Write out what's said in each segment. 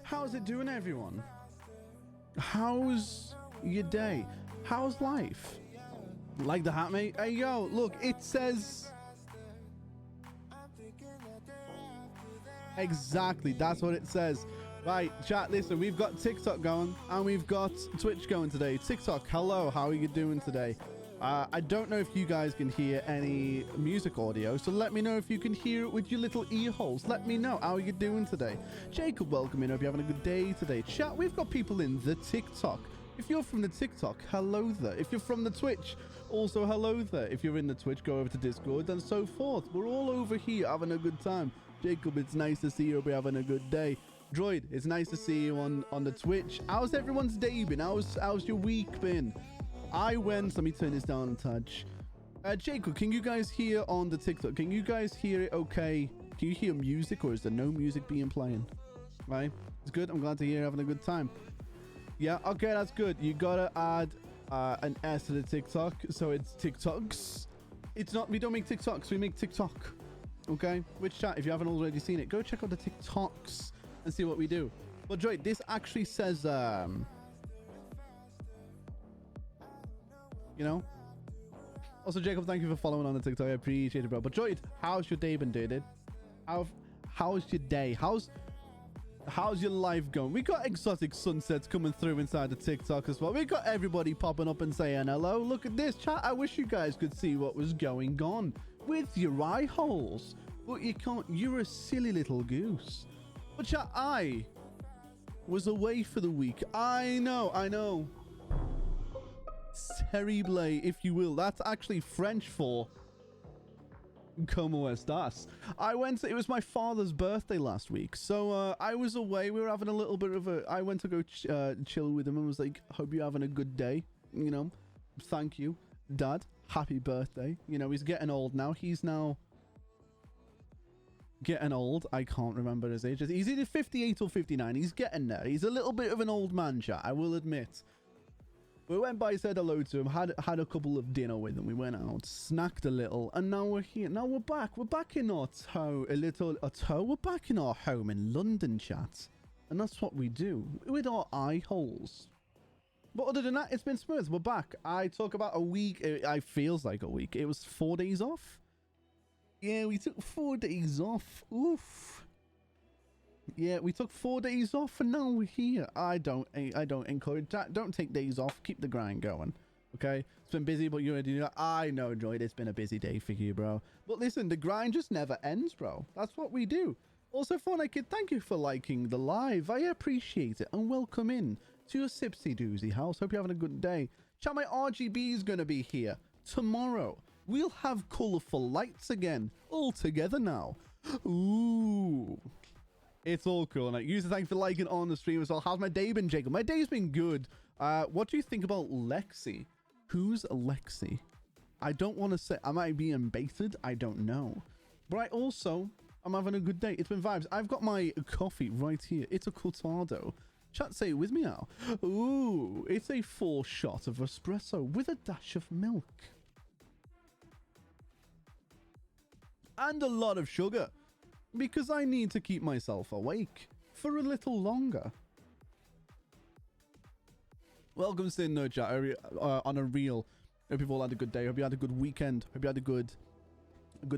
How's it doing, everyone? How's your day? How's life? Like the hat, mate? Hey, yo, look, it says... Exactly, that's what it says. Right, chat, listen, we've got TikTok going and we've got Twitch going today. TikTok, hello, how are you doing today? I don't know if you guys can hear any music audio, so let me know if you can hear it with your little ear holes. Let me know how you're doing today. Jacob, welcome in. Hope you're having a good day today. Chat, we've got people in the TikTok. If you're from the TikTok, hello there. If you're from the Twitch, also hello there. If you're in the Twitch, go over to Discord and so forth. We're all over here having a good time. Jacob, it's nice to see you. Hope you're having a good day. Droid, it's nice to see you on the Twitch. How's everyone's day been? How's your week been? let me turn this down a touch. Jacob, can you guys hear on the TikTok? Can you guys hear it okay? Can you hear music, or is there no music being playing? Right? It's good. I'm glad to hear you're having a good time. Yeah, okay, that's good. You gotta add an S to the TikTok, so it's TikToks. It's not, we don't make TikToks, we make TikTok. Okay? Which chat, if you haven't already seen it, go check out the TikToks and see what we do. But Droid, this actually says, you know? Also, Jacob, thank you for following on the TikTok. I appreciate it, bro. But Droid, how's your day been, dude? How's your day? How's your life going? We got exotic sunsets coming through inside the TikTok as well. We got everybody popping up and saying hello. Look at this chat. I wish you guys could see what was going on with your eye holes, but you can't. You're a silly little goose. But chat, I was away for the week. I know. Terrible, if you will. That's actually French for como estas. It was my father's birthday last week, so I was away. We were having a little bit of I went to go chill with him and was like, hope you're having a good day, you know. Thank you, Dad. Happy birthday. You know, he's getting old now. He's now getting old. I can't remember his age. He's either 58 or 59. He's getting there. He's a little bit of an old man, chat, I will admit. We went by, said hello to him, had a couple of dinner with him. We went out, snacked a little, and now we're here. Now we're back. We're back in our we're back in our home in London, chat. And that's what we do with our eye holes. But other than that, it's been smooth. We're back. I took about a week. It feels like a week. It was 4 days off. Yeah, we took 4 days off. Oof. Yeah, we took 4 days off and now we're here. I don't encourage that. Don't take days off. Keep the grind going. Okay? It's been busy, but you're ready. I know, Droid. It's been a busy day for you, bro. But listen, the grind just never ends, bro. That's what we do. Also, Fortnite Kid, thank you for liking the live. I appreciate it. And welcome in to your Sipsy Doozy house. Hope you're having a good day. Chat, my RGB is going to be here tomorrow. We'll have colorful lights again, all together now. Ooh. It's all cool. And user, thanks for liking on the stream as well. How's my day been, Jacob? My day's been good. What do you think about Lexi? Who's Lexi? I don't want to say, am I being baited? I don't know. But I'm having a good day. It's been vibes. I've got my coffee right here. It's a cortado. Chat, say it with me now. Ooh, it's a full shot of espresso with a dash of milk. And a lot of sugar. Because I need to keep myself awake for a little longer. Welcome to No Chat on a real. Hope you've all had a good day. Hope you had a good weekend. Hope you had a good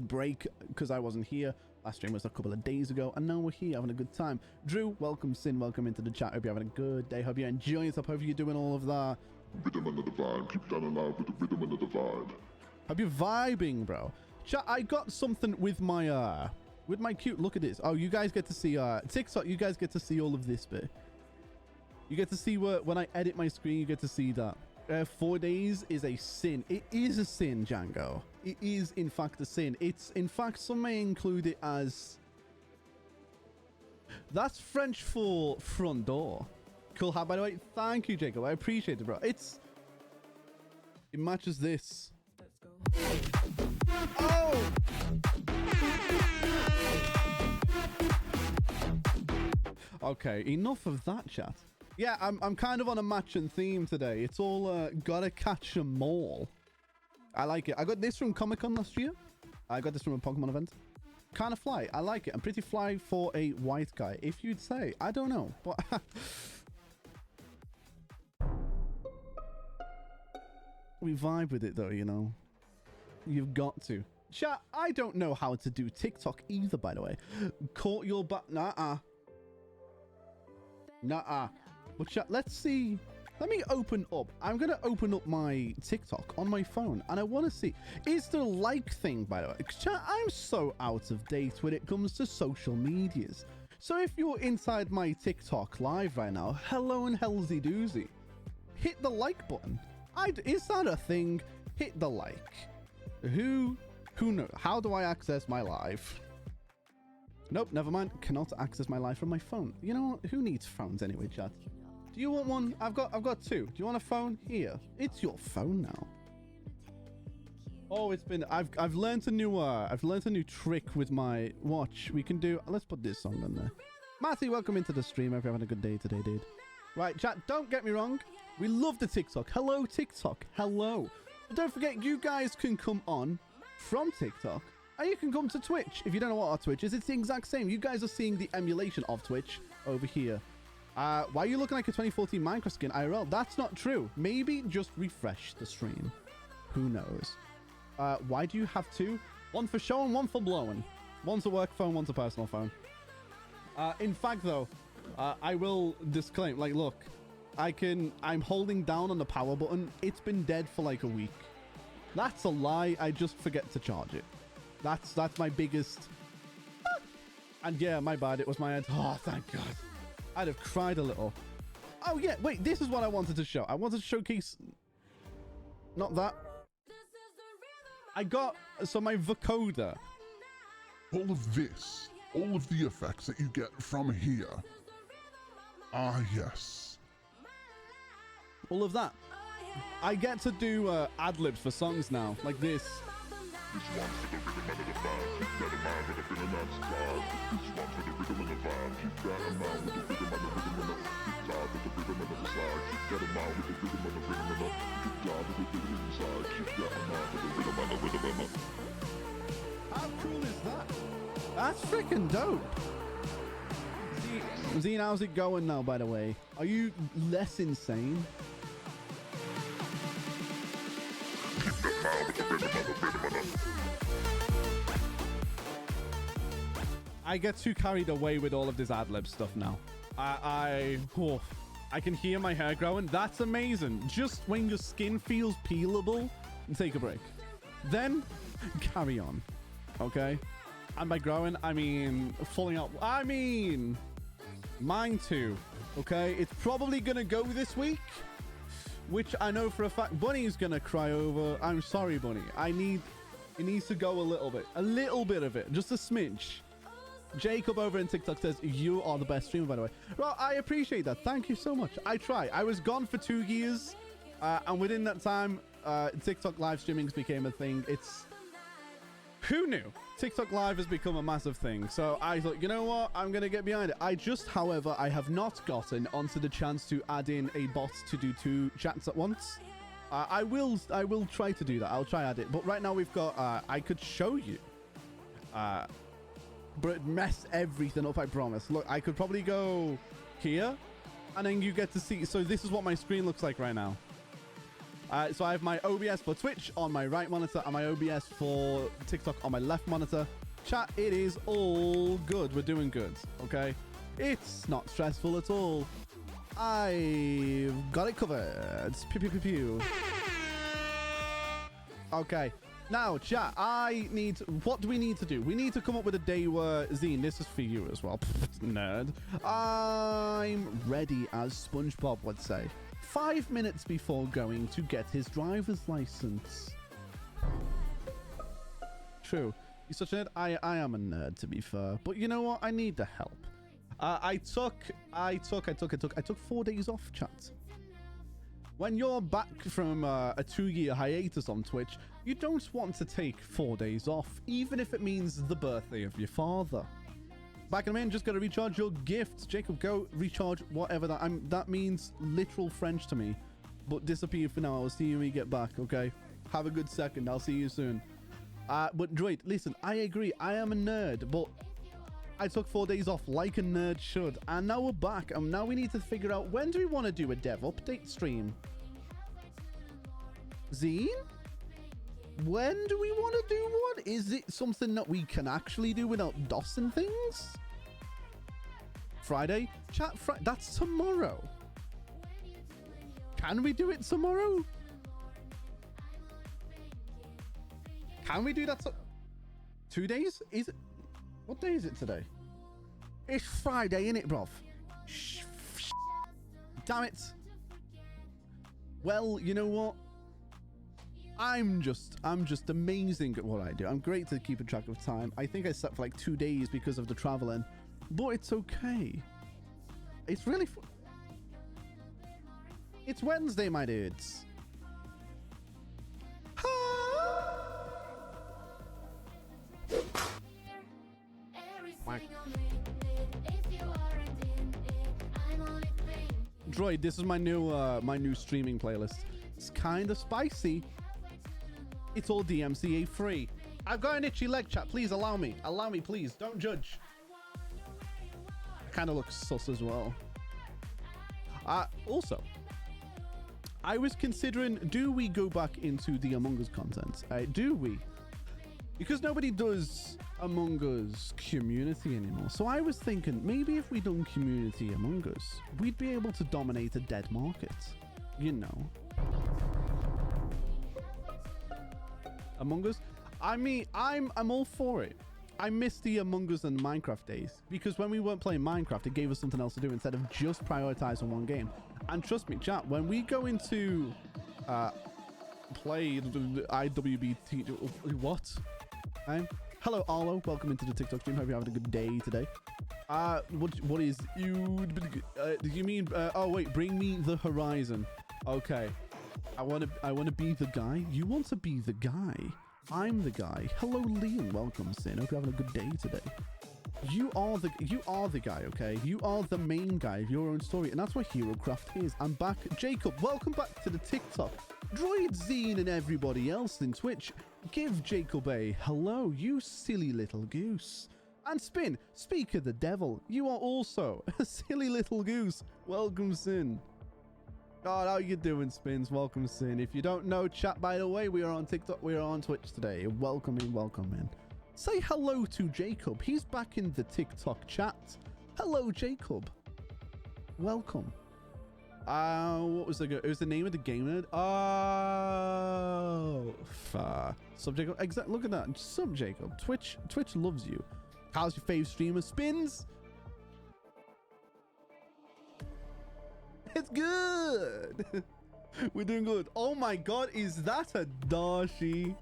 break, because I wasn't here. Last stream was a couple of days ago, and now we're here having a good time. Drew, welcome, Sin, welcome into the chat. Hope you're having a good day. Hope you're enjoying yourself. Hope you're doing all of that. Rhythm and the vibe. Keep that alive with the rhythm and the vibe. Hope you're vibing, bro. Chat, I got something with my cute. Look at this. Oh, you guys get to see TikTok. You guys get to see all of this bit. You get to see when I edit my screen. You get to see that. 4 days is a sin. It is a sin, Django. It is, in fact, a sin. It's, in fact, some may include it as... That's French for front door. Cool hat, by the way. Thank you, Jacob. I appreciate it, bro. It matches this. Oh! Okay, enough of that, chat. Yeah, I'm kind of on a matching theme today. It's all gotta catch 'em all. I like it. I got this from Comic-Con last year. I got this from a Pokemon event. Kind of fly. I like it. I'm pretty fly for a white guy, if you'd say. I don't know, but... we vibe with it, though, you know. You've got to. Chat, I don't know how to do TikTok either, by the way. Caught your butt. Nah-uh. Nah-uh. But chat, let's see. Let me open up. I'm going to open up my TikTok on my phone. And I want to see. Is the like thing, by the way? Chat, I'm so out of date when it comes to social medias. So if you're inside my TikTok live right now, hello and hellsy doozy. Hit the like button. Is that a thing? Hit the like. Who knows? How do I access my live? Nope, never mind. Cannot access my live from my phone. You know what? Who needs phones anyway, chat? Do you want one? I've got two. Do you want a phone? Here. It's your phone now. Oh, it's been I've learned a new trick with my watch. We can do, let's put this song on there. Matthew, welcome into the stream. I hope you're having a good day today, dude. Right, chat, don't get me wrong. We love the TikTok. Hello, TikTok. Hello. But don't forget, you guys can come on from TikTok. And you can come to Twitch. If you don't know what our Twitch is, it's the exact same. You guys are seeing the emulation of Twitch over here. Why are you looking like a 2014 Minecraft skin, IRL? That's not true. Maybe just refresh the stream. Who knows? Why do you have two? One for show and one for blowing. One's a work phone, one's a personal phone. In fact, though, I will disclaim, like, look, I'm holding down on the power button. It's been dead for like a week. That's a lie. I just forget to charge it. That's my biggest. And yeah, my bad. It was my head. Oh, thank God. I'd have cried a little. Oh yeah, wait. This is what I wanted to show. I wanted to showcase. Not that. I got my vocoder. All of this, all of the effects that you get from here. Ah, yes. All of that. I get to do ad-libs for songs now, like this. This one's for the rhythm and the vibe. Keep that in mind with the rhythm and the vibe. This one's for the rhythm and the vibe. Keep that in mind with the rhythm and the rhythm and the vibe with the rhythm and the slide. Keep that in mind with the rhythm and the rhythm and the vibe with the rhythm inside. Keep that in mind with the rhythm and the rhythm and the. How cool is that? That's freaking dope. Zine, how's it going now, by the way? Are you less insane? I get too carried away with all of this ad-lib stuff now. I can hear my hair growing. That's amazing. Just when your skin feels peelable, take a break. Then carry on. Okay? And by growing, I mean falling out. I mean, mine too. Okay? It's probably gonna go this week, which I know for a fact Bunny's gonna cry over. I'm sorry, Bunny. I need It needs to go a little bit of it, just a smidge. Jacob over in TikTok says, you are the best streamer, by the way. Well, I appreciate that. Thank you so much. I try. I was gone for 2 years, and within that time, TikTok live streaming became a thing. It's... Who knew? TikTok Live has become a massive thing. So I thought, you know what? I'm going to get behind it. I just, however, I have not gotten onto the chance to add in a bot to do 2 chats at once. I will try to do that. I'll try add it. But right now we've got, I could show you. But it'd mess everything up, I promise. Look, I could probably go here. And then you get to see. So this is what my screen looks like right now. So I have my OBS for Twitch on my right monitor and my OBS for TikTok on my left monitor. Chat, it is all good. We're doing good, okay? It's not stressful at all. I've got it covered. Pew, pew, pew, pew. Okay. Now, chat, what do we need to do? We need to come up with a day where, Zine, this is for you as well. Nerd. I'm ready, as SpongeBob would say. 5 minutes before going to get his driver's license. True. You're such a nerd. I am a nerd, to be fair. But you know what? I need the help. I took 4 days off, chat. When you're back from a 2-year hiatus on Twitch, you don't want to take 4 days off, even if it means the birthday of your father. Back in a minute, just gotta recharge your gifts. Jacob, go recharge whatever that means literal French to me. But disappear for now. I'll see you when you get back, okay? Have a good second. I'll see you soon. But Droid, listen, I agree. I am a nerd, but I took 4 days off like a nerd should. And now we're back. And now we need to figure out, when do we want to do a dev update stream? Zine? When do we want to do one? Is it something that we can actually do without DOSing things? Friday? Chat, that's tomorrow. Can we do it tomorrow? Can we do that? 2 days? Is it? What day is it today? It's Friday, innit, bruv? Damn it. Well, you know what? I'm just amazing at what I do. I'm great at keeping track of time. I think I slept for like 2 days because of the traveling, but it's okay. It's really fun. It's Wednesday, my dudes. Droid, this is my new streaming playlist. It's kind of spicy. It's all DMCA free. I've got an itchy leg, chat. Please allow me. Allow me, please. Don't judge. I kind of look sus as well. Also, I was considering, do we go back into the Among Us content? Do we? Because nobody does Among Us community anymore. So I was thinking, maybe if we done community Among Us, we'd be able to dominate a dead market. You know. Among Us, I mean, I'm all for it. I miss the Among Us and Minecraft days, because when we weren't playing Minecraft, it gave us something else to do instead of just prioritizing one game. And trust me, chat, when we go into play the IWBT, what? Hello, Arlo. Welcome into the TikTok stream. Hope you're having a good day today. What is you? Do you mean? Oh wait, bring me the horizon. Okay. I want to be the guy. You want to be the guy. I'm the guy. Hello, Liam. Welcome, Sin. Hope you're having a good day today. You are the guy, okay? You are the main guy of your own story, and that's what HeroCraft is. I'm back. Jacob, welcome back to the TikTok. Droid, Zine, and everybody else in Twitch, give Jacob a hello, you silly little goose. And Spin, speak of the devil, you are also a silly little goose. Welcome, Sin. God, how you doing, Spins? Welcome, Sin. If you don't know, chat, by the way, we are on TikTok, we are on Twitch today. Welcome in, welcome in. Say hello to Jacob. He's back in the TikTok chat. Hello, Jacob. Welcome. What was it was the name of the game? Oh, Sub Jacob. Exactly. Look at that. Sub Jacob. Twitch loves you. How's your fave streamer? Spins. It's good. We're doing good. Oh my god, is that a Darcy?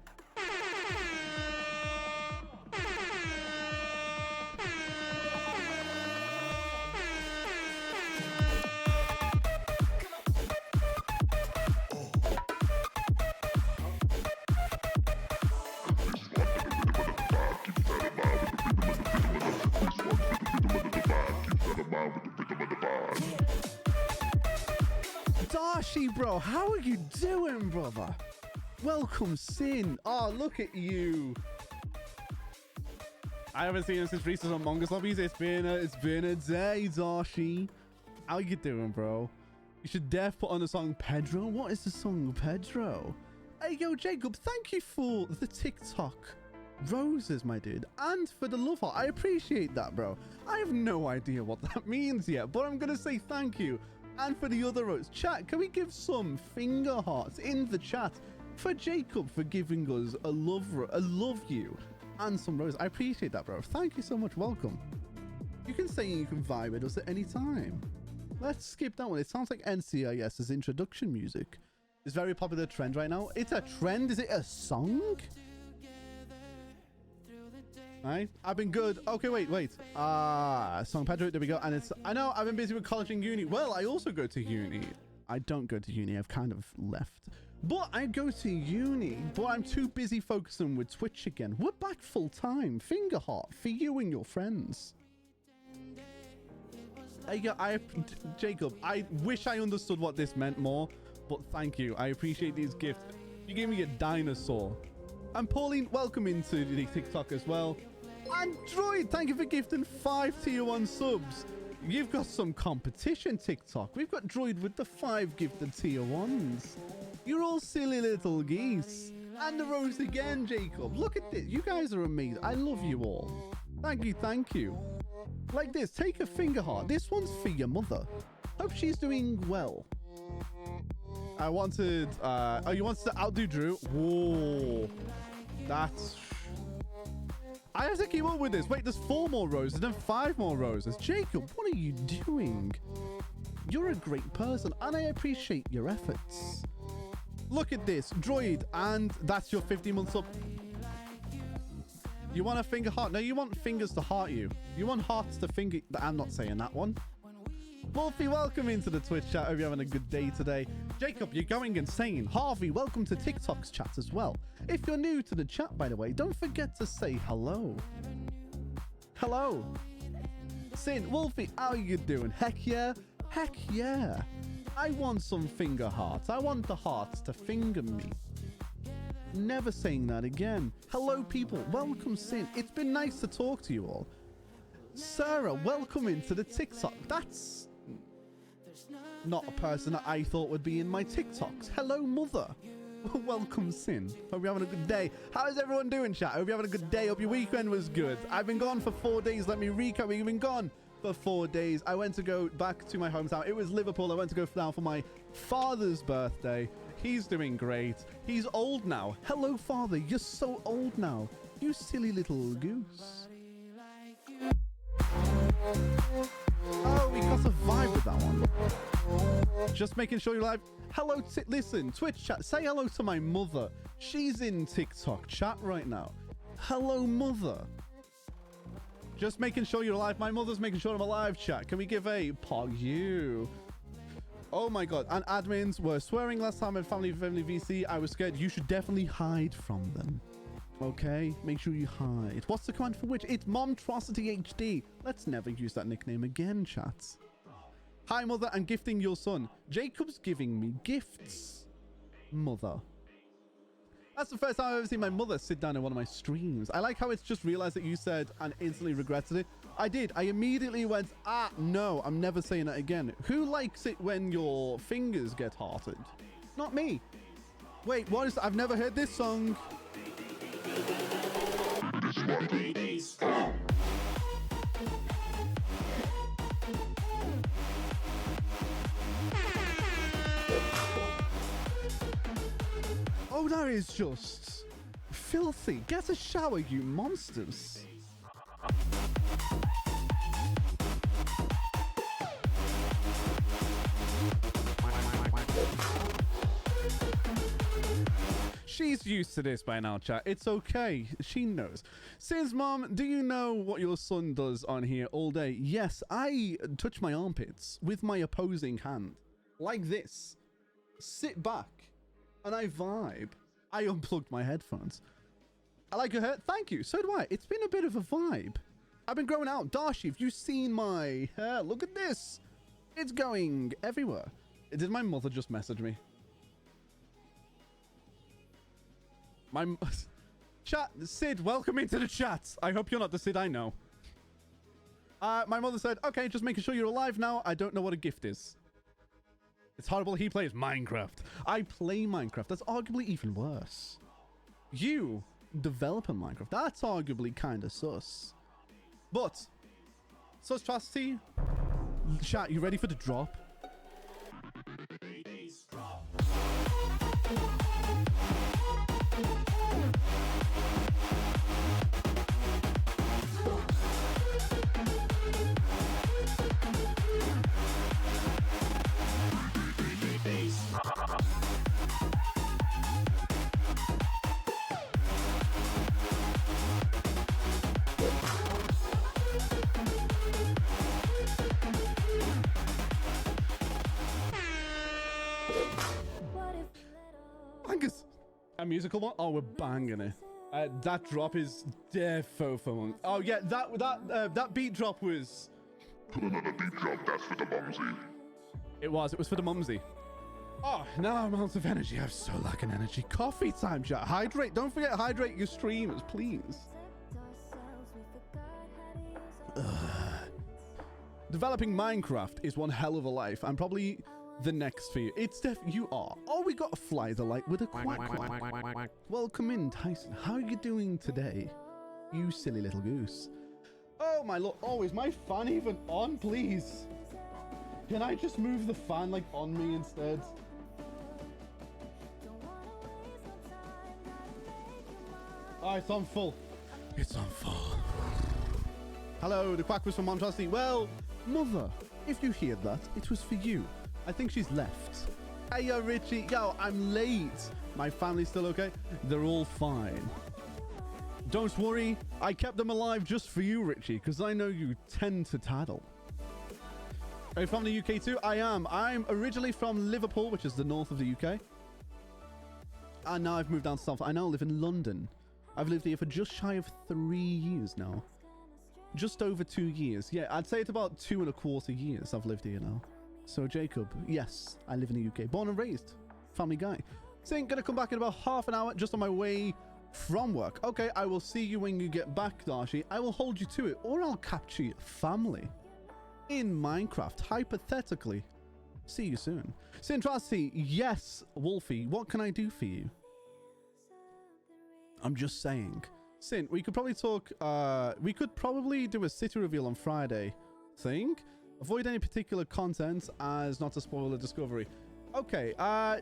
Darshi, bro, how are you doing, brother? Welcome, Sin. Oh, look at you. I haven't seen him since Reese's on Mongoose Lobbies. It's been a day, Darshi. How you doing, bro? You should def put on the song Pedro. What is the song, Pedro? Hey, yo, Jacob, thank you for the TikTok roses, my dude, and for the love heart. I appreciate that, bro. I have no idea what that means yet, but I'm gonna say thank you. And for the other rose, chat, can we give some finger hearts in the chat for Jacob for giving us a love you and some roses? I appreciate that, bro. Thank you so much. Welcome. You can say you can vibe with us at any time. Let's skip that one. It sounds like NCIS's introduction music. It's a very popular trend right now. It's a trend. Is it a song? Right? I've been good. Okay, wait. Song Pedro. There we go. And it's, I know I've been busy with college and uni. Well, I also go to uni. I don't go to uni. I've kind of left. But I go to uni. But I'm too busy focusing with Twitch again. We're back full time. Finger heart for you and your friends. Jacob, I wish I understood what this meant more, but thank you. I appreciate these gifts. You gave me a dinosaur. And Pauline, welcome into the TikTok as well. And Droid, thank you for gifting 5 tier 1 subs. You've got some competition, TikTok. We've got Droid with the 5 gifted tier 1s. You're all silly little geese. And the rose again, Jacob. Look at this. You guys are amazing. I love you all. Thank you. Like this, take a finger heart. This one's for your mother. Hope she's doing well. I wanted, you wanted to outdo Drew? Whoa. That's... I have to keep up with this. Wait, there's 4 more roses and 5 more roses. Jacob, what are you doing? You're a great person and I appreciate your efforts. Look at this, Droid, and that's your 50 months up. You want a finger heart? No, you want fingers to heart you. You want hearts to finger... I'm not saying that one. Wolfie, welcome into the Twitch chat. Hope you're having a good day today. Jacob, you're going insane. Harvey, welcome to TikTok's chat as well. If you're new to the chat, by the way, don't forget to say hello. Hello. Sin, Wolfie, how are you doing? Heck yeah. Heck yeah. I want some finger hearts. I want the hearts to finger me. Never saying that again. Hello, people. Welcome, Sin. It's been nice to talk to you all. Sarah, welcome into the TikTok. That's not a person that I thought would be in my TikToks. Hello, mother. Welcome, Sin. Hope you're having a good day. How's everyone doing, chat? Hope you're having a good day. Hope your weekend was good. I've been gone for 4 days. Let me recap. We've been gone for 4 days. I went to go back to my hometown. It was Liverpool. I went to go down for my father's birthday. He's doing great. He's old now. Hello, father. You're so old now. You silly little goose. Oh, we got a vibe with that one. Just making sure you're live. Hello, listen, Twitch chat. Say hello to my mother. She's in TikTok chat right now. Hello, mother. Just making sure you're alive. My mother's making sure I'm alive, chat. Can we give a pog you? Oh my god. And admins were swearing last time at Family VC. I was scared. You should definitely hide from them. Okay? Make sure you hide. What's the command for which? It's Momtrosity HD. Let's never use that nickname again, chat. Hi, mother. I'm gifting your son. Jacob's giving me gifts. Mother. That's the first time I've ever seen my mother sit down in one of my streams. I like how it's just realized that you said and instantly regretted it. I did. I immediately went, no, I'm never saying that again. Who likes it when your fingers get hearted? Not me. Wait, what is... I've never heard this song. Oh, that is just filthy. Get a shower, you monsters. She's used to this by now, chat. It's okay. She knows. Says, Mom, do you know what your son does on here all day? Yes, I touch my armpits with my opposing hand. Like this. Sit back. And I vibe. I unplugged my headphones. I like your hair. Thank you. So do I. It's been a bit of a vibe. I've been growing out. Darshi, have you seen my hair? Look at this. It's going everywhere. Did my mother just message me? Chat, Sid, welcome into the chat. I hope you're not the Sid I know. My mother said, okay, just making sure you're alive now. I don't know what a gift is. It's horrible. He plays Minecraft. I play Minecraft. That's arguably even worse. You develop a Minecraft. That's arguably kind of sus. But, Sustrosity, chat, you ready for the drop? A musical one? Oh, we're banging it. That drop is defo for. Oh yeah, that beat drop was. Put another beat drop. That's for the mumsy. It was for the mumsy. Oh, now I'm out of energy. I'm so lacking energy. Coffee time, chat. Hydrate. Don't forget, hydrate your streamers, please. Ugh. Developing Minecraft is one hell of a life. I'm probably the next for you. It's you are. Oh, we got to fly the light with a quack. Welcome in, Tyson. How are you doing today? You silly little goose. Oh my lord. Oh, is my fan even on, please? Can I just move the fan like on me instead? Oh, it's on full. It's on full. Hello, the quack was from Montrosity. Well, mother, if you hear that, it was for you. I think she's left. Hey, yo, Richie. Yo, I'm late. My family's still okay? They're all fine. Don't worry. I kept them alive just for you, Richie, because I know you tend to tattle. Are you from the UK too? I am. I'm originally from Liverpool, which is the north of the UK. And now I've moved down south. I now live in London. I've lived here for just shy of 3 years now. Just over 2 years. Yeah, I'd say it's about 2.25 years I've lived here now. So, Jacob, yes, I live in the UK. Born and raised. Family guy. Saying, gonna come back in about half an hour, just on my way from work. Okay, I will see you when you get back, Darcy. I will hold you to it, or I'll capture your family. In Minecraft, hypothetically. See you soon. Sintrosity, yes, Wolfie, what can I do for you? I'm just saying. Sin, we could probably talk, we could probably do a city reveal on Friday. Think? Avoid any particular content as not to spoil the discovery. Okay,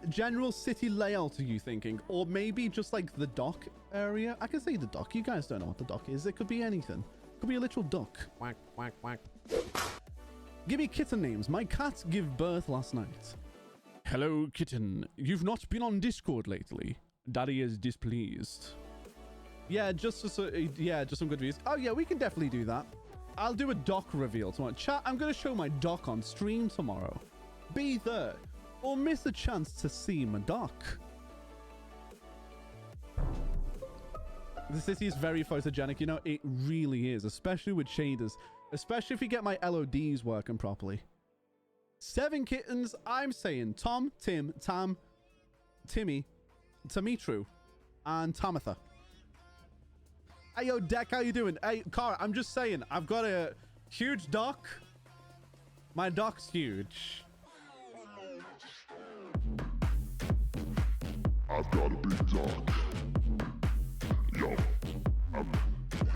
general city layout are you thinking? Or maybe just like the dock area? I can say the dock. You guys don't know what the dock is. It could be anything. It could be a literal duck. Quack, quack, quack. Give me kitten names. My cat gave birth last night. Hello, kitten. You've not been on Discord lately. Daddy is displeased. Yeah, just some good views. Oh yeah, we can definitely do that. I'll do a dock reveal tomorrow. Chat, I'm going to show my dock on stream tomorrow. Be there or miss a chance to see my dock. The city is very photogenic. You know, it really is, especially with shaders. Especially if you get my LODs working properly. 7 kittens. I'm saying Tom, Tim, Tam, Timmy, Tamitru, and Tamitha. Hey, yo, Deck, how you doing? Hey, Cara, I'm just saying, I've got a huge dock. My dock's huge. I've got a big dock. Yo, I've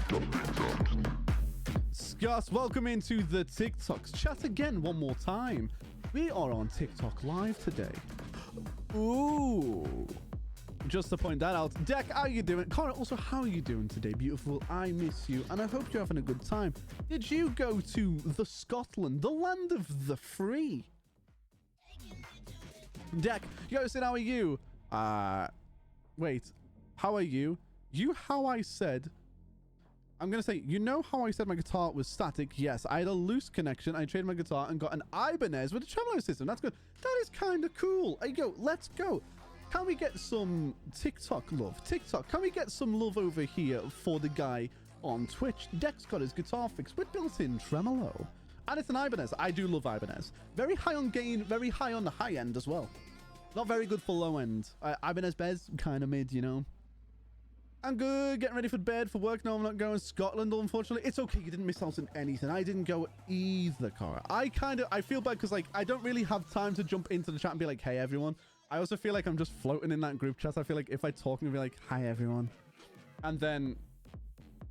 got a big dock. Scott, welcome into the TikToks. Chat again one more time. We are on TikTok Live today. Ooh. Just to point that out. Deck, how you doing? Cara, also, how are you doing today, beautiful? I miss you, and I hope you're having a good time. Did you go to the Scotland, the land of the free? Deck, yo, Sid, how are you? Wait, how are you? How I said... I'm going to say, you know how I said my guitar was static? Yes, I had a loose connection. I traded my guitar and got an Ibanez with a tremolo system. That's good. That is kind of cool. Hey, yo, let's go. Can we get some TikTok love? TikTok, can we get some love over here for the guy on Twitch? Deck's got his guitar fixed with built-in tremolo. And it's an Ibanez. I do love Ibanez. Very high on gain, very high on the high end as well. Not very good for low end. Ibanez Bez, kind of mid, you know. I'm good. Getting ready for bed, for work. No, I'm not going to Scotland, unfortunately. It's okay. You didn't miss out on anything. I didn't go either, Cara. I feel bad because, like, I don't really have time to jump into the chat and be like, hey, everyone. I also feel like I'm just floating in that group chat. I feel like if I talk and be like, hi, everyone. And then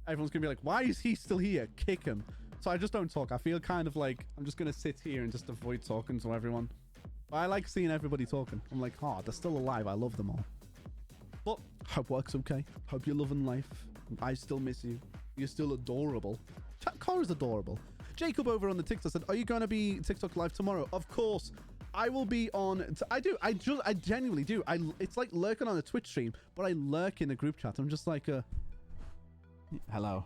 everyone's going to be like, why is he still here? Kick him. So I just don't talk. I feel kind of like I'm just going to sit here and just avoid talking to everyone. But I like seeing everybody talking. I'm like, oh, they're still alive. I love them all. But hope work's okay. Hope you're loving life. I still miss you. You're still adorable. Cara's adorable. Jacob over on the TikTok said, are you going to be TikTok live tomorrow? Of course. I will be on. I genuinely do. It's like lurking on a Twitch stream, but I lurk in the group chat. I'm just like, hello.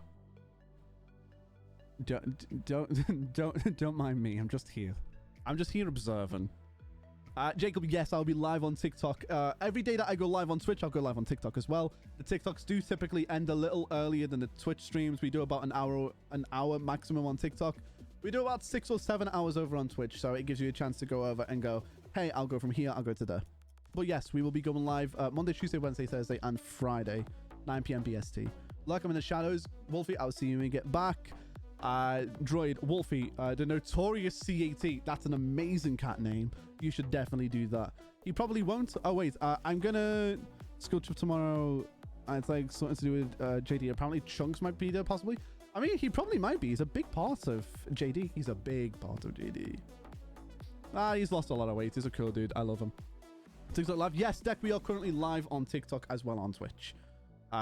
Don't mind me. I'm just here. I'm just here observing. Jacob, yes, I'll be live on TikTok. Every day that I go live on Twitch, I'll go live on TikTok as well. The TikToks do typically end a little earlier than the Twitch streams. We do about an hour maximum on TikTok. We do about 6 or 7 hours over on Twitch, so it gives you a chance to go over and go, hey, I'll go from here, I'll go to there. But yes, we will be going live Monday, Tuesday, Wednesday, Thursday, and Friday, 9 p.m. BST. Lurk, I'm in the shadows. Wolfie, I'll see you when we get back. Droid, Wolfie, the notorious CAT. That's an amazing cat name. You should definitely do that. He probably won't. Oh, wait. I'm going to school trip tomorrow. It's like something to do with JD. Apparently, Chunks might be there, possibly. I mean, he probably might be. He's a big part of JD. He's a big part of JD. He's lost a lot of weight. He's a cool dude. I love him. TikTok live. Yes, Deck, we are currently live on TikTok as well on Twitch.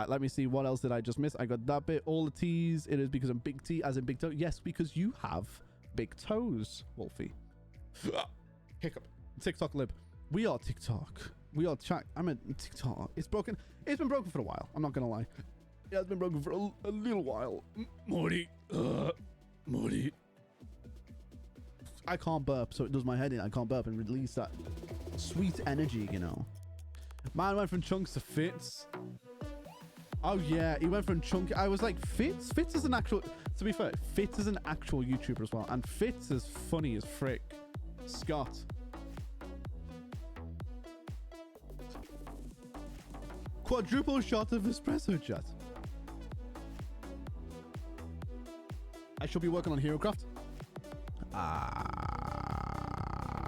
Let me see. What else did I just miss? I got that bit. All the T's. It is because I'm big T as in big toe. Yes, because you have big toes, Wolfie. Hiccup. TikTok lib. We are TikTok. We are chat. I'm a TikTok. It's broken. It's been broken for a while. I'm not going to lie. Yeah, it's been broken for a little while. Morty. Morty. I can't burp, so it does my head in. I can't burp and release that sweet energy, you know. Man went from Chunks to Fitz. Oh, yeah. He went from Chunky. I was like, Fitz? Fitz is an actual... To be fair, Fitz is an actual YouTuber as well. And Fitz is funny as frick. Scott. Quadruple shot of espresso chat. I should be working on HeroCraft.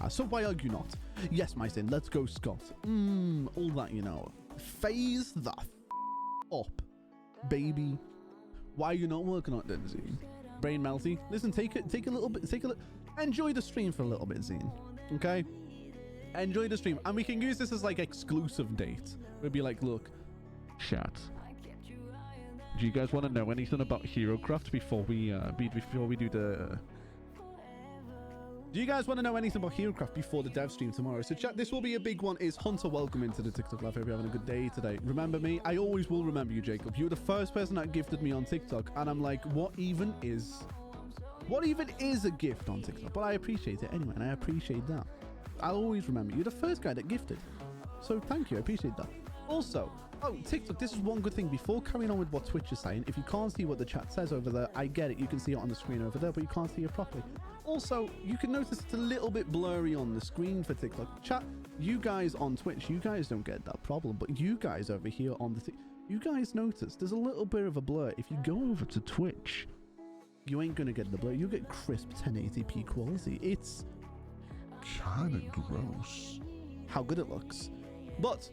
So why argue not? Yes, my sin. Let's go, Scott. All that, you know. Phase the up, baby. Why are you not working on it then, Zine? Brain melty. Listen, take a little bit. Enjoy the stream for a little bit, Zine. Okay? Enjoy the stream. And we can use this as like exclusive date. We'll be like, look, chat. Do you guys want to know anything about HeroCraft before we do the... Do you guys want to know anything about HeroCraft before the dev stream tomorrow? So chat, this will be a big one. Is Hunter welcome into the TikTok live? Hope you're having a good day today. Remember me? I always will remember you, Jacob. You were the first person that gifted me on TikTok. And I'm like, what even is a gift on TikTok? But I appreciate it anyway. And I appreciate that. I'll always remember. You're the first guy that gifted. So thank you. I appreciate that. Also, TikTok, this is one good thing. Before carrying on with what Twitch is saying, if you can't see what the chat says over there, I get it. You can see it on the screen over there, but you can't see it properly. Also, you can notice it's a little bit blurry on the screen for TikTok. Chat, you guys on Twitch, you guys don't get that problem, but you guys over here on the you guys notice there's a little bit of a blur. If you go over to Twitch, you ain't gonna get the blur. You get crisp 1080p quality. It's kind of gross how good it looks. But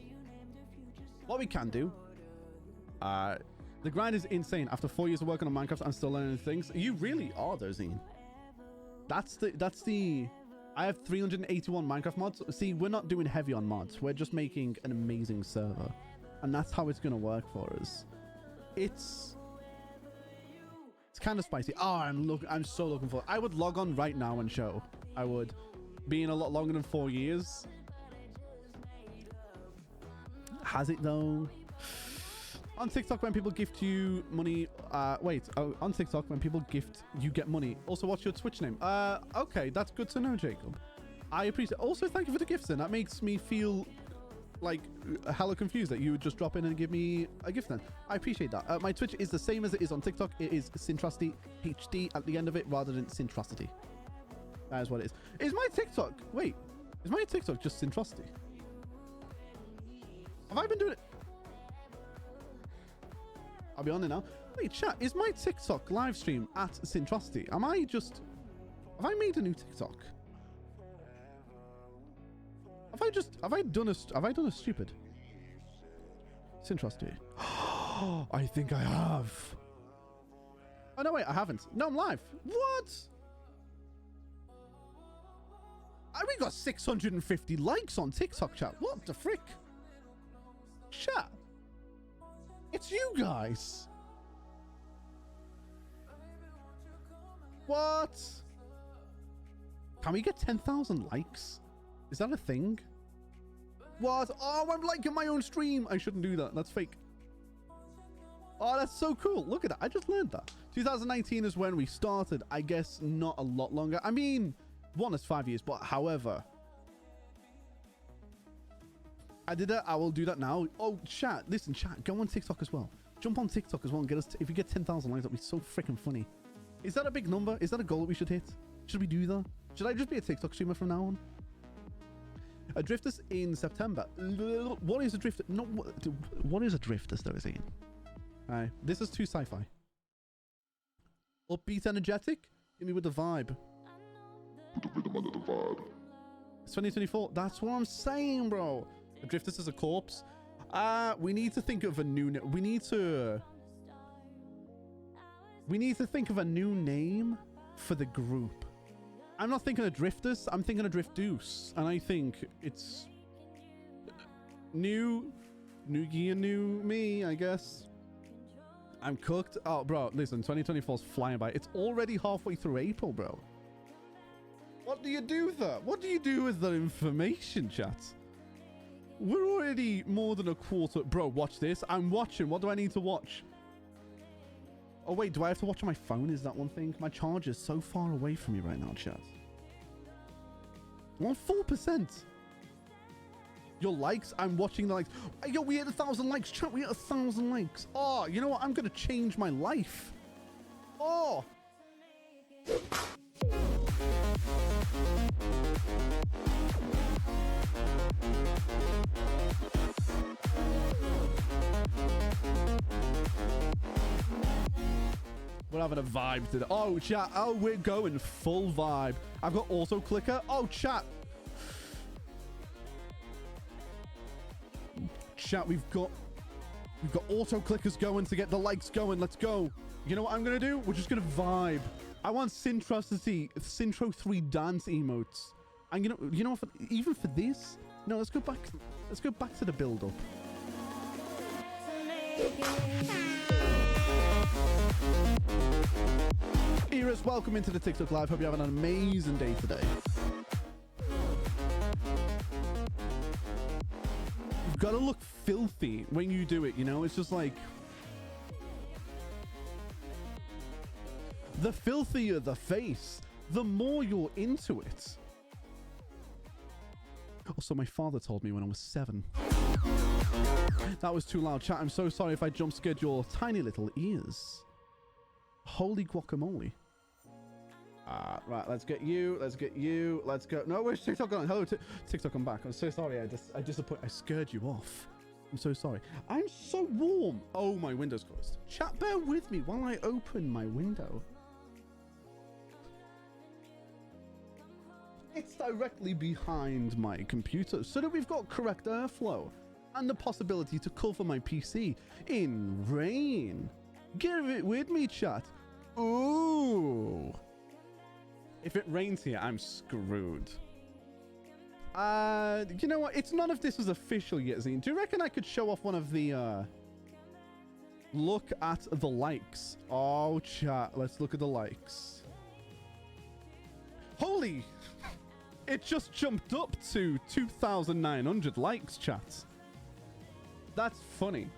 what we can do, the grind is insane. After 4 years of working on Minecraft, I'm still learning things. You really are, though, Zine. That's the I have 381 Minecraft mods. See, we're not doing heavy on mods. We're just making an amazing server. And that's how it's going to work for us. It's kind of spicy. Oh, I'm so looking forward. I would log on right now and show. I would. Being a lot longer than 4 years. Has it though? On TikTok, when people gift you money, on TikTok, when people gift, you get money. Also, what's your Twitch name? Okay, that's good to know, Jacob. I appreciate it. Also, thank you for the gifts, then. That makes me feel like hella confused that you would just drop in and give me a gift then. I appreciate that. My Twitch is the same as it is on TikTok. It is Sintrosity HD at the end of it rather than Sintrosity. That is what it is. Is my TikTok... Wait. Is my TikTok just Sintrosity? Have I been doing it? I'll be on it now. Wait, chat. Is my TikTok live stream at Sintrosity? Am I just... Have I made a new TikTok? Have I done a stupid? Sintrosity. I think I have. Oh, no, wait, I haven't. No, I'm live. What? We got 650 likes on TikTok, chat. What the frick? Chat. It's you guys. What? Can we get 10,000 likes? Is that a thing? What? Oh, I'm liking my own stream. I shouldn't do that. That's fake. Oh, that's so cool. Look at that. I just learned that. 2019 is when we started. I guess not a lot longer. I mean, one is 5 years, but however, I did that. I will do that now. Oh, chat. Listen, chat. Go on TikTok as well. Jump on TikTok as well and get us. If you get 10,000 likes, that'd be so freaking funny. Is that a big number? Is that a goal that we should hit? Should we do that? Should I just be a TikTok streamer from now on? A Drifters in September. What is a Drifter? No, what is a Drifters though, is it? Alright, this is too sci-fi. Upbeat, energetic? Give me with the vibe. With the rhythm under the vibe. It's 2024. That's what I'm saying, bro. A Drifters is a corpse. We need to think of a new... We need to think of a new name for the group. I'm not thinking of Drifters. I'm thinking of Drift Deuce. And I think it's... New gear, new me, I guess. I'm cooked. Oh, bro, listen, 2024 is flying by. It's already halfway through April, bro. What do you do with that? What do you do with that information, chat? We're already more than a quarter. Bro, watch this. I'm watching. What do I need to watch? Oh, wait, do I have to watch on my phone? Is that one thing? My charger's so far away from me right now, chat. I'm on 4%. Your likes? I'm watching the likes. Yo, we hit 1,000 likes. Chat, we hit 1,000 likes. Oh, you know what? I'm going to change my life. Oh. We're having a vibe today. Oh, chat. Oh, we're going full vibe. I've got auto clicker. Oh, chat. Chat, we've got auto clickers going to get the likes going. Let's go. You know what I'm gonna do? We're just gonna vibe. I want Sintrosity, Sintro 3 dance emotes. And you know, even for this, no, let's go back to the build up. Eras, welcome into the TikTok live. Hope you're having an amazing day today. You've got to look filthy when you do it, you know? It's just like... The filthier the face, the more you're into it. Also, my father told me when I was 7. That was too loud. Chat, I'm so sorry if I jump scared your tiny little ears. Holy guacamole. Right, let's get you. Let's go. No, where's TikTok gone? Hello, TikTok, I'm back. I'm so sorry. I scared you off. I'm so sorry. I'm so warm. Oh, my window's closed. Chat, bear with me while I open my window. It's directly behind my computer so that we've got correct airflow and the possibility to cover my PC in rain. Get it with me, chat. Ooh. If it rains here, I'm screwed. You know what? It's none of this is official yet, Zine. Do you reckon I could show off one of the, look at the likes? Oh, chat. Let's look at the likes. Holy... It just jumped up to 2,900 likes, chat. That's funny.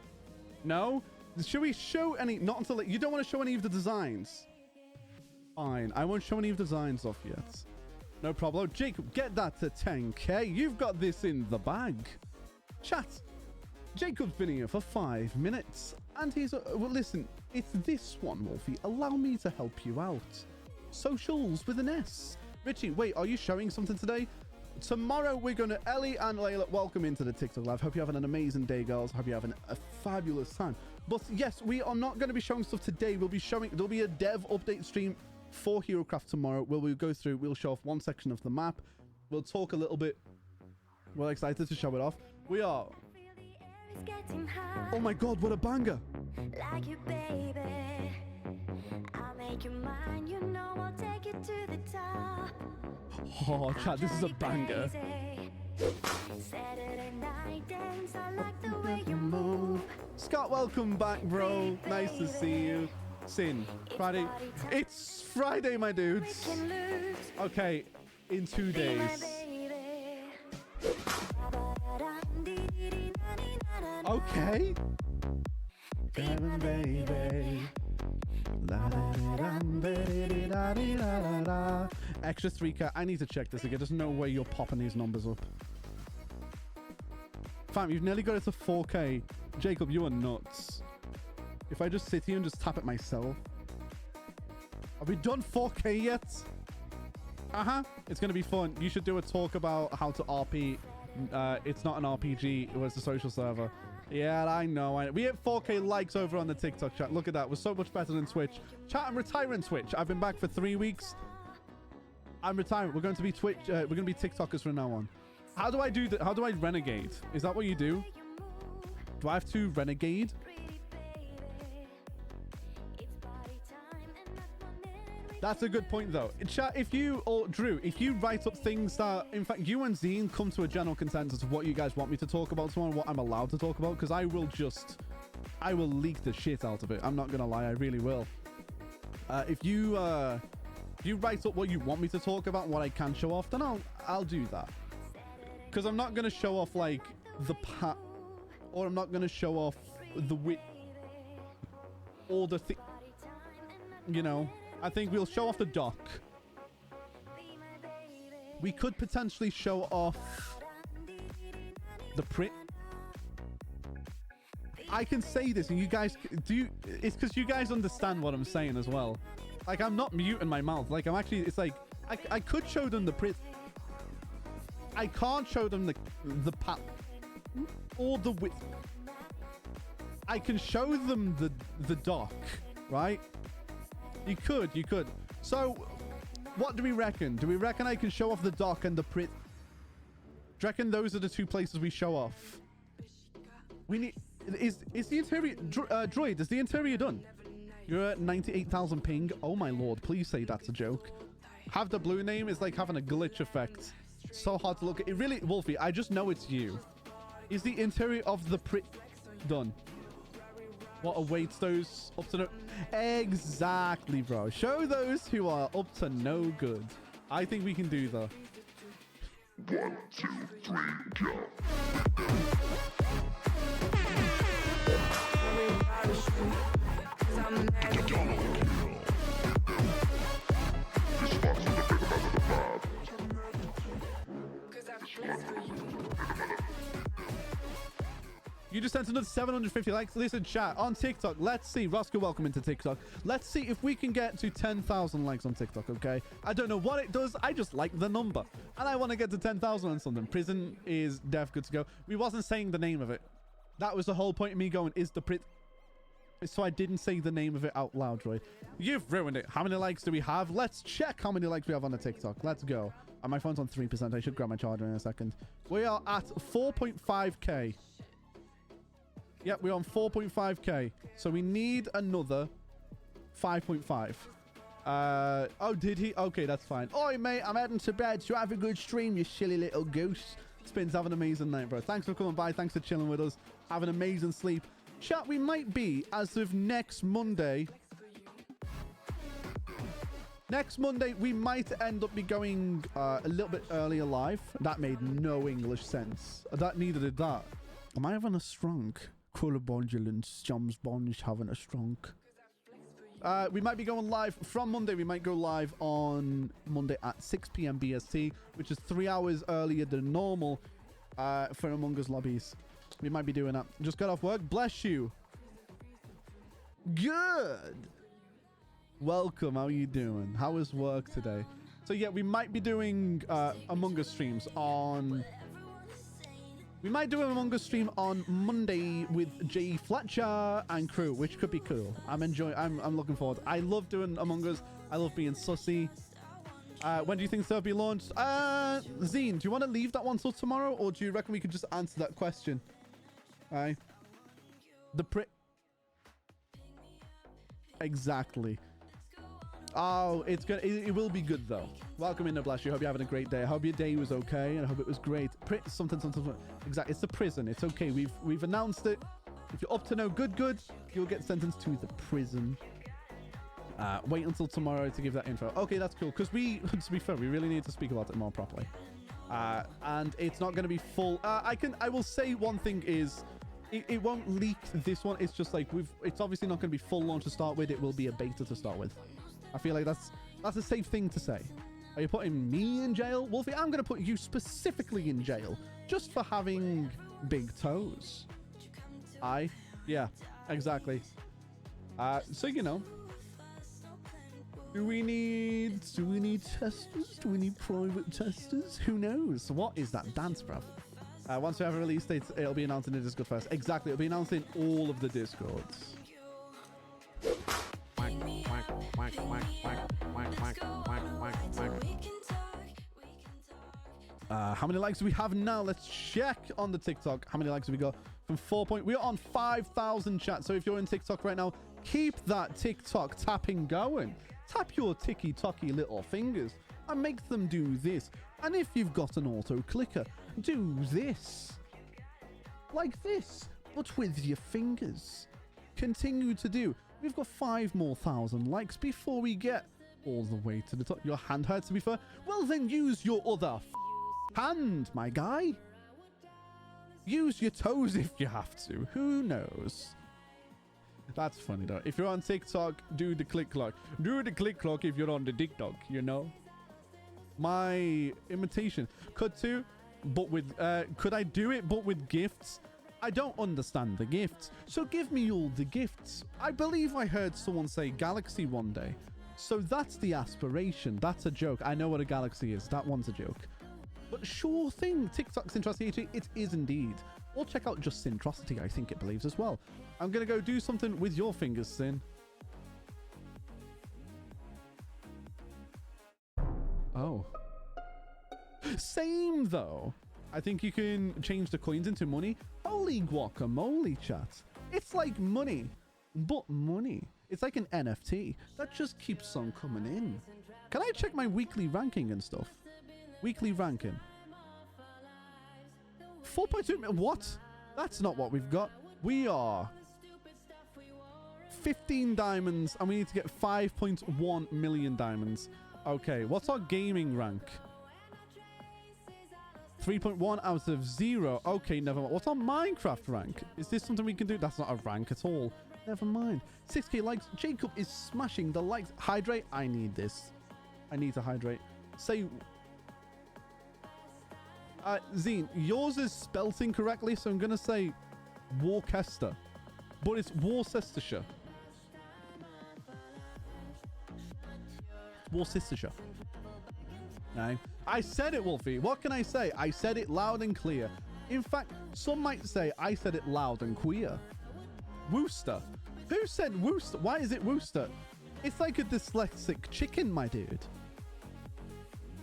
No? Should we show any... Not until... You don't want to show any of the designs? Fine. I won't show any of the designs off yet. No problem. Jacob, get that to 10k. You've got this in the bag. Chat. Jacob's been here for 5 minutes. And he's... well, listen. It's this one, Wolfie. Allow me to help you out. Socials with an S. Richie, wait, are you showing something today? Tomorrow we're going to Ellie and Layla. Welcome into the TikTok live. Hope you're having an amazing day, girls. Hope you're having a fabulous time. But yes, we are not going to be showing stuff today. We'll be showing, there'll be a dev update stream for HeroCraft tomorrow where we'll go through, we'll show off one section of the map. We'll talk a little bit. We're excited to show it off. We are. Oh my God, what a banger. Like you, baby. I'll make you mine, you know I'll take you to the top. Oh, chat, this is a banger. Saturday night dance, I like the way you move. Scott, welcome back, bro. Nice to see you. Sin, Friday. It's Friday, my dudes. Okay, in 2 days. Okay. Extra 3K. I need to check this again. There's no way you're popping these numbers up. Fam, you've nearly got it to 4K. Jacob, you are nuts. If I just sit here and just tap it myself. Have we done 4K yet? It's going to be fun. You should do a talk about how to RP. It's not an RPG. It was a social server. Yeah, I know. We hit 4K likes over on the TikTok chat. Look at that. We're so much better than Twitch. Chat, I'm retiring Twitch. I've been back for 3 weeks. I'm retiring. We're going to be Twitch. We're going to be TikTokers from now on. How do I do that? How do I renegade? Is that what you do? Do I have to renegade? That's a good point, though. Chat, if you, or Drew, if you write up things that, in fact, you and Zine come to a general consensus of what you guys want me to talk about tomorrow and what I'm allowed to talk about, because I will leak the shit out of it. I'm not going to lie, I really will. If you write up what you want me to talk about, what I can show off, then I'll do that. Because I'm not going to show off, like, the or I'm not going to show off the wit, or the thing, you know. I think we'll show off the dock. We could potentially show off the print. I can say this and you guys do. It's because you guys understand what I'm saying as well. Like, I'm not muting my mouth. Like, I'm actually, it's like, I could show them the print. I can't show them the pat or the width. I can show them the dock, right? You could. So, what do we reckon? Do we reckon I can show off the dock and the print? Do you reckon those are the two places we show off? We need... Is the interior... Droid, is the interior done? You're at 98,000 ping. Oh my lord, please say that's a joke. Have the blue name is like having a glitch effect. So hard to look at. It really... Wolfie, I just know it's you. Is the interior of the print done? What awaits those up to no... Exactly, bro. Show those who are up to no good. I think we can do that. 1, 2, 3, go. You just sent another 750 likes. Listen, chat, on TikTok, let's see. Roscoe, welcome into TikTok. Let's see if we can get to 10,000 likes on TikTok, okay? I don't know what it does. I just like the number. And I want to get to 10,000 on something. Prison is def good to go. We wasn't saying the name of it. That was the whole point of me going, is the print... So I didn't say the name of it out loud, Roy. You've ruined it. How many likes do we have? Let's check how many likes we have on the TikTok. Let's go. And my phone's on 3%. I should grab my charger in a second. We are at 4.5k. Yep, we're on 4.5k. So we need another 5.5. Oh, did he? Okay, that's fine. Oi, mate, I'm heading to bed. So have a good stream, you silly little goose. Spins, have an amazing night, bro. Thanks for coming by. Thanks for chilling with us. Have an amazing sleep. Chat, we might be, as of next Monday... Next Monday, we might end up be going a little bit earlier live. That made no English sense. Neither did that. Am I having a strong? Collarbondulance, Joms Bonds having a strong. We might be going live from Monday. We might go live on Monday at 6 p.m. BST, which is 3 hours earlier than normal for Among Us lobbies. We might be doing that. Just got off work. Bless you. Good. Welcome. How are you doing? How was work today? So yeah, we might be doing Among Us streams on... We might do an Among Us stream on Monday with Jay Fletcher and crew, which could be cool. I'm looking forward. I love doing Among Us. I love being sussy. When do you think they'll be launched? Zine, do you want to leave that one till tomorrow, or do you reckon we could just answer that question? Aye. Exactly. Oh, it's good. It will be good though. Welcome in, Noblash. I hope you're having a great day. I hope your day was okay, and I hope it was great. Something. Exactly. It's the prison. It's okay. We've announced it. If you're up to no good, you'll get sentenced to the prison. Wait until tomorrow to give that info. Okay, that's cool. Because to be fair, we really need to speak about it more properly. And it's not going to be full. I will say one thing is, it won't leak this one. It's just like it's obviously not going to be full launch to start with. It will be a beta to start with. I feel like that's a safe thing to say. Are you putting me in jail? Wolfie, I'm going to put you specifically in jail just for having big toes. Yeah, exactly. So, you know, do we need testers? Do we need private testers? Who knows? What is that dance, bruv? Once we have a release date, it'll be announced in the Discord first. Exactly. It'll be announced in all of the Discords. How many likes do we have now? Let's check on the TikTok. How many likes have we got? From 4 point. We're on 5,000 chat. So if you're in TikTok right now, keep that TikTok tapping going. Tap your ticky-tocky little fingers and make them do this. And if you've got an auto clicker, do this. Like this, but with your fingers. Continue to do. We've got 5,000 more likes before we get all the way to the top. Your hand hurts, to be fair. Well, then use your other hand, my guy. Use your toes if you have to. Who knows? That's funny, though. If you're on TikTok, do the click clock. Do the click clock if you're on the TikTok, you know? My imitation. Could I do it, but with gifts? I don't understand the gifts. So give me all the gifts. I believe I heard someone say galaxy one day. So that's the aspiration. That's a joke. I know what a galaxy is. That one's a joke. But sure thing. TikTok's Centrosity. It is indeed. Or check out just Centrosity, I think it believes as well. I'm going to go do something with your fingers, Sin. Oh. Same, though. I think you can change the coins into money. Holy guacamole, chat. It's like money, but money. It's like an NFT that just keeps on coming in. Can I check my weekly ranking and stuff? Weekly ranking. 4.2 million. What? That's not what we've got. We are 15 diamonds and we need to get 5.1 million diamonds. Okay, what's our gaming rank? 3.1 out of 0. Okay, never mind. What's our Minecraft rank? Is this something we can do? That's not a rank at all. Never mind. 6k likes. Jacob is smashing the likes. Hydrate. I need this. I need to hydrate. Say... Zine, yours is spelt incorrectly, so I'm going to say Worcester. But it's Worcestershire. Worcestershire. No. I said it, Wolfie. What can I say? I said it loud and clear. In fact, some might say I said it loud and queer. Worcester. Who said Worcester? Why is it Worcester? It's like a dyslexic chicken, my dude.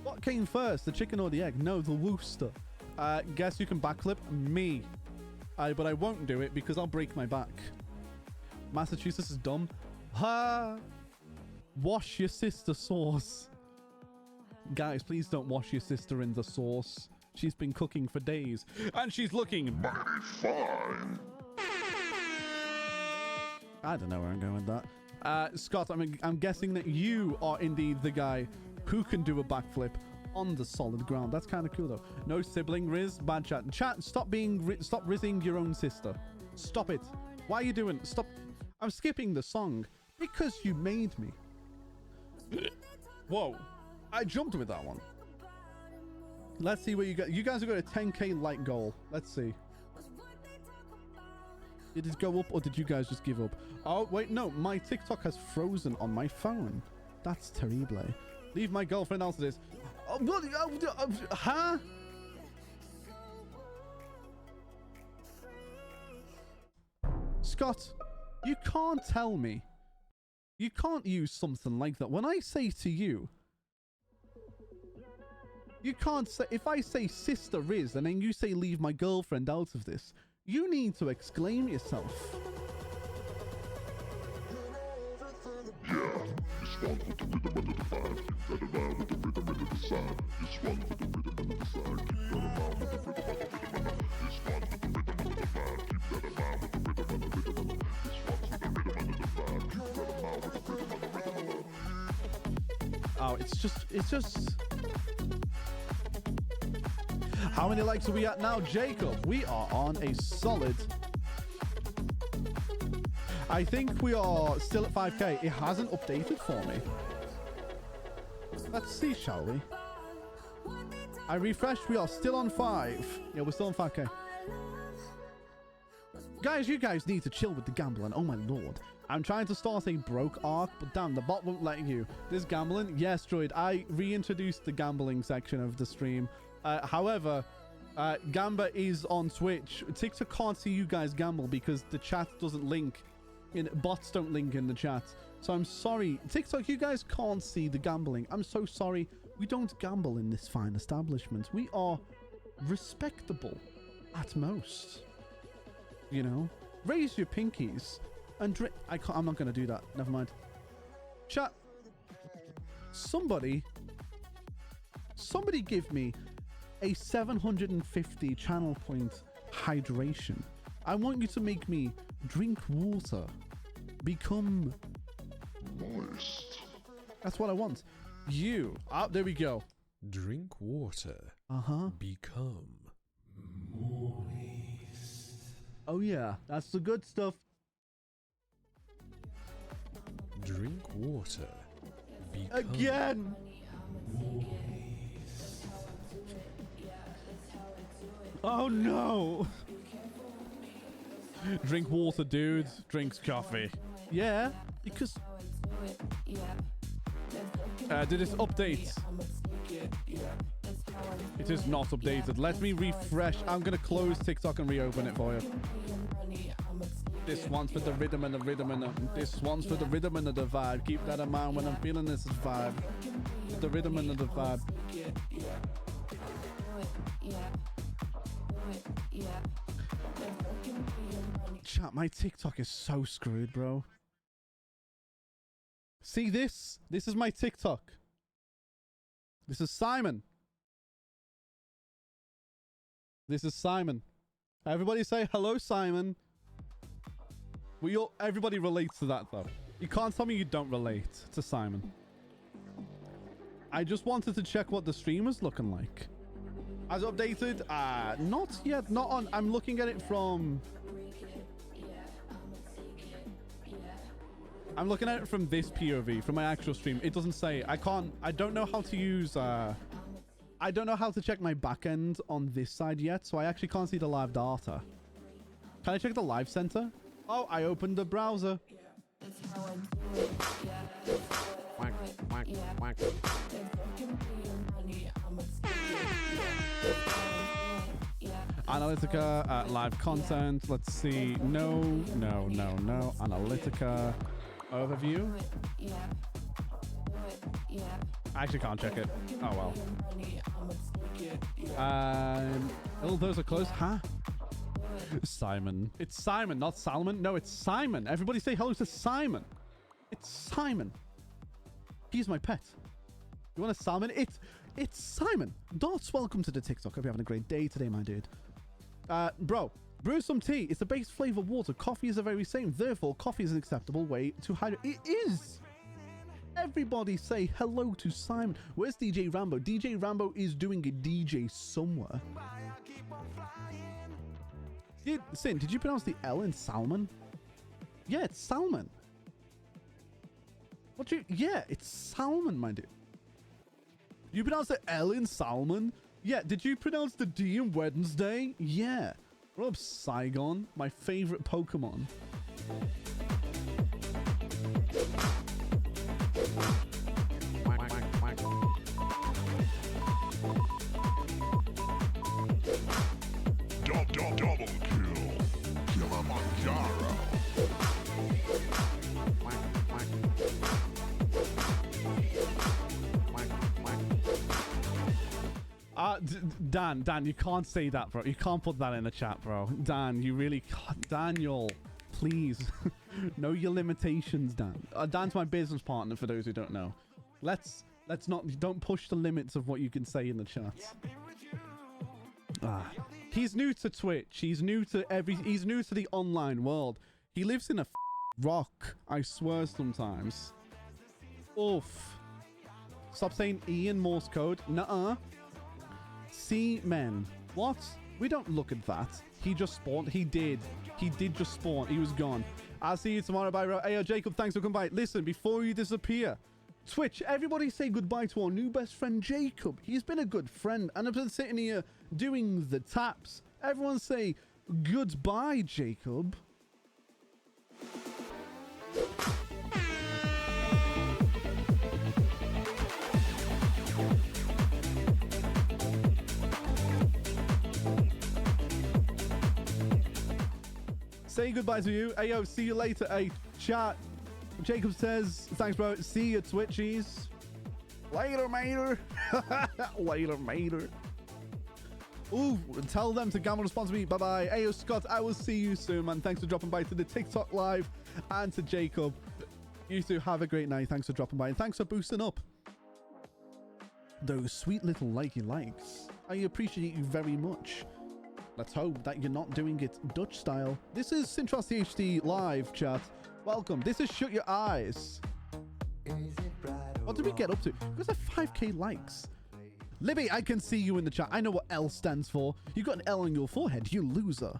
What came first, the chicken or the egg? No, the Worcester. Guess who can backflip? Me. But I won't do it because I'll break my back. Massachusetts is dumb. Wash your sister sauce. Guys, please don't wash your sister in the sauce. She's been cooking for days. And she's looking mighty fine. I don't know where I'm going with that. Scott, I'm guessing that you are indeed the guy who can do a backflip on the solid ground. That's kind of cool, though. No sibling riz, bad chat. Chat, stop rizzing your own sister. Stop it. Why are you doing? Stop. I'm skipping the song because you made me. Whoa. I jumped with that one. Let's see what you got. You guys have got a 10k like goal. Let's see. Did it go up or did you guys just give up? Oh, wait, no. My TikTok has frozen on my phone. That's terrible. Leave my girlfriend out of this. Oh, what? Huh? Scott, you can't tell me. You can't use something like that. When I say to you, you can't say, if I say sister Riz and then you say leave my girlfriend out of this, you need to exclaim yourself. Oh, it's just. How many likes are we at now, Jacob? We are on a solid. I think we are still at 5k. It hasn't updated for me. Let's see, shall we? I refreshed. We are still on 5. Yeah, we're still on 5k. Guys, you guys need to chill with the gambling. Oh my lord. I'm trying to start a broke arc, but damn, the bot won't let you. This gambling? Yes, Droid. I reintroduced the gambling section of the stream. However, Gamba is on Twitch. TikTok can't see you guys gamble because the chat doesn't link. Bots don't link in the chat. So I'm sorry. TikTok, you guys can't see the gambling. I'm so sorry. We don't gamble in this fine establishment. We are respectable at most. You know? Raise your pinkies and drink. I'm not going to do that. Never mind. Chat. Somebody give me a 750 channel point hydration. I want you to make me drink water. Become Moist. That's what I want. You. Oh, there we go. Drink water. Uh-huh. Become moist. Oh yeah, that's the good stuff. Drink water. Become Again. Oh no. Drink water, dude. Drinks coffee. Yeah, because did it update? It is not updated. Let me refresh. I'm gonna close TikTok and reopen it for you. This one's for the rhythm and the rhythm and this one's for the rhythm and the vibe. Keep that in mind when I'm feeling this vibe. The rhythm and the vibe. Chat, my TikTok is so screwed, bro. See this? This is my TikTok. This is Simon. This is Simon. Everybody say hello, Simon. Everybody relates to that, though. You can't tell me you don't relate to Simon. I just wanted to check what the stream was looking like. As updated? Not yet. Not on. I'm looking at it from... I'm looking at it from this POV, from my actual stream. It doesn't say. I don't know how to use... I don't know how to check my backend on this side yet, so I actually can't see the live data. Can I check the live center? Oh, I opened the browser. Analytica, live content. Let's see. No. Analytica, overview. I actually can't check it. Oh well. Oh, those are close. Huh? Simon. It's Simon, not Salmon. No, it's Simon. Everybody say hello to Simon. It's Simon. He's my pet. You want a salmon? It's Simon. Dots, welcome to the TikTok. Hope you're having a great day today, my dude. Bro, brew some tea. It's a base flavor water. Coffee is the very same. Therefore, coffee is an acceptable way to hydrate. It is. Everybody say hello to Simon. Where's DJ Rambo? DJ Rambo is doing a DJ somewhere. Sin, did you pronounce the L in salmon? Yeah, it's salmon. Yeah, it's salmon, my dude. You pronounce the L in salmon? Yeah, did you pronounce the D in Wednesday? Yeah. What up, Saigon? My favorite Pokemon. Dan, you can't say that, bro. You can't put that in the chat, bro. Dan, you really can't. Daniel, please. Know your limitations, Dan. Dan's my business partner, for those who don't know. Let's not, don't push the limits of what you can say in the chat. He's new to Twitch. He's new to the online world. He lives in a rock, I swear sometimes. Oof. Stop saying E in Morse code. Nuh-uh. C men. What? We don't look at that. He just spawned. He did just spawn. He was gone. I'll see you tomorrow. Bye, bro. Hey, Jacob, thanks for coming by. Listen, before you disappear, Twitch, everybody say goodbye to our new best friend, Jacob. He's been a good friend, and I've been sitting here doing the taps. Everyone say goodbye, Jacob. Say goodbye to you. Ayo, see you later. Hey, chat. Jacob says, thanks, bro. See you, Twitchies. Later, mater. Later, mater. Ooh, tell them to gamble responsibly. Bye-bye. Ayo, Scott, I will see you soon, man. Thanks for dropping by to the TikTok live and to Jacob. You two have a great night. Thanks for dropping by. And thanks for boosting up those sweet little likey likes. I appreciate you very much. Let's hope that you're not doing it Dutch style. This is Sintros HD live, chat. Welcome. This is Shut Your Eyes. What did we get up to? Because of 5k likes. Libby, I can see you in the chat. I know what L stands for. You got an L on your forehead, you loser.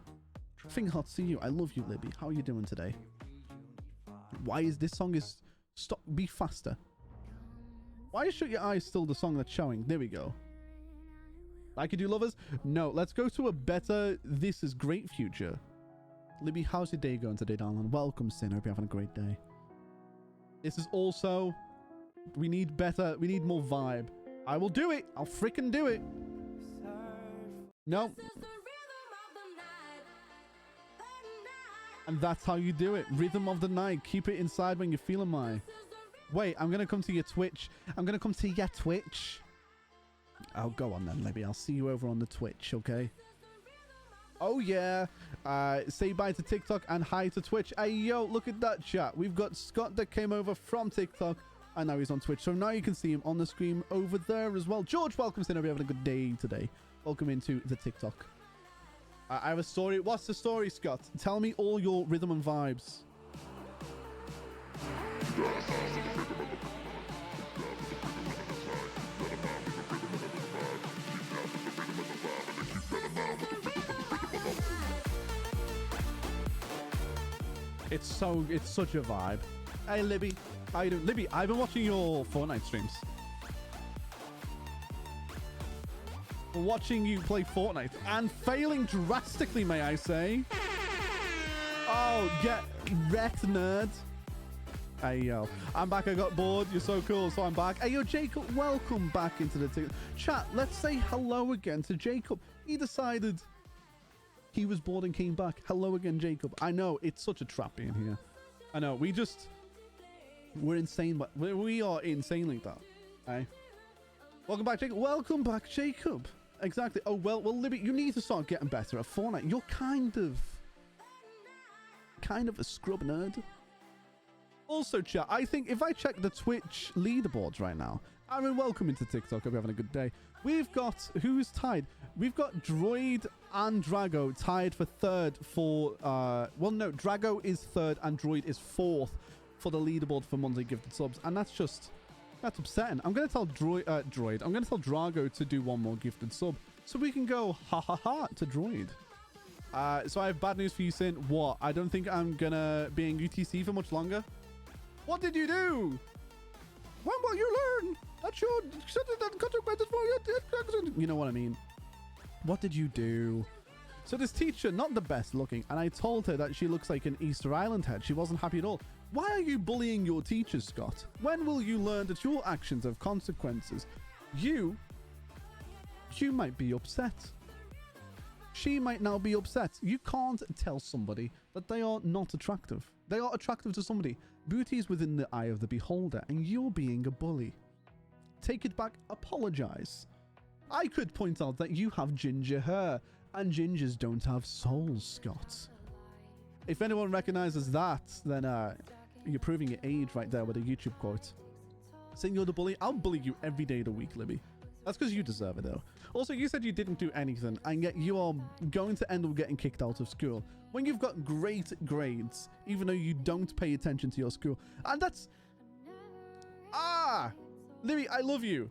Finger hearts to you. I love you, Libby. How are you doing today? Why is this song is... Stop. Be faster. Why is Shut Your Eyes still the song that's showing? There we go. Like you do, lovers? No, let's go to a better This Is Great future. Libby, how's your day going today, darling? Welcome, Sin. Hope you're having a great day. This is also... We need better... We need more vibe. I will do it. I'll freaking do it. No. And that's how you do it. Rhythm of the night. Keep it inside when you're feeling my... Wait, I'm going to come to your Twitch. I'm going to come to your Twitch. Oh, go on then, Libby. I'll see you over on the Twitch, okay? Oh, yeah. Say bye to TikTok and hi to Twitch. Hey, yo, look at that chat. We've got Scott that came over from TikTok, and now he's on Twitch. So now you can see him on the screen over there as well. George, welcome, Sin. Hope you're having a good day today. Welcome into the TikTok. I have a story. What's the story, Scott? Tell me all your rhythm and vibes. It's such a vibe. Hey, Libby. How you doing? Libby, I've been watching your Fortnite streams. Watching you play Fortnite and failing drastically, may I say. Oh, get wrecked, nerd. Hey, yo. I'm back. I got bored. You're so cool, so I'm back. Hey, yo, Jacob, welcome back into the chat. Let's say hello again to Jacob. He decided he was bored and came back. Hello again, Jacob. I know, it's such a trap being here. I know, we're insane, but we are insane like that. Hey. Welcome back, Jacob. Welcome back, Jacob. Exactly. Oh, well, Libby, you need to start getting better at Fortnite. You're kind of a scrub nerd. Also, chat, I think if I check the Twitch leaderboards right now, I mean, welcome into TikTok. Hope you're having a good day. We've got, who's tied? We've got Droid and Drago tied for third for, well, no, Drago is third and Droid is fourth for the leaderboard for monthly gifted subs. And that's upsetting. I'm going to tell Droid, I'm going to tell Drago to do one more gifted sub so we can go ha ha ha to Droid. So I have bad news for you, Sin. What? I don't think I'm going to be in UTC for much longer. What did you do? When will you learn that you consequences for your actions? You know what I mean. What did you do? So this teacher, not the best looking, and I told her that she looks like an Easter Island head. She wasn't happy at all. Why are you bullying your teachers, Scott? When will you learn that your actions have consequences? You might be upset. She might now be upset. You can't tell somebody that they are not attractive. They are attractive to somebody. Beauty is within the eye of the beholder, and you're being a bully. Take it back. Apologize. I could point out that you have ginger hair, and gingers don't have souls, Scott. If anyone recognizes that, then you're proving your age right there with a YouTube quote. Saying you're the bully, I'll bully you every day of the week, Libby. That's because you deserve it, though. Also, you said you didn't do anything, and yet you are going to end up getting kicked out of school when you've got great grades, even though you don't pay attention to your school. And that's... Libby, I love you.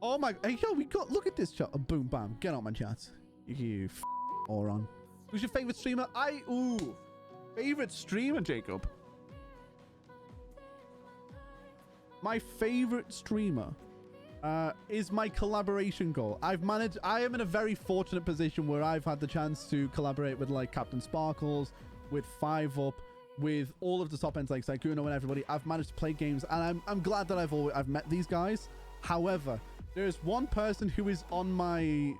Oh my... Hey, yo, we got... Look at this chat. Oh, boom, bam. Get on my chat. You moron. Who's your favorite streamer? Favorite streamer, Jacob. My favorite streamer is my collaboration goal. I am in a very fortunate position where I've had the chance to collaborate with like Captain Sparkles, with 5UP, with all of the top ends like Sykkuno and everybody. I've managed to play games, and I'm glad that I've met these guys. However, there is one person who is on my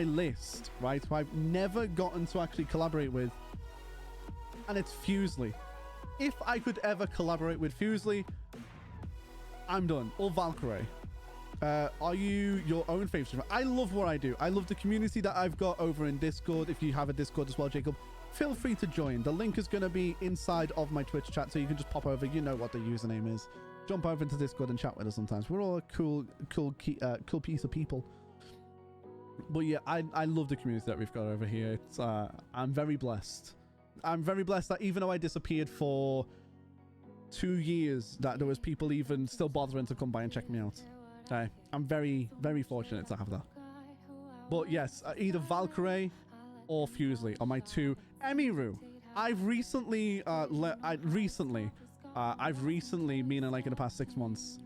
list, right, who I've never gotten to actually collaborate with, and it's Fusely. If I could ever collaborate with Fusely, I'm done. Or Valkyrie. Are you your own favorite streamer? I love what I do. I love the community that I've got over in Discord. If you have a Discord as well, Jacob, feel free to join. The link is going to be inside of my Twitch chat, so you can just pop over. You know what the username is. Jump over into Discord and chat with us sometimes. We're all a cool piece of people. But yeah, I love the community that we've got over here. It's I'm very blessed. I'm very blessed that even though I disappeared for 2 years, that there was people even still bothering to come by and check me out. Okay, I'm very, very fortunate to have that. But yes, either Valkyrie or Fusely are my two. Emiru, I've recently, meaning like in the past 6 months,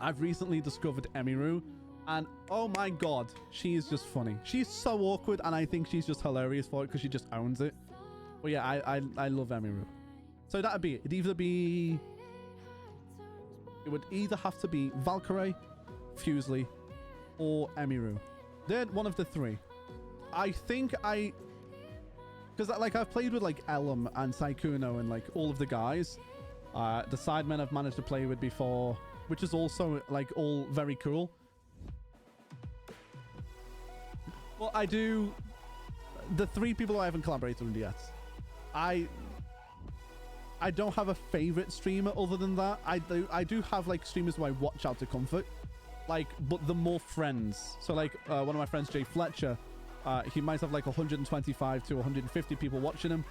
I've recently discovered Emiru, and oh my god, she is just funny. She's so awkward, and I think she's just hilarious for it because she just owns it. But yeah, I love Emiru. So that'd be it. It would either have to be Valkyrie, Fusely, or Emiru. They're one of the three. I think because like I've played with like Elm and Sykkuno and like all of the guys. The Sidemen I've managed to play with before, which is also like all very cool. Well, I do. The 3 people I haven't collaborated with yet. I don't have a favorite streamer other than that. I do have like streamers who I watch out to comfort, like, but the more friends. So like one of my friends, Jay Fletcher, he might have like 125 to 150 people watching him.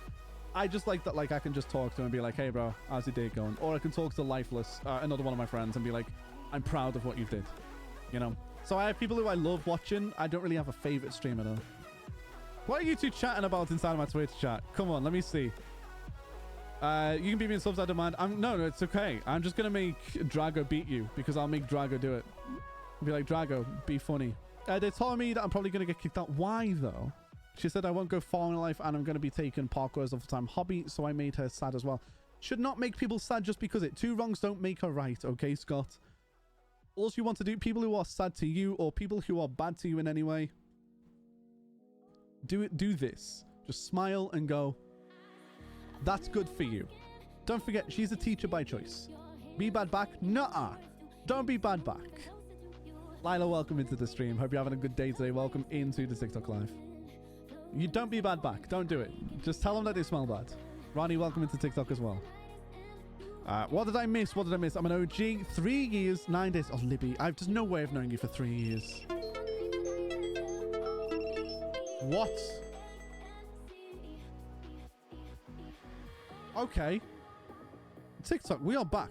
I just like that, like I can just talk to him and be like, hey bro, how's your day going? Or I can talk to Lifeless, another one of my friends, and be like, I'm proud of what you did, you know? So I have people who I love watching. I don't really have a favorite streamer though. What are you two chatting about inside of my Twitch chat? Come on, let me see. You can beat me in subs, I don't mind. No, it's okay. I'm just gonna make Drago beat you because I'll make Drago do it. I'll be like, Drago, be funny. They're telling me that I'm probably gonna get kicked out. Why though? She said I won't go far in life and I'm gonna be taking parkour as a full-time hobby, so I made her sad as well. Should not make people sad just because it. 2 wrongs don't make her right, okay, Scott? All you want to do, people who are sad to you or people who are bad to you in any way, do this. Just smile and go, that's good for you. Don't forget, she's a teacher by choice. Be bad back? Nuh-uh. Don't be bad back. Lila, welcome into the stream. Hope you're having a good day today. Welcome into the TikTok live. You don't be bad back. Don't do it. Just tell them that they smell bad. Ronnie, welcome into TikTok as well. What did I miss? I'm an OG. 3 years, 9 days. Oh, Libby, I've just no way of knowing you for 3 years. What? Okay. TikTok, we are back.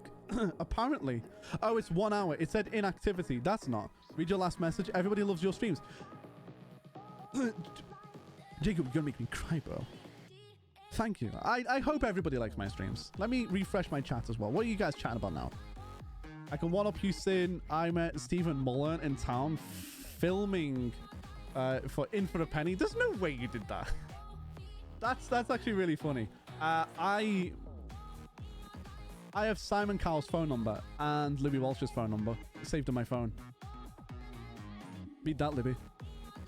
Apparently. Oh, it's 1 hour. It said inactivity. That's not. Read your last message. Everybody loves your streams. Jacob, you're gonna make me cry, bro. Thank you. I hope everybody likes my streams. Let me refresh my chat as well. What are you guys chatting about now? I can one-up you saying I met Stephen Mullen in town filming for In For a Penny. There's no way you did that. That's actually really funny. I have Simon Cowell's phone number and Libby Walsh's phone number saved on my phone. Beat that, Libby.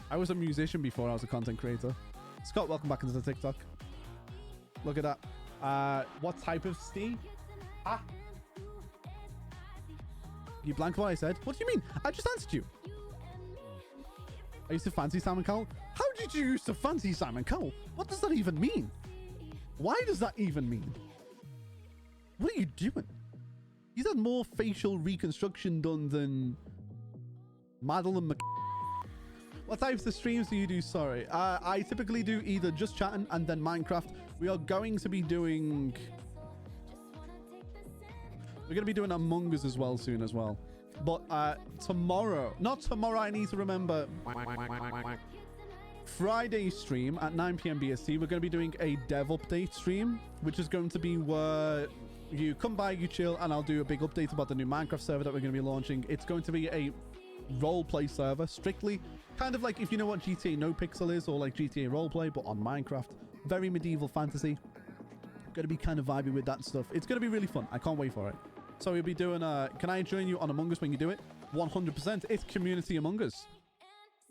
I was a musician before I was a content creator. Scott, welcome back into the TikTok. Look at that. What type of Steve? Ah. You blanked what I said? What do you mean? I just answered you. I used to fancy Simon Cowell. How did you used to fancy Simon Cowell? What does that even mean? Why does that even mean? What are you doing? He's had more facial reconstruction done than Madeline Mc... What types of streams do you do? Sorry. I typically do either just chatting and then Minecraft. We are going to be doing... We're going to be doing Among Us as well soon as well. But tomorrow... Not tomorrow, I need to remember. Friday stream at 9 p.m. BST, we're going to be doing a dev update stream, which is going to be where you come by, you chill, and I'll do a big update about the new Minecraft server that we're going to be launching. It's going to be a roleplay server, strictly kind of like if you know what GTA No Pixel is, or like GTA roleplay, but on Minecraft. Very medieval fantasy. Going to be kind of vibey with that stuff. It's going to be really fun. I can't wait for it. So we'll be doing can I join you on Among Us when you do it? 100%. It's community Among Us.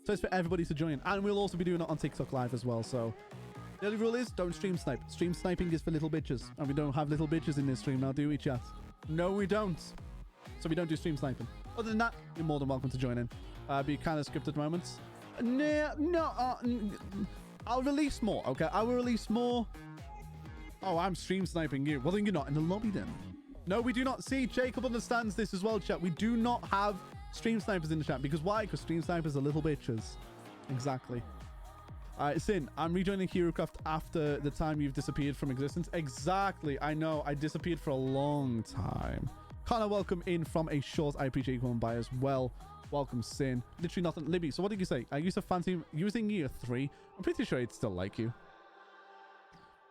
So it's for everybody to join. And we'll also be doing it on TikTok Live as well. So the only rule is don't stream snipe. Stream sniping is for little bitches. And we don't have little bitches in this stream now, do we, chat? No, we don't. So we don't do stream sniping. Other than that, you're more than welcome to join in. Be kind of scripted moments. I'll release more, okay? I will release more. Oh, I'm stream sniping you. Well, then you're not in the lobby then. No, we do not. See, Jacob understands this as well, chat. We do not have stream snipers in the chat. Because why? Because stream snipers are little bitches. Exactly. Sin, I'm rejoining HeroCraft after the time you've disappeared from existence. Exactly. I know. I disappeared for a long time. Connor, welcome in from a short. I appreciate you coming by as well. Welcome, Sin. Literally nothing. Libby, so what did you say? I used to fancy using year 3. I'm pretty sure it's still like you.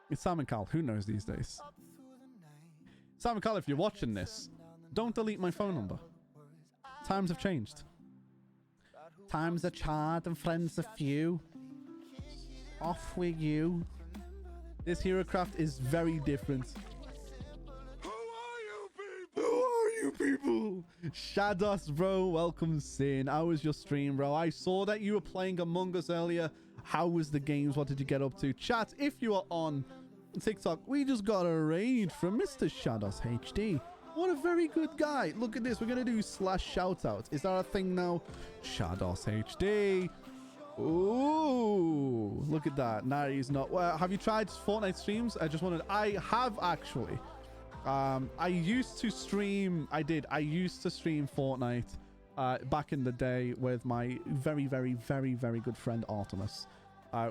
It's Simon Cowell. Who knows these days? Simon Cowell, if you're watching this, don't delete my phone number. Times have changed. Times are charred and friends are few. Off with you. This HeroCraft is very different. Who are you people? Shados, bro. Welcome, Sin. How was your stream, bro? I saw that you were playing Among Us earlier. How was the games? What did you get up to? Chat, if you are on TikTok, we just got a raid from Mr. Shados HD. What a very good guy. Look at this. We're going to do /shoutout. Is that a thing now? Shados HD. Ooh, look at that. No, he's not. Well, have you tried Fortnite streams? I just wanted... I have actually. I used to stream... I used to stream Fortnite back in the day with my very, very, very, very good friend Artemis.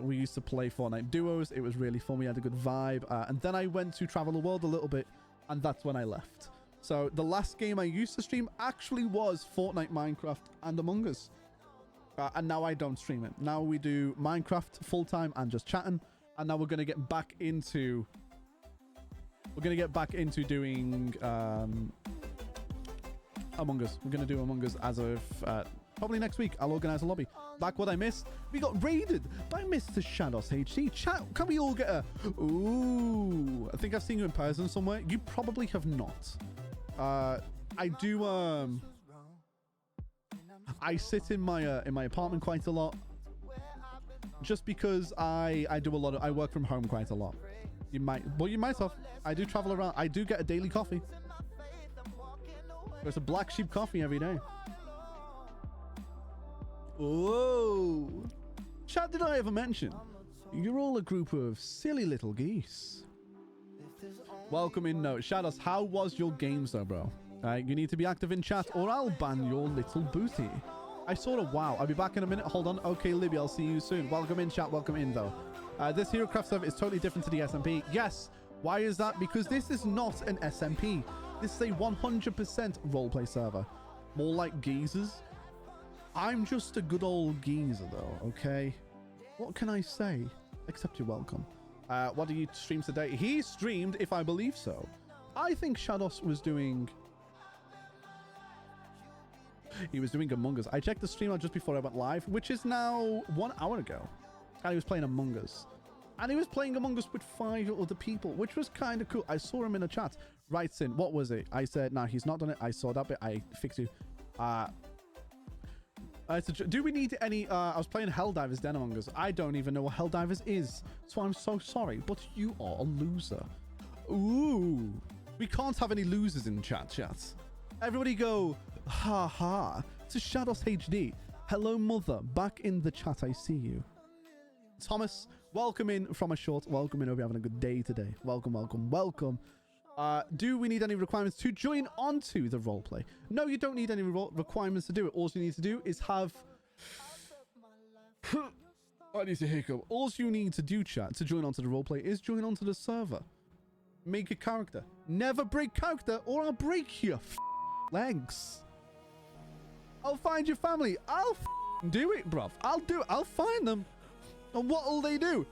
We used to play Fortnite duos. It was really fun. We had a good vibe. And then I went to travel the world a little bit, and that's when I left. So the last game I used to stream actually was Fortnite, Minecraft, and Among Us. And now I don't stream it. Now we do Minecraft full-time and just chatting. And now we're going to get back into... We're going to get back into doing Among Us. We're going to do Among Us as of probably next week. I'll organize a lobby. Like what I missed, we got raided by Mr. Shadows HD. Chat, can we all get a... Ooh, I think I've seen you in person somewhere. You probably have not. I do... I sit in my apartment quite a lot. Just because I do a lot of... I work from home quite a lot. You might... Well, you might have. I do travel around. I do get a daily coffee. There's a Black Sheep coffee every day. Whoa. Chat, did I ever mention? You're all a group of silly little geese. Welcome in, no. Shadows, how was your games though, bro? You need to be active in chat or I'll ban your little booty. I saw a wow. I'll be back in a minute. Hold on. Okay, Libby, I'll see you soon. Welcome in, chat. Welcome in, though. This HeroCraft server is totally different to the SMP. Yes. Why is that? Because this is not an SMP. This is a 100% roleplay server. More like geezers. I'm just a good old geezer, though, okay? What can I say? Except you're welcome. What do you stream today? He streamed, if I believe so. I think Shadows was doing... He was doing Among Us. I checked the stream out just before I went live, which is now 1 hour ago. And he was playing Among Us. And he was playing Among Us with 5 other people, which was kind of cool. I saw him in a chat. Writes in, what was it? I said, nah, he's not done it. I saw that bit. I fixed it. Do we need any... I was playing Helldivers then Among Us. I don't even know what Helldivers is. So I'm so sorry, but you are a loser. Ooh. We can't have any losers in chat. Everybody go, ha ha, to Shadows HD. Hello, mother. Back in the chat, I see you. Thomas, welcome in from a short. Welcome in. Hope you're having a good day today. Welcome, welcome, welcome. Do we need any requirements to join onto the roleplay? No, you don't need any requirements to do it. All you need to do is have... I need to hiccup. All you need to do, chat, to join onto the roleplay is join onto the server. Make a character. Never break character or I'll break your legs. I'll find your family. I'll do it, bruv. I'll do it. I'll find them. And what'll they do?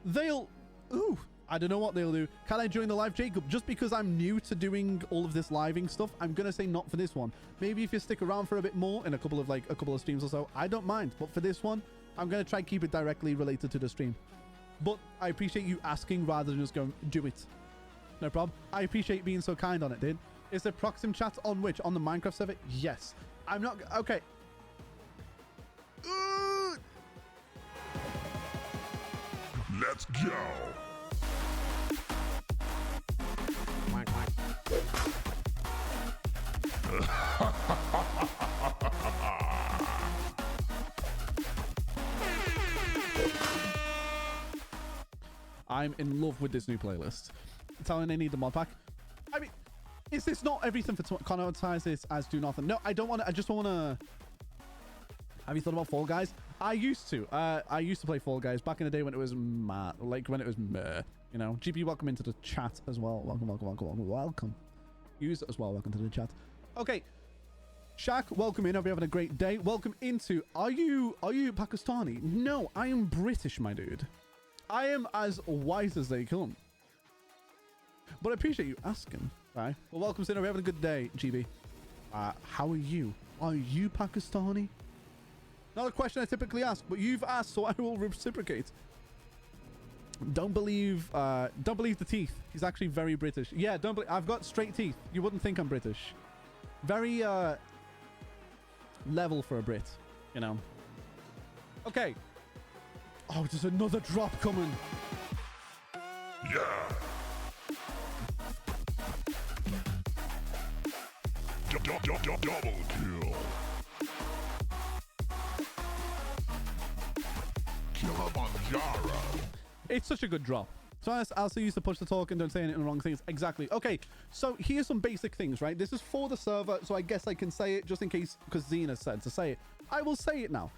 They'll... Ooh. I don't know what they'll do. Can I join the live, Jacob? Just because I'm new to doing all of this living stuff, I'm going to say not for this one. Maybe if you stick around for a bit more in a couple of streams or so, I don't mind. But for this one, I'm going to try and keep it directly related to the stream. But I appreciate you asking rather than just going, do it. No problem. I appreciate being so kind on it, dude. Is there Proxim chat on which? On the Minecraft server? Yes. I'm not... Okay. Let's go. I'm in love with this new playlist. Telling they need the mod pack. I mean, is this not everything for connotize this as do nothing? No, I don't want to. I just want to. Have you thought about Fall Guys? I used to. I used to play Fall Guys back in the day when it was mad, like when it was meh. You know, GP, welcome into the chat as well. Welcome, welcome, welcome, welcome, welcome. Use it as well. Welcome to the chat. Okay, Shaq, welcome in. Hope you're having a great day. Welcome into. Are you Pakistani? No, I am British, my dude. I am as wise as they come. But I appreciate you asking. Right. Well, welcome, Sinner. We're having a good day, GB. How are you? Are you Pakistani? Not a question I typically ask, but you've asked, so I will reciprocate. Don't believe the teeth. He's actually very British. Yeah, don't believe. I've got straight teeth. You wouldn't think I'm British. Very level for a Brit, you know. Okay. Oh, there's another drop coming. Yeah. Double kill. Kilimanjaro. It's such a good drop. So I also used to push the talk and don't say anything wrong things. Exactly. Okay, so here's some basic things, right? This is for the server, so I guess I can say it just in case, because Xena said to say it. I will say it now.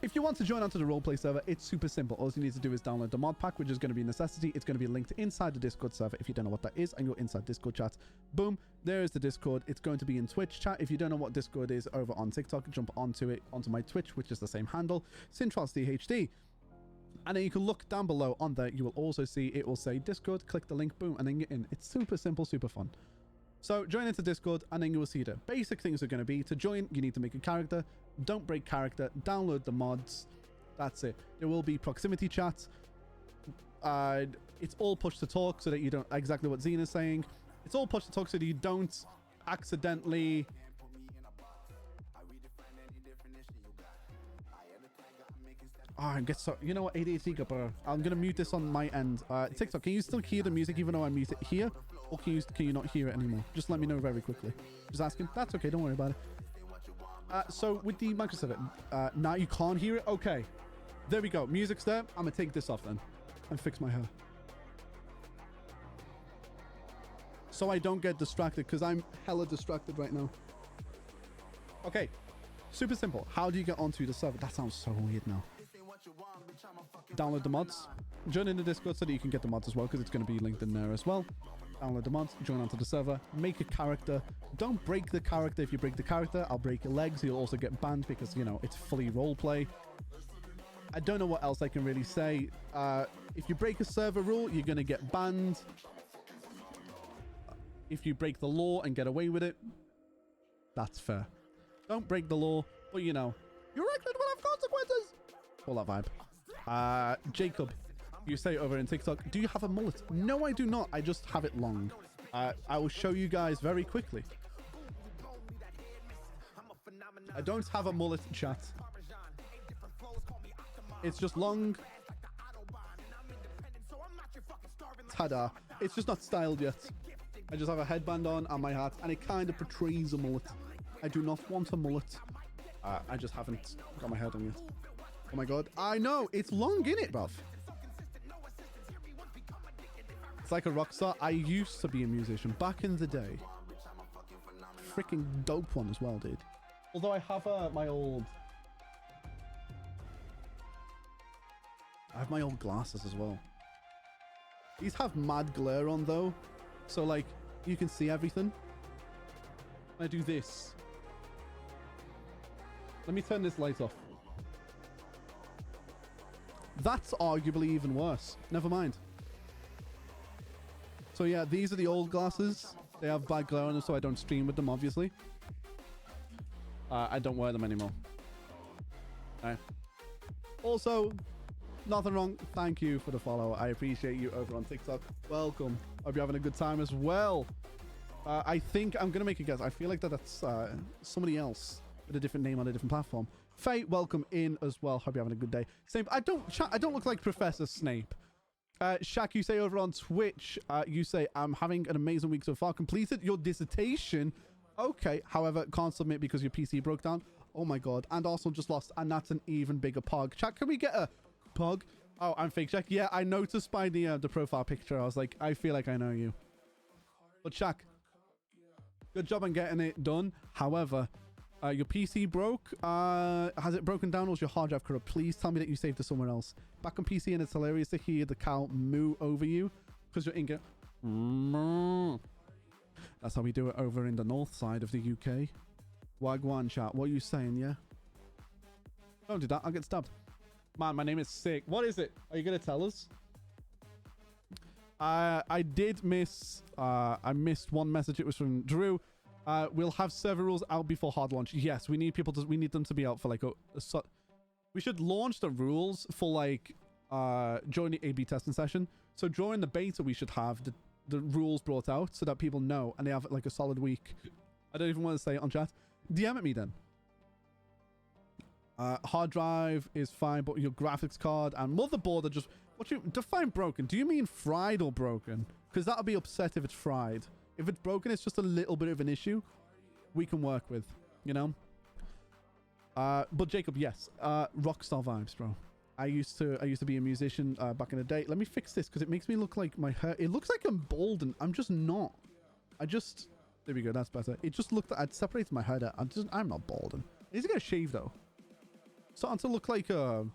If you want to join onto the roleplay server, it's super simple. All you need to do is download the mod pack, which is going to be a necessity. It's going to be linked inside the Discord server. If you don't know what that is, and you're inside Discord chat, boom, there is the Discord. It's going to be in Twitch chat. If you don't know what Discord is over on TikTok, jump onto my Twitch, which is the same handle, CintralsDHD. And then you can look down below on there. You will also see it will say Discord. Click the link, boom, and then get in. It's super simple, super fun. So join into Discord, and then you will see the basic things are going to be to join. You need to make a character. Don't break character. Download the mods. That's it. There will be proximity chat. It's all push to talk so that you don't exactly what Xena's saying. It's all push to talk so that you don't accidentally. Oh, I get so. You know what? ADHD. I'm gonna mute this on my end. TikTok, can you still hear the music even though I mute it here, or can you not hear it anymore? Just let me know very quickly. Just asking. That's okay. Don't worry about it. So with the Microsoft, now you can't hear it. Okay, there we go. Music's there. I'm gonna take this off then and fix my hair so I don't get distracted, because I'm hella distracted right now. Okay, super simple. How do you get onto the server? That sounds so weird now. Download the mods. Join in the Discord so that you can get the mods as well, because it's going to be linked in there as well. Download the mods, join onto the server, make a character. Don't break the character. If you break the character, I'll break your legs. You'll also get banned because, you know, it's fully roleplay. I don't know what else I can really say. If you break a server rule, you're going to get banned. If you break the law and get away with it, that's fair. Don't break the law, but you know, your actions will have consequences. All that vibe. Jacob, you say over in TikTok, do you have a mullet? No, I do not. I just have it long. I will show you guys very quickly. I don't have a mullet, chat. It's just long. Ta-da. It's just not styled yet. I just have a headband on and my hat, and it kind of portrays a mullet. I do not want a mullet. I just haven't got my head on it. Oh my god. I know. It's long, innit, bruv? It's like a rock star. I used to be a musician back in the day. Freaking dope one as well, dude. Although I have my old... I have my old glasses as well. These have mad glare on though. So like, you can see everything. I do this. Let me turn this light off. That's arguably even worse. Never mind. So yeah, these are the old glasses. They have bad glare on them, so I don't stream with them, obviously. I don't wear them anymore. Also, nothing wrong. Thank you for the follow. I appreciate you over on TikTok. Welcome. Hope you're having a good time as well. I think I'm going to make a guess. I feel like that's somebody else with a different name on a different platform. Faye, welcome in as well. Hope you're having a good day. Snape, I don't look like Professor Snape. Shaq, you say over on Twitch, you say, I'm having an amazing week so far. Completed your dissertation. Okay. However, can't submit because your PC broke down. Oh my god. And also just lost. And that's an even bigger pog. Chat, can we get a pog? Oh, I'm fake Shaq. Yeah, I noticed by the profile picture. I was like, I feel like I know you. But Shaq, good job on getting it done. However, your PC broke. Has it broken down or is your hard drive corrupt? Please tell me that you saved it somewhere else. Back on PC, and it's hilarious to hear the cow moo over you because you're in game. That's how we do it over in the north side of the UK. Wagwan chat. What are you saying, yeah? Don't do that. I'll get stabbed. Man, my name is Sick. What is it? Are you going to tell us? I did miss... I missed one message. It was from Drew. We'll have server rules out before hard launch. Yes, we need people to... We need them to be out for like we should launch the rules for like... during the A/B testing session. So during the beta, we should have the rules brought out so that people know and they have like a solid week. I don't even want to say it on chat. DM at me then. Hard drive is fine, but your graphics card and motherboard are just... What you define broken? Do you mean fried or broken? Because that'll be upset if it's fried. If it's broken, it's just a little bit of an issue we can work with, you know? But Jacob, yes. Rockstar vibes, bro. I used to be a musician back in the day. Let me fix this because it makes me look like my hair... It looks like I'm bald and I'm just not. There we go. That's better. It just looked... I'd separated my hair. I'm not balding. I need to get a shave though. Starting to look like Kilimanjaro.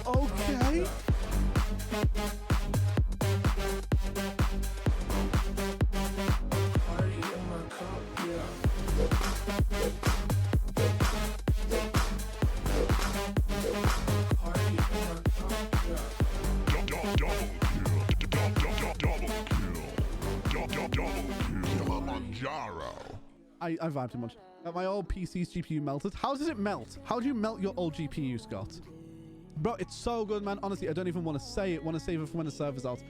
Okay. Kilimanjaro. I vibed too much. My old PC's GPU melted. How does it melt? How do you melt your old GPU, Scott? Bro, it's so good, man. Honestly, I don't even want to say it. Want to save it for when the server's out.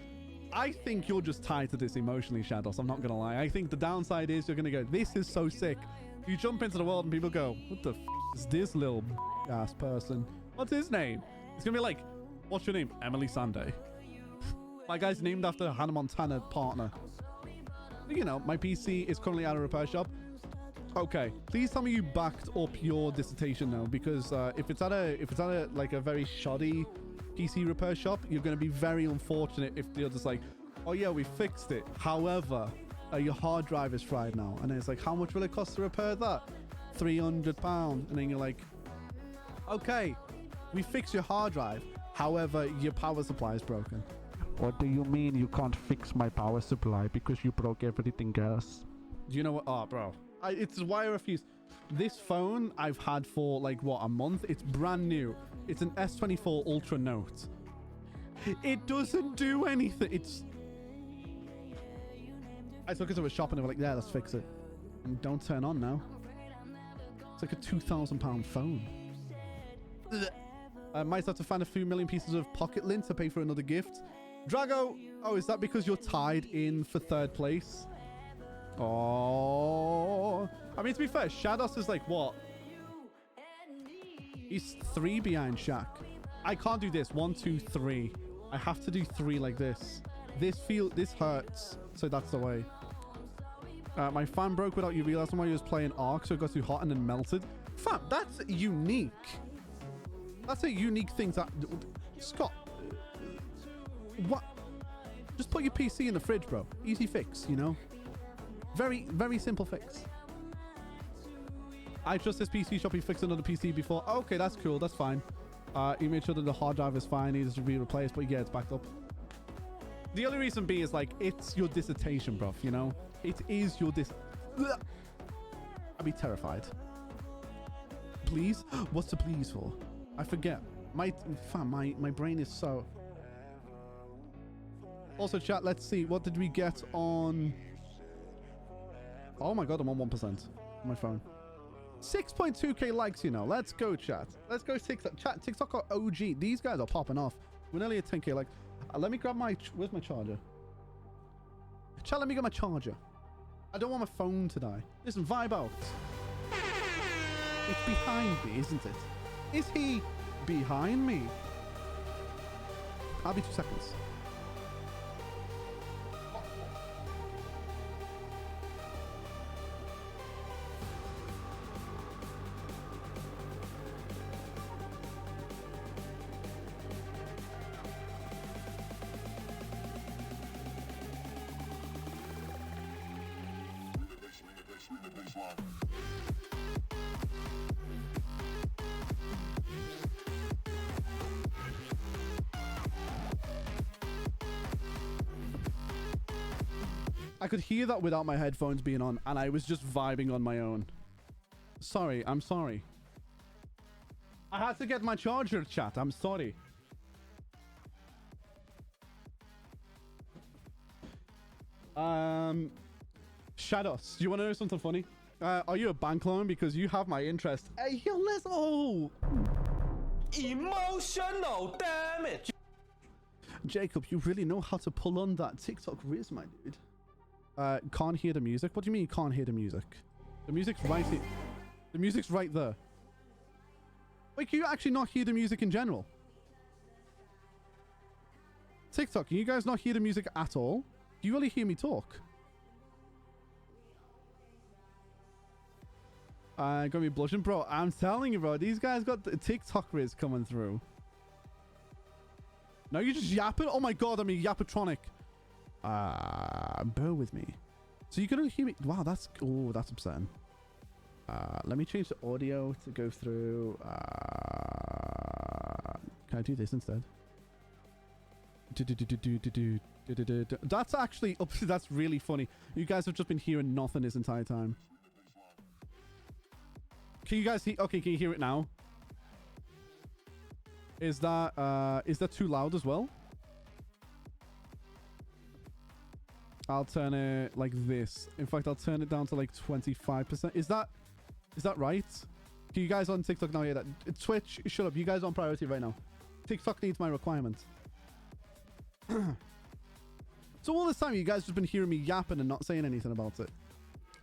I think you're just tied to this emotionally, Shadows. I'm not going to lie. I think the downside is you're going to go, this is so sick. You jump into the world and people go, what the f is this little ass person? What's his name? It's going to be like, what's your name? Emily Sunday. My guy's named after Hannah Montana partner. You know, my PC is currently at a repair shop. Okay, please tell me you backed up your dissertation now, because if it's at a like a very shoddy PC repair shop, you're going to be very unfortunate if they're just like, oh yeah, we fixed it. However, your hard drive is fried now, and then it's like, how much will it cost to repair that? £300. And then you're like, okay, we fixed your hard drive. However, your power supply is broken. What do you mean you can't fix my power supply because you broke everything else? Do you know what? Oh, bro. It's why I refuse. This phone I've had for like, what, a month? It's brand new. It's an S24 Ultra Note. It doesn't do anything. I took it to a shop and they were like, yeah, let's fix it. And don't turn on now. It's like a £2,000 phone. I might have to find a few million pieces of pocket lint to pay for another gift. Drago, oh, is that because you're tied in for third place? Oh, I mean, to be fair, Shadows is like, what? He's 3 behind Shaq. I can't do this. 1, 2, 3. I have to do 3 like this. This hurts. So that's the way. My fan broke without you realizing while he was playing Ark, so it got too hot and then melted. Fam, that's unique. That's a unique thing that... Scott. What? Just put your PC in the fridge, bro. Easy fix, you know? Very, very simple fix. I trust this PC shop. He fixed another PC before. Okay, that's cool. That's fine. He made sure that the hard drive is fine. Needs to be replaced, but yeah, it's backed up. The only reason B is like, it's your dissertation, bruv, you know? It is your I'd be terrified. Please? What's the please for? I forget. My brain is so... Also, chat, let's see. What did we get on... Oh my god, I'm on 1% on my phone. 6.2k likes, you know. Let's go, chat. Let's go TikTok. Chat, TikTok are OG. These guys are popping off. We're nearly at 10k likes. Let me grab my... Where's my charger? Chat, let me get my charger. I don't want my phone to die. Listen, vibe out. It's behind me, isn't it? Is he behind me? I'll be 2 seconds. I could hear that without my headphones being on, and I was just vibing on my own. Sorry, I'm sorry. I had to get my charger, chat. I'm sorry. Shadows, do you want to know something funny? Are you a bank loan? Because you have my interest. Hey, yo, let's... Oh! Emotional damage. Jacob, you really know how to pull on that TikTok Riz, my dude. Can't hear the music? What do you mean you can't hear the music? The music's right here. The music's right there. Wait, can you actually not hear the music in general? TikTok, can you guys not hear the music at all? Do you really hear me talk? Gonna be blushing, bro. I'm telling you, bro. These guys got the TikTok Riz coming through. No, you're just yapping? Oh my god, I mean yappatronic. Bear with me. So you can only hear me. Wow, that's... Oh, that's upsetting. Let me change the audio to go through. Can I do this instead? That's actually... That's really funny. You guys have just been hearing nothing this entire time. Can you guys hear... Okay, can you hear it now? Is that too loud as well? I'll turn it like this. In fact, I'll turn it down to like 25%. Is that right? Can you guys on TikTok now hear that? Twitch, shut up. You guys on priority right now. TikTok needs my requirement. So all this time, you guys just been hearing me yapping and not saying anything about it.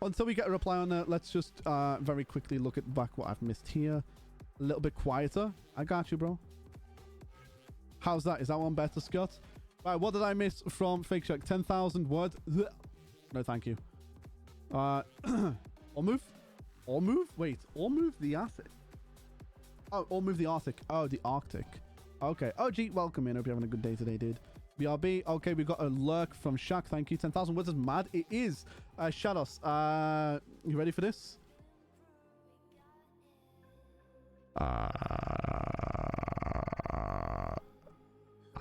Until we get a reply on that, let's just very quickly look at back what I've missed here. A little bit quieter. I got you, bro. How's that? Is that one better, Scott? Right, what did I miss from Fake Shack? 10,000 words. No, thank you. Or move? Or move? Wait, or move the Arctic. Oh, or move the Arctic. Oh, the Arctic. Okay. Oh, gee, welcome in. Hope you're having a good day today, dude. BRB. Okay, we got a lurk from Shaq. Thank you. 10,000 words is mad. It is. Shadows. You ready for this?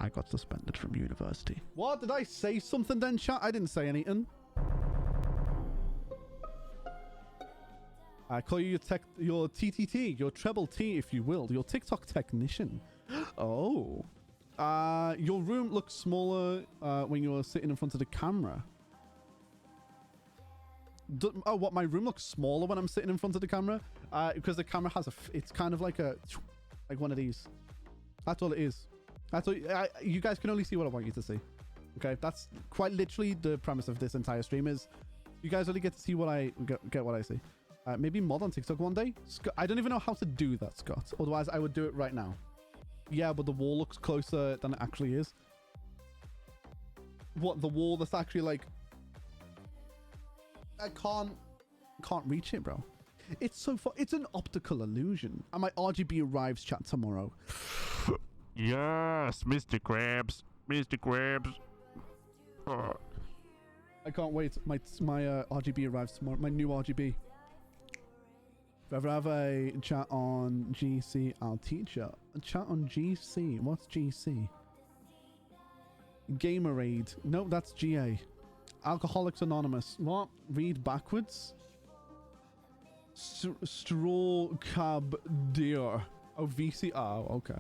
I got suspended from university. What? Did I say something then, chat? I didn't say anything. I call you your TTT, your treble T, if you will, your TikTok technician. Oh. Your room looks smaller when you're sitting in front of the camera. Oh, what? My room looks smaller when I'm sitting in front of the camera? Because the camera has it's kind of like one of these. That's all it is. That's all. You guys can only see what I want you to see. Okay, that's quite literally the premise of this entire stream. Is you guys only get to see what I get what I see. Maybe mod on TikTok one day. I don't even know how to do that, Scott. Otherwise, I would do it right now. Yeah, but the wall looks closer than it actually is. what, the wall that's actually like, I can't reach it, bro. It's so far. It's an optical illusion. And my RGB arrives chat tomorrow. Yes, Mr. Krabs. Mr. Krabs. I can't wait. My RGB arrives tomorrow. My new RGB. If I ever have a chat on GC, I'll teach you. A chat on GC. What's GC? Gamerade. No, that's GA. Alcoholics Anonymous. What? Read backwards? Straw Cab Deer. Oh, VC. Oh, okay.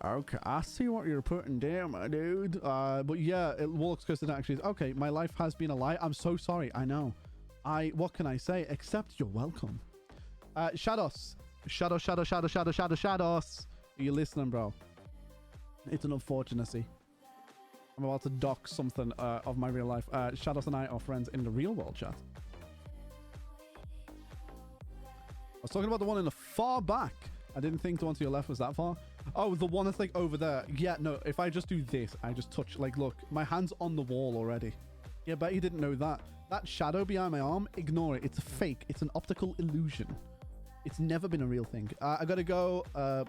Okay, I see what you're putting down, my dude. But yeah, it looks because it actually is. Okay, my life has been a lie. I'm so sorry. I know. What can I say? Except you're welcome. Shadows. Shadows. Are you listening, bro? It's an unfortunacy. I'm about to dock something of my real life. Shadows and I are friends in the real world chat. I was talking about the one in the far back. I didn't think the one to your left was that far. Oh, the one that's like over there. Yeah, no, if I just do this, I just touch, like, look, my hand's on the wall already. Yeah, bet you didn't know that. That shadow behind my arm, ignore it. It's a fake. It's an optical illusion. It's never been a real thing. I gotta go. I've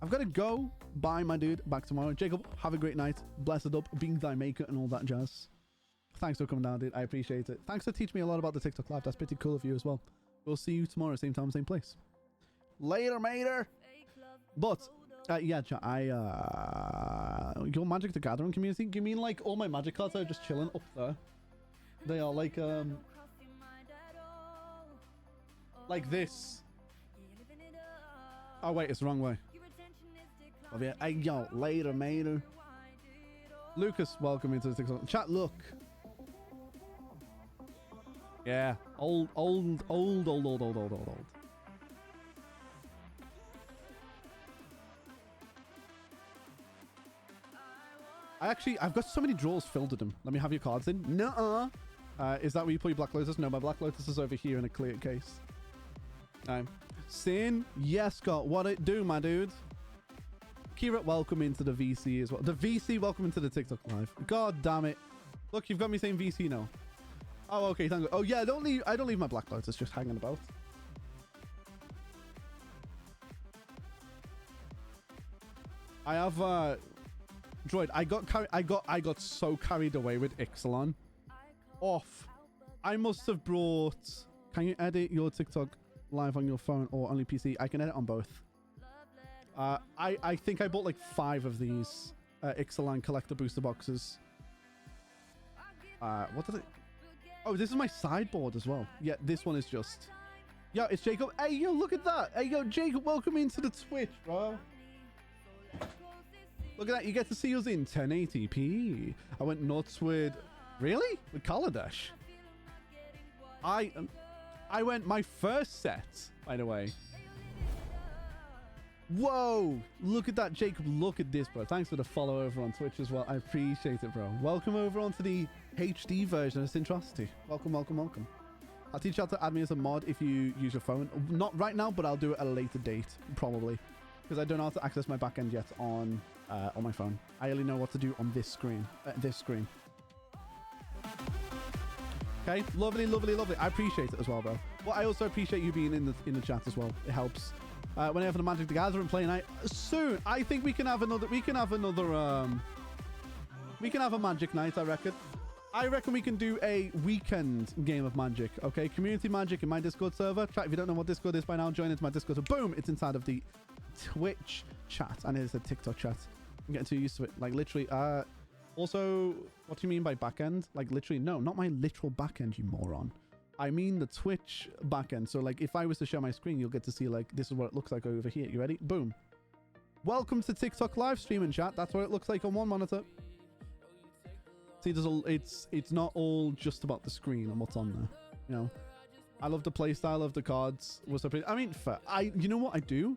got to go. Bye, my dude. Back tomorrow. Jacob, have a great night. Blessed up, being thy maker and all that jazz. Thanks for coming down, dude. I appreciate it. Thanks for teaching me a lot about the TikTok live. That's pretty cool of you as well. We'll see you tomorrow, same time, same place. Later, mater. But yeah, chat, your Magic the Gathering community, you mean like all my Magic cards are just chilling up there? They are like this. Oh wait, it's the wrong way. Oh yeah, hey yo, later, mater. Lucas, welcome into the TikTok chat. Look, yeah, old. I've got so many drawers filled with them. Let me have your cards in. Nuh-uh. Is that where you put your Black Lotus? No, my Black Lotus is over here in a clear case. Sin, yes, Scott. What it do, my dude? Kira, welcome into the VC as well. The VC, welcome into the TikTok live. God damn it. Look, you've got me saying VC now. Oh, okay, thank you. Oh, yeah, I don't leave my Black Lotus just hanging about. I have, Droid, I got so carried away with Ixalan. Off. I must have brought... Can you edit your TikTok live on your phone or only PC? I can edit on both. I think I bought like 5 of these Ixalan collector booster boxes. What did it... Oh, this is my sideboard as well. Yeah, this one is just... Yo, it's Jacob. Hey, yo, look at that. Hey, yo, Jacob, welcome into the Twitch, bro. Look at that. You get to see us in 1080p. I went nuts with... Really? With Kaladesh? I went my first set, by the way. Whoa! Look at that, Jacob. Look at this, bro. Thanks for the follow over on Twitch as well. I appreciate it, bro. Welcome over onto the HD version of Centrosity. Welcome. I'll teach you how to add me as a mod if you use your phone. Not right now, but I'll do it at a later date, probably. Because I don't know how to access my backend yet on my phone. I only know what to do on this screen. Okay, lovely. I appreciate it as well, bro. Well, I also appreciate you being in the chat as well. It helps. When I have the Magic the Gathering play night soon, I think we can have another. We can have a Magic night. I reckon we can do a weekend game of Magic. Okay, community Magic in my Discord server. Chat, if you don't know what Discord is by now, join into my Discord. So boom, it's inside of the Twitch chat, and it's a TikTok chat. I'm getting too used to it. Like literally. Also, what do you mean by backend? Like literally, no, not my literal backend, you moron. I mean the Twitch backend. So like if I was to share my screen, you'll get to see like this is what it looks like over here. You ready? Boom. Welcome to TikTok live stream and chat. That's what it looks like on one monitor. See, it's not all just about the screen and what's on there. You know, I love the play style of the cards. I mean, you know what I do?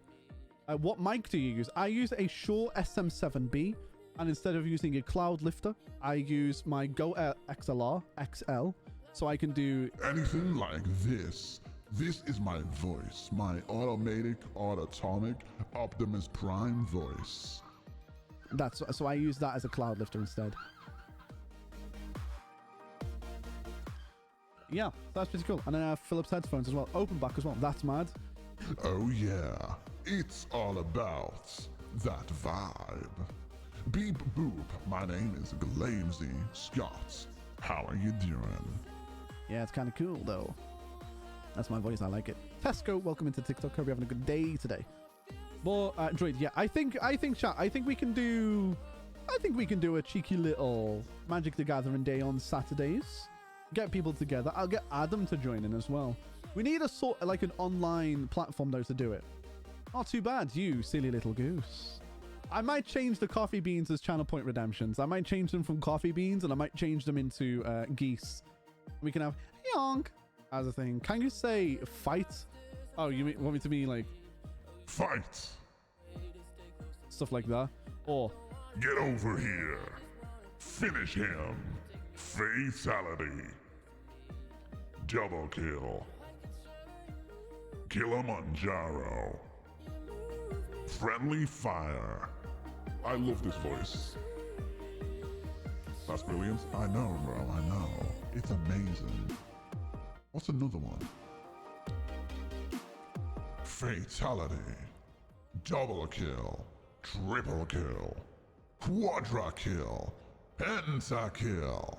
What mic do you use? I use a Shure SM7B. And instead of using a cloud lifter, I use my Go XLR XL, so I can do anything like this. This is my voice, my automatic, autotomic, Optimus Prime voice. That's so I use that as a cloud lifter instead. Yeah, that's pretty cool. And then I have Philips headphones as well. Open back as well. That's mad. Oh yeah, it's all about that vibe. Beep boop, my name is Glamesy Scott. How are you doing? Yeah, it's kind of cool though. That's my voice. I like it. Tesco, welcome into TikTok. Hope you're having a good day today. But Droid, yeah, I think chat. I think we can do a cheeky little Magic the Gathering day on Saturdays. Get people together. I'll get Adam to join in as well. We need a sort of like an online platform though to do it. Not too bad, you silly little goose. I might change the coffee beans as channel point redemptions. I might change them from coffee beans and I might change them into geese. We can have yonk as a thing. Can you say fight? Oh, you want me to be like Fight! stuff like that? Or Get over here! Finish him! Fatality! Double kill! Kilimanjaro! Friendly fire! I love this voice. That's brilliant. I know, bro, I know. It's amazing. What's another one? Fatality. Double kill. Triple kill. Quadra kill. Pentakill.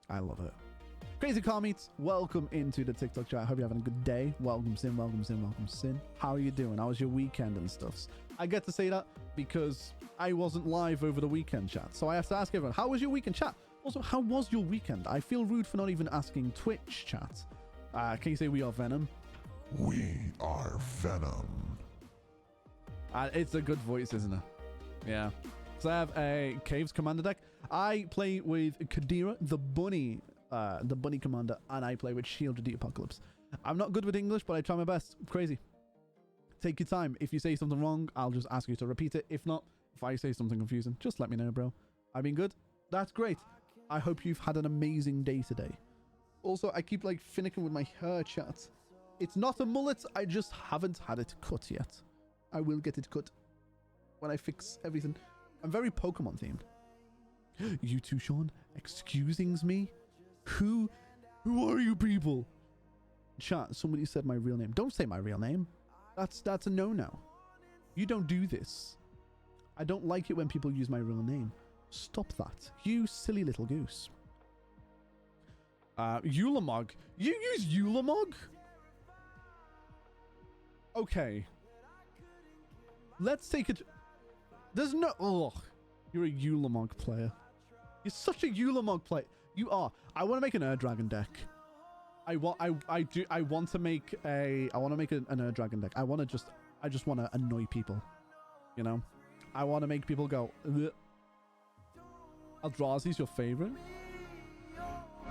I love it. Crazy Car Meets, welcome into the TikTok chat. I hope you're having a good day. Welcome, Sin. Welcome, Sin. Welcome, Sin. How are you doing? How was your weekend and stuff? I get to say that because I wasn't live over the weekend, chat. So I have to ask everyone, how was your weekend, chat? Also, how was your weekend? I feel rude for not even asking Twitch, chat. Can you say we are Venom? We are Venom. It's a good voice, isn't it? Yeah. So I have a Caves Commander deck. I play with Kadira, the bunny commander, and I play with Shield of the Apocalypse. I'm not good with English, but I try my best. Crazy. Take your time. If you say something wrong, I'll just ask you to repeat it. If not, if I say something confusing, just let me know, bro. I've been good. That's great. I hope you've had an amazing day today. Also, I keep like finicking with my hair, chat. It's not a mullet. I just haven't had it cut yet. I will get it cut when I fix everything. I'm very Pokemon themed. You too, Sean? Excusings me? Who are you people? Chat, somebody said my real name. Don't say my real name. That's a no-no. You don't do this. I don't like it when people use my real name. Stop that. You silly little goose. Eulamog. You use Eulamog? Okay. Let's take it. There's no... Oh, you're a Eulamog player. You're such a Eulamog player. You are. I want to make an Ur Dragon deck. I want to make an Ur Dragon deck. I just want to annoy people. You know? I want to make people go, ugh. Eldrazi's your favorite?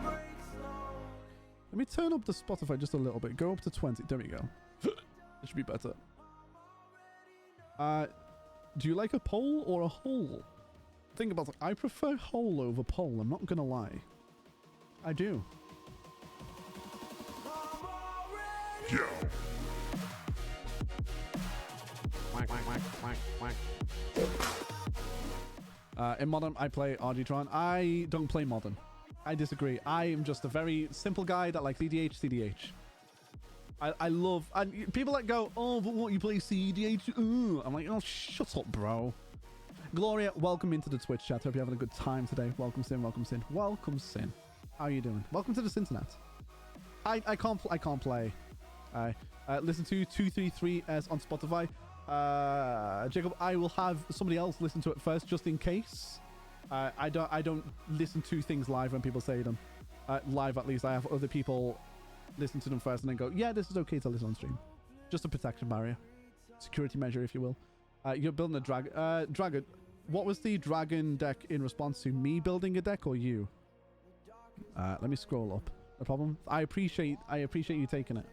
Let me turn up the Spotify just a little bit. Go up to 20. There we go. It should be better. Do you like a pole or a hole? Think about it. I prefer hole over pole. I'm not gonna lie. I do. Yo! In Modern, I play Argitron. I don't play Modern. I disagree. I am just a very simple guy that likes CDH. I love... And people that go, oh, but what, you play CDH? Ooh. I'm like, oh, shut up, bro. Gloria, welcome into the Twitch chat. Hope you're having a good time today. Welcome, Sin. Welcome, Sin. Welcome, Sin. How are you doing? Welcome to the internet. I can't play. Listen to 233s on Spotify. Jacob, I will have somebody else listen to it first, just in case. I don't listen to things live when people say them. Live, at least. I have other people listen to them first and then go, yeah, this is okay to listen on stream. Just a protection barrier. Security measure, if you will. You're building a dragon. What was the dragon deck in response to me building a deck or you? Let me scroll up. No problem. I appreciate you taking it.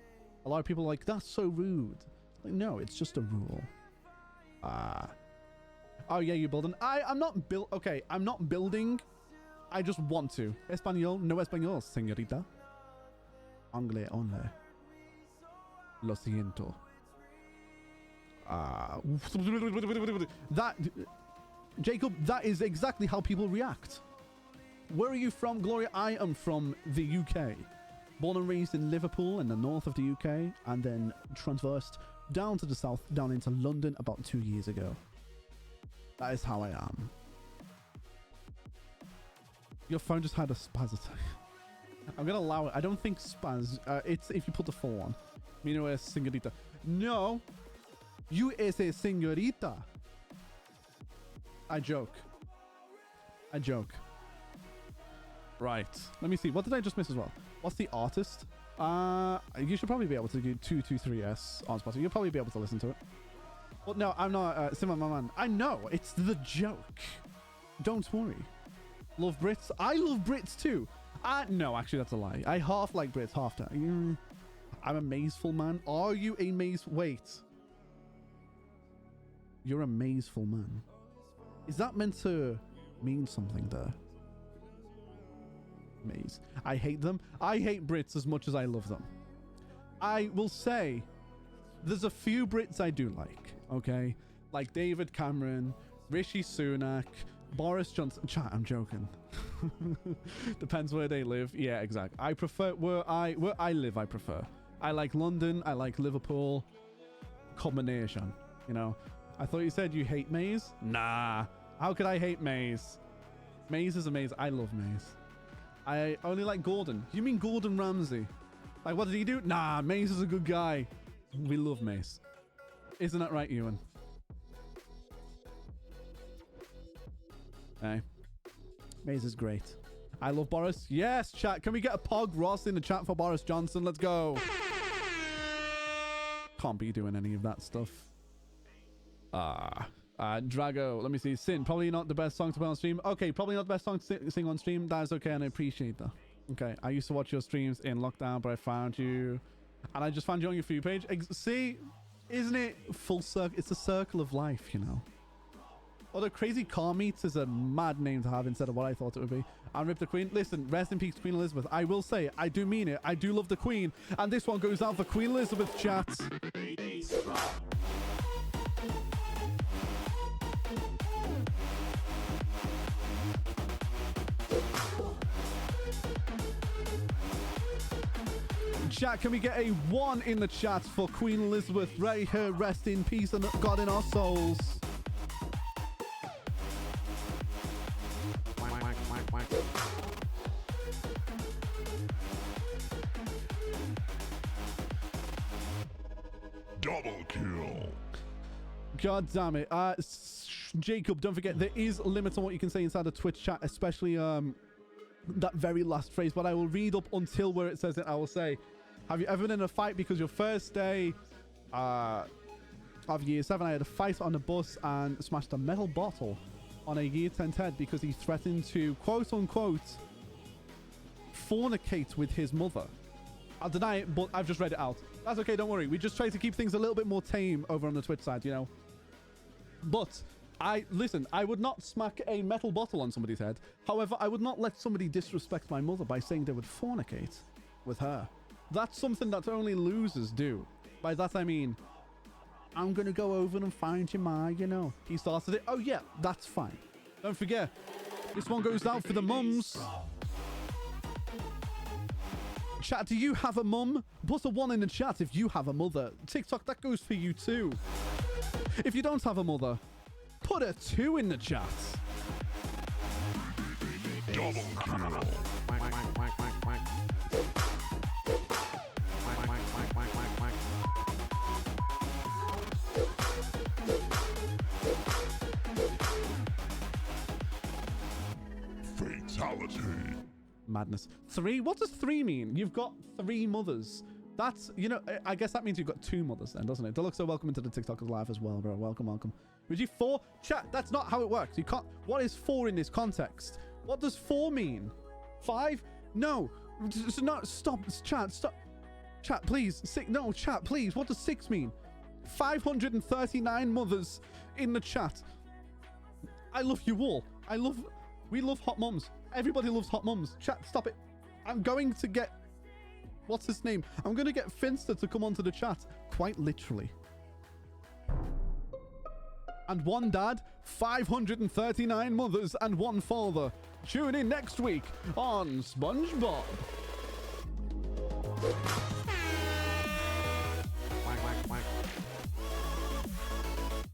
A lot of people are like, that's so rude. Like, no, it's just a rule. Oh yeah, you're building. I'm not built. Okay, I'm not building. I just want to. Español, no español, señorita. Anglais only. Lo siento. That Jacob, that is exactly how people react. Where are you from, Gloria? I am from the UK. Born and raised in Liverpool in the north of the UK, and then transversed down to the south, down into London about 2 years ago. That is how I am. Your phone just had a spaz attack. I'm going to allow it. I don't think spaz. It's if you put the full on. Mino es señorita. No. You es a señorita. I joke. I joke. Right. Let me see. What did I just miss as well? What's the artist? You should probably be able to do 223S on Spotify. You'll probably be able to listen to it. Well, no, I'm not. Simon, my man. I know. It's the joke. Don't worry. Love Brits. I love Brits too. No, actually, that's a lie. I half like Brits, half that. I'm a Maysful man. Are you a Maze? Wait. You're a Maysful man. Is that meant to mean something there? Maze. I hate them. I hate Brits as much as I love them. I will say there's a few Brits I do like, okay? Like David Cameron, Rishi Sunak, Boris Johnson. Chat, I'm joking. Depends where they live. Yeah, exactly. I prefer where I live, I prefer. I like London, I like Liverpool. Combination, you know. I thought you said you hate Maze? Nah. How could I hate Maze? Maze is amazing. I love Maze. I only like Gordon. You mean Gordon Ramsay? Like, what did he do? Nah, Maze is a good guy. We love Maze. Isn't that right, Ewan? Hey. Maze is great. I love Boris. Yes, chat. Can we get a Pog Ross in the chat for Boris Johnson? Let's go. Can't be doing any of that stuff. Drago, let me see. Sin, probably not the best song to play on stream. Okay, probably not the best song to sing on stream. That is okay, and I appreciate that. Okay, I used to watch your streams in lockdown, but I found you, and I just found you on your For You page. See, isn't it full circle? It's a circle of life, you know. Although Crazy Car Meets is a mad name to have instead of what I thought it would be. And Rip the Queen. Listen, rest in peace, Queen Elizabeth. I will say, I do mean it. I do love the Queen, and this one goes out for Queen Elizabeth, chat. Chat, can we get a 1 in the chat for Queen Elizabeth? Right here, rest in peace and God in our souls. Double kill. God damn it. Jacob, don't forget, there is limits on what you can say inside the Twitch chat, especially that very last phrase, but I will read up until where it says it. I will say, have you ever been in a fight because your first day of year 7, I had a fight on a bus and smashed a metal bottle on a year 10 head because he threatened to, quote unquote, fornicate with his mother. I'll deny it, but I've just read it out. That's okay, don't worry. We just try to keep things a little bit more tame over on the Twitch side, you know. But listen, I would not smack a metal bottle on somebody's head. However, I would not let somebody disrespect my mother by saying they would fornicate with her. That's something that only losers do. By that I mean, I'm gonna go over and find your ma, you know. He started it. Oh yeah, that's fine. Don't forget, this one goes out for the mums. Chat, do you have a mum? Put a 1 in the chat if you have a mother. TikTok, that goes for you too. If you don't have a mother, put a 2 in the chat. Double kill. Fatality. Madness. 3? What does 3 mean? You've got 3 mothers. That's, you know, I guess that means you've got 2 mothers then, doesn't it? Deluxo, welcome into the TikTokers live as well, bro. Welcome, welcome. Was you 4? Chat, that's not how it works. You can't. What is 4 in this context? What does 4 mean? 5? No. No, stop. Chat, stop. Chat, please. 6. No, chat, please. What does 6 mean? 539 mothers in the chat. I love you all. We love hot mums. Everybody loves hot mums. Chat, stop it. I'm going to get, what's his name? I'm going to get Finster to come onto the chat. Quite literally. and one dad, 539 mothers, and one father. Tune in next week on SpongeBob.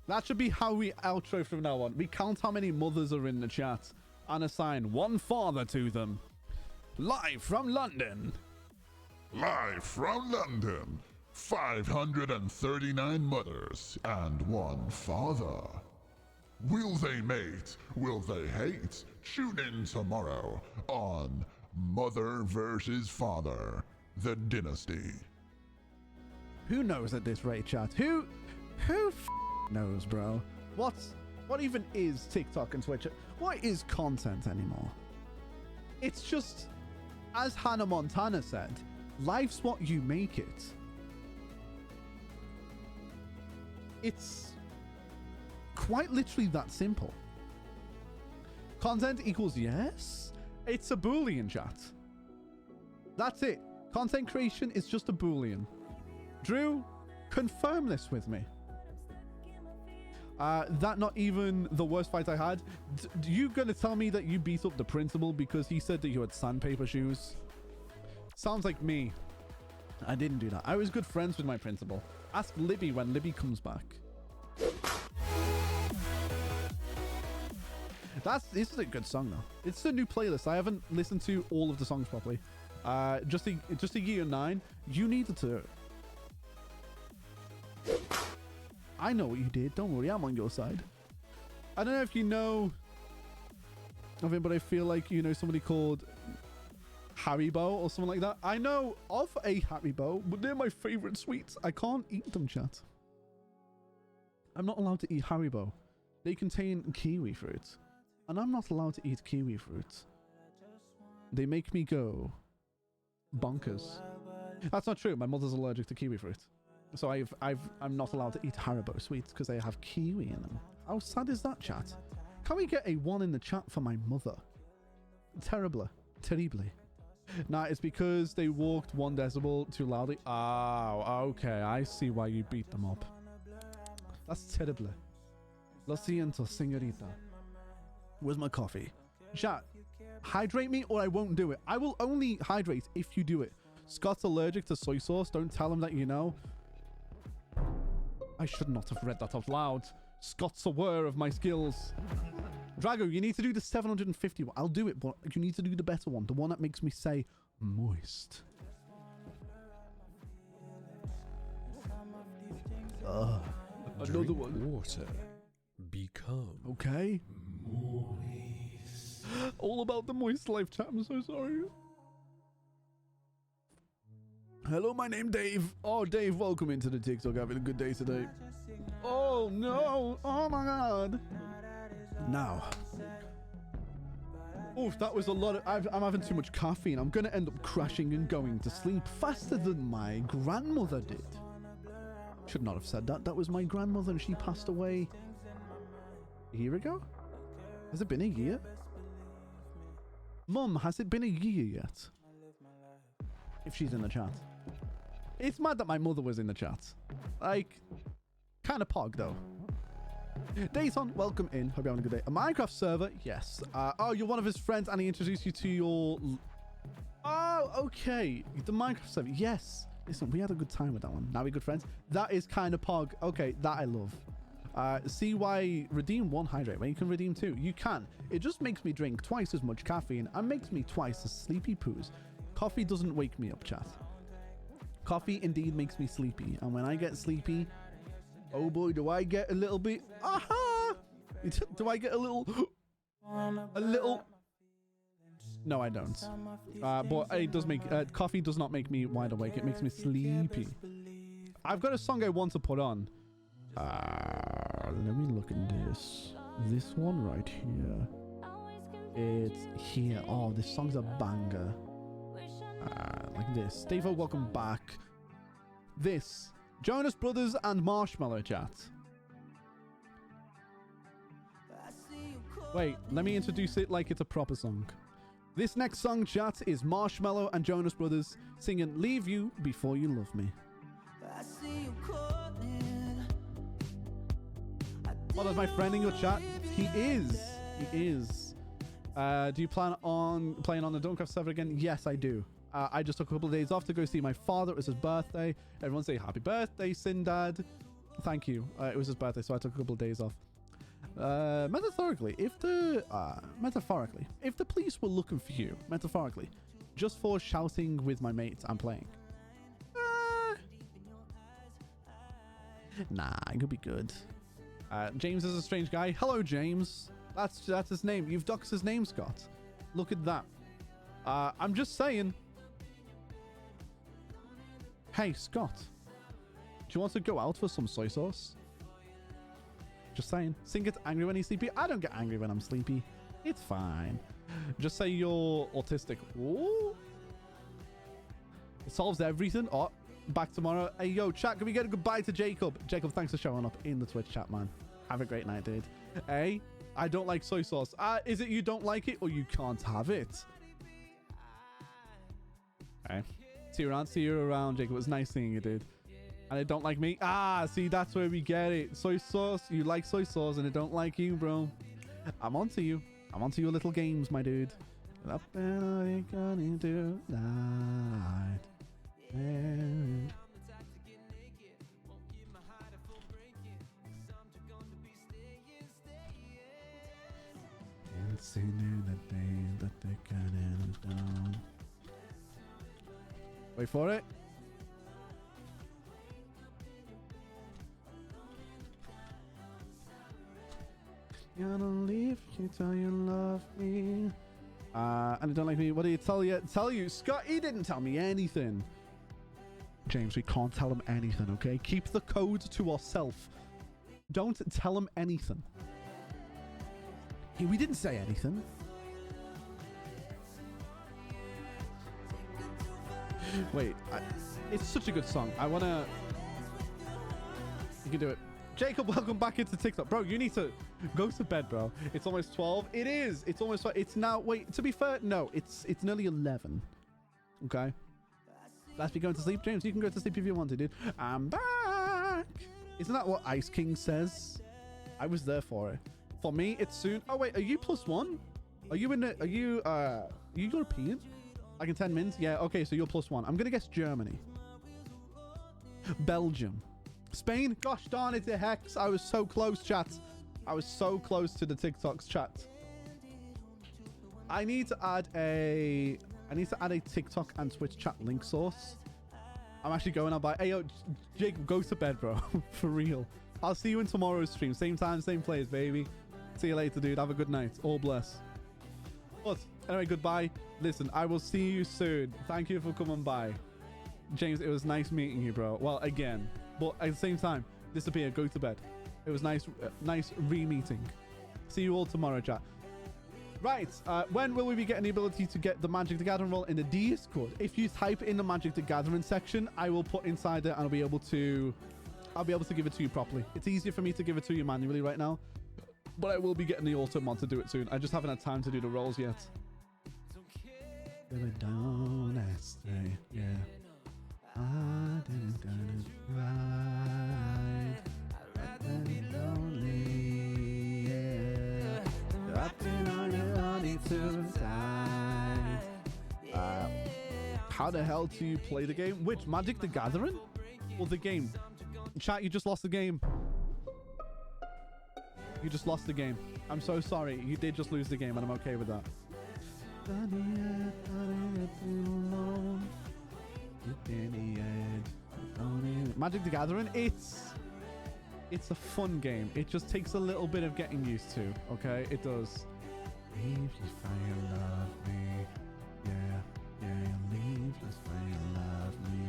That should be how we outro from now on. We count how many mothers are in the chat and assign one father to them. Live from London. Live from London, 539 mothers and one father. Will they mate? Will they hate? Tune in tomorrow on Mother vs. Father, The Dynasty. Who knows at this rate, chat? Who knows, bro? What even is TikTok and Twitch? What is content anymore? It's just, as Hannah Montana said, life's what you make it. It's quite literally that simple. Content equals yes. It's a Boolean, chat. That's it. Content creation is just a Boolean. Drew, confirm this with me. That not even the worst fight I had. You gonna tell me that you beat up the principal because he said that you had sandpaper shoes? Sounds like me. I didn't do that. I was good friends with my principal. Ask Libby when Libby comes back. This is a good song though. It's a new playlist. I haven't listened to all of the songs properly. Just a year 9. You needed to. I know what you did. Don't worry, I'm on your side. I don't know if you know of it, but I feel like you know somebody called Haribo or something like that. I know of a Haribo, but they're my favorite sweets. I can't eat them, chat. I'm not allowed to eat Haribo. They contain kiwi fruit, and I'm not allowed to eat kiwi fruit. They make me go bonkers. That's not true. My mother's allergic to kiwi fruit. So I'm not allowed to eat Haribo sweets because they have kiwi in them. How sad is that, chat? Can we get a 1 in the chat for my mother? Terribly. Nah, it's because they walked 1 decibel too loudly. Oh, okay. I see why you beat them up. That's terrible. Lo siento, señorita. Where's my coffee? Chat, hydrate me or I won't do it. I will only hydrate if you do it. Scott's allergic to soy sauce. Don't tell him that you know. I should not have read that out loud. Scott's aware of my skills. Drago, you need to do the 750 one. I'll do it, but you need to do the better one. The one that makes me say moist. Another Drink one. water. Become Okay. Moist. All about the moist life, chat. I'm so sorry. Hello, my name Dave. Oh, Dave, welcome into the TikTok. Having a good day today. Oh, no. Oh, my God. Now. Oof, that was a lot of... I'm having too much caffeine. I'm going to end up crashing and going to sleep faster than my grandmother did. Should not have said that. That was my grandmother and she passed away a year ago? Has it been a year? Mum, has it been a year yet? If she's in the chat. It's mad that my mother was in the chat. Like, kind of pog though. Dayton, welcome in. Hope you're having a good day. A Minecraft server? Yes. Oh, you're one of his friends and he introduced you to your... Oh, okay. The Minecraft server. Yes. Listen, we had a good time with that one. Now we're good friends. That is kind of pog. Okay, that I love. See why redeem 1 hydrate when you can redeem 2. You can. It just makes me drink twice as much caffeine and makes me twice as sleepy poos. Coffee doesn't wake me up, chat. Coffee indeed makes me sleepy. And when I get sleepy, oh boy, do I get a little bit... Aha! Do I get a little... A little... No, I don't. But it does make... coffee does not make me wide awake. It makes me sleepy. I've got a song I want to put on. Let me look at this. This one right here. It's here. Oh, this song's a banger. Like this. Dave-O, welcome back. This. Jonas Brothers and Marshmallow, chat. Wait, let me introduce it like it's a proper song. This next song, chat, is Marshmallow and Jonas Brothers singing Leave You Before You Love Me. I see you calling. I Oh, that's my friend in your chat. He is. He is. Do you plan on playing on the Dawncraft server again? Yes, I do. I just took a couple of days off to go see my father. It was his birthday. Everyone say happy birthday, Sindad. Thank you. It was his birthday, so I took a couple of days off. Metaphorically, if the police were looking for you, metaphorically, just for shouting with my mates and playing, nah, it could be good. James is a strange guy. Hello, James. That's his name. You've doxed his name, Scott. Look at that. I'm just saying. Hey, Scott. Do you want to go out for some soy sauce? Just saying. Sin gets angry when he's sleepy. I don't get angry when I'm sleepy. It's fine. Just say you're autistic. Ooh. It solves everything. Oh, back tomorrow. Hey, yo, chat, can we get a goodbye to Jacob? Jacob, thanks for showing up in the Twitch chat, man. Have a great night, dude. Hey, I don't like soy sauce. Is it you don't like it or you can't have it? Okay. See you around, Jacob. It was nice seeing you, dude. And it don't like me. See, that's where we get it. Soy sauce. You like soy sauce and it don't like you, bro. I'm onto you. I'm onto your little games, my dude. Up and you gonna do night. Wait for it. Gonna leave you till you love me. And I don't like me. What do you tell you? Scott, he didn't tell me anything. James, we can't tell him anything, okay? Keep the code to ourselves. Don't tell him anything. We didn't say anything. Wait, it's such a good song. I wanna... You can do it. Jacob, welcome back into TikTok. Bro, you need to go to bed, bro. It's almost 12. It is. It's almost... It's now... Wait, to be fair, no. It's nearly 11. Okay? Let's be going to sleep. James, you can go to sleep if you want to, dude. I'm back. Isn't that what Ice King says? I was there for it. For me, it's soon. Oh, wait. Are you +1? Are you in it? Are you European? Like in 10 minutes? Yeah, okay, so you're +1. I'm going to guess Germany. Belgium. Spain? Gosh darn it, Hex. I was so close, chat. I was so close to the TikToks, chat. I need to add a TikTok and Twitch chat link source. I'm actually going out by... Hey, yo, Jake, go to bed, bro. For real. I'll see you in tomorrow's stream. Same time, same place, baby. See you later, dude. Have a good night. All bless. But anyway, goodbye. Listen, I will see you soon. Thank you for coming by. James, it was nice meeting you, bro. Well, again. But at the same time, disappear. Go to bed. It was nice re-meeting. See you all tomorrow, chat. Right, when will we be getting the ability to get the Magic the Gathering roll in the Discord? If you type in the Magic the Gathering section, I will put inside it and I'll be able to give it to you properly. It's easier for me to give it to you manually right now, but I will be getting the auto mod to do it soon. I just haven't had time to do the rolls yet. Yeah. I didn't do it right. I've been lonely, yeah. I've been on your honey too tight. How the hell do you play the game? Which, Magic the Gathering? Or the game? Chat, you just lost the game. You just lost the game. I'm so sorry. You did just lose the game, and I'm okay with that. Magic the Gathering, it's a fun game. It just takes a little bit of getting used to, okay? It does. Leave you for you love me. Yeah, leave you for you love me.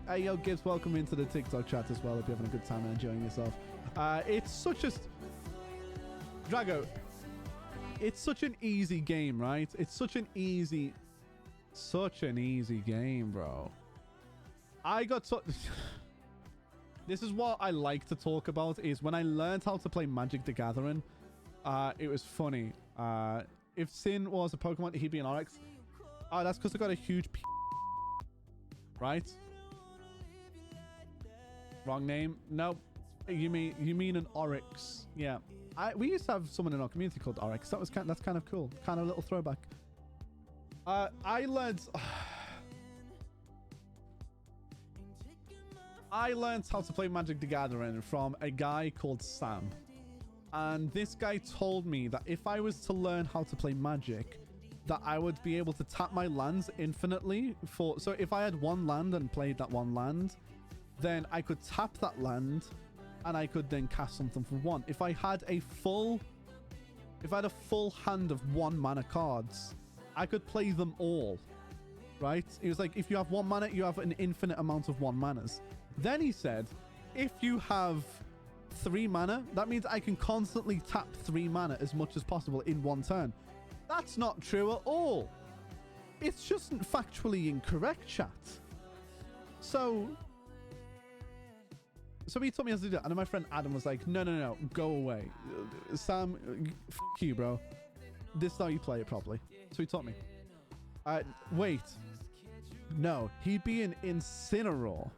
Hey, yo, Gibbs, welcome into the TikTok chat as well if you're having a good time and enjoying yourself. It's such a... Drago, it's such an easy game, right? It's such an easy game, bro. I got so... This is what I like to talk about, is when I learned how to play Magic the Gathering, it was funny. If Sin was a Pokemon, he'd be an Oryx. That's because I got a huge right? Wrong name. Nope. You mean an Oryx? Yeah. We used to have someone in our community called Oryx. That's kind of cool. Kind of a little throwback. I learned how to play Magic the Gathering from a guy called Sam. And this guy told me that if I was to learn how to play Magic, that I would be able to tap my lands infinitely so if I had one land and played that one land, then I could tap that land and I could then cast something for one. If I had a full hand of 1 mana cards, I could play them all, right? It was like, if you have 1 mana, you have an infinite amount of 1 manas. Then he said, if you have 3 mana, that means I can constantly tap 3 mana as much as possible in 1 turn. That's not true at all. It's just factually incorrect, chat. So he told me how to do that. And then my friend Adam was like, no, go away. Sam, f you, bro. This is how you play it properly. So he taught me. Wait. No, he'd be an Incineroar.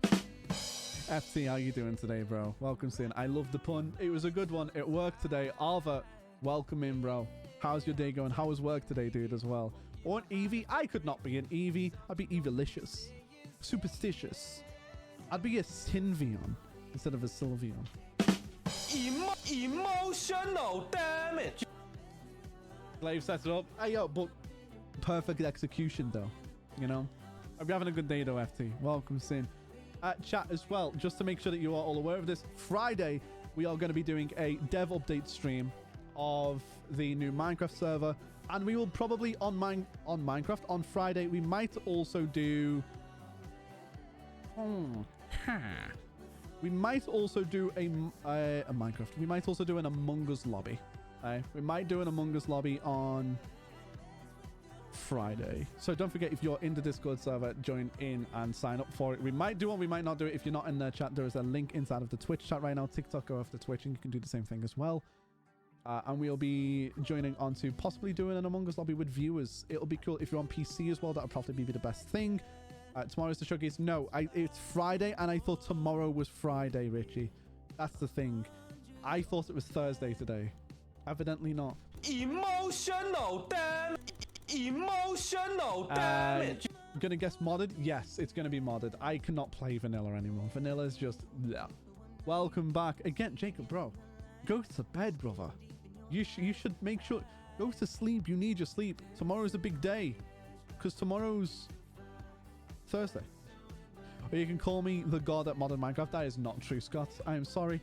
FT, how you doing today, bro? Welcome, Sin. I love the pun. It was a good one. It worked today. Alva, welcome in, bro. How's your day going? How was work today, dude, as well? Or an Eevee? I could not be an Eevee. I'd be Evilicious. Superstitious. I'd be a Sylveon instead of a Sylveon. Emotional damage. Glaive set it up. Hey, yo, but perfect execution, though. You know? Hope you're having a good day, though, FT. Welcome, Sin. Chat as well, just to make sure that you are all aware of this. Friday, we are going to be doing a dev update stream of the new Minecraft server. And we will probably, on Minecraft, on Friday, we might also do... We might also do a Minecraft. We might also do an Among Us lobby. We might do an Among Us lobby on Friday. So don't forget, if you're in the Discord server, join in and sign up for it. We might do one, we might not do it. If you're not in the chat, there is a link inside of the Twitch chat right now. TikTok, go after Twitch and you can do the same thing as well. And we'll be joining on to possibly doing an Among Us lobby with viewers. It'll be cool. If you're on PC as well, that'll probably be the best thing. Tomorrow's the showcase. No, it's Friday, and I thought tomorrow was Friday, Richie. That's the thing. I thought it was Thursday today. Evidently not. Emotional damage. Emotional damage. Gonna guess modded? Yes, it's gonna be modded. I cannot play vanilla anymore. Vanilla's just... Bleh. Welcome back. Again, Jacob, bro. Go to bed, brother. You should make sure... Go to sleep. You need your sleep. Tomorrow's a big day. Because tomorrow's... Thursday. Or you can call me the god at Modern Minecraft. That is not true, Scott. I am sorry.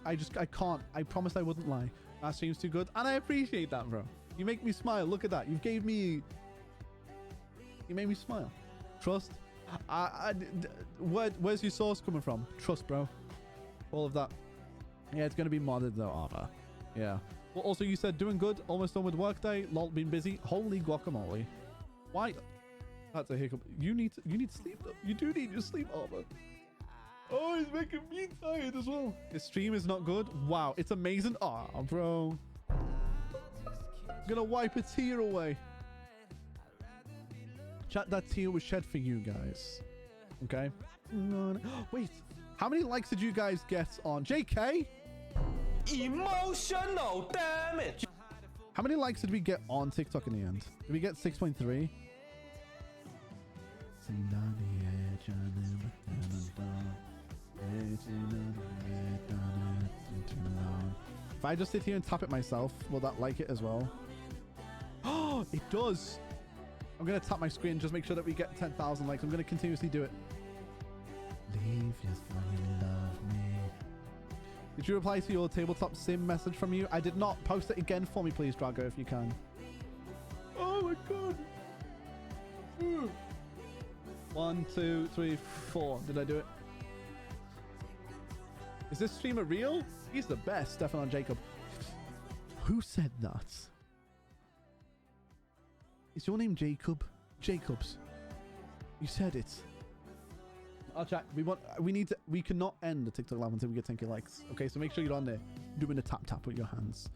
I can't. I promised I wouldn't lie. That seems too good. And I appreciate that, bro. You make me smile. Look at that. You made me smile. Trust. Where's your source coming from? Trust, bro. All of that. Yeah, it's going to be modded, though, Arva. Yeah. Well, also, you said doing good. Almost done with workday. Lol, been busy. Holy guacamole. Why... That's a hiccup. You need sleep, though. You do need your sleep, Arva. Oh, he's making me tired as well. His stream is not good. Wow, it's amazing. Oh, bro. I'm gonna wipe a tear away. Chat, that tear was shed for you guys. Okay. Wait, how many likes did you guys get on JK? Emotional damage. How many likes did we get on TikTok in the end? Did we get 6.3? If I just sit here and tap it myself, will that like it as well? Oh, it does. I'm going to tap my screen, just make sure that we get 10,000 likes. I'm going to continuously do it. Leave just when you love me. Did you reply to your tabletop sim message from you? I did not. Post it again for me, please, Drago, if you can. Oh my god. 1, 2, 3, 4. Did I do it? Is this streamer real? He's the best, Stefan Jacob. Who said that? Is your name Jacob? Jacobs. You said it. I'll check. We cannot end the TikTok live until we get 10k likes. Okay, so make sure you're on there doing a tap with your hands.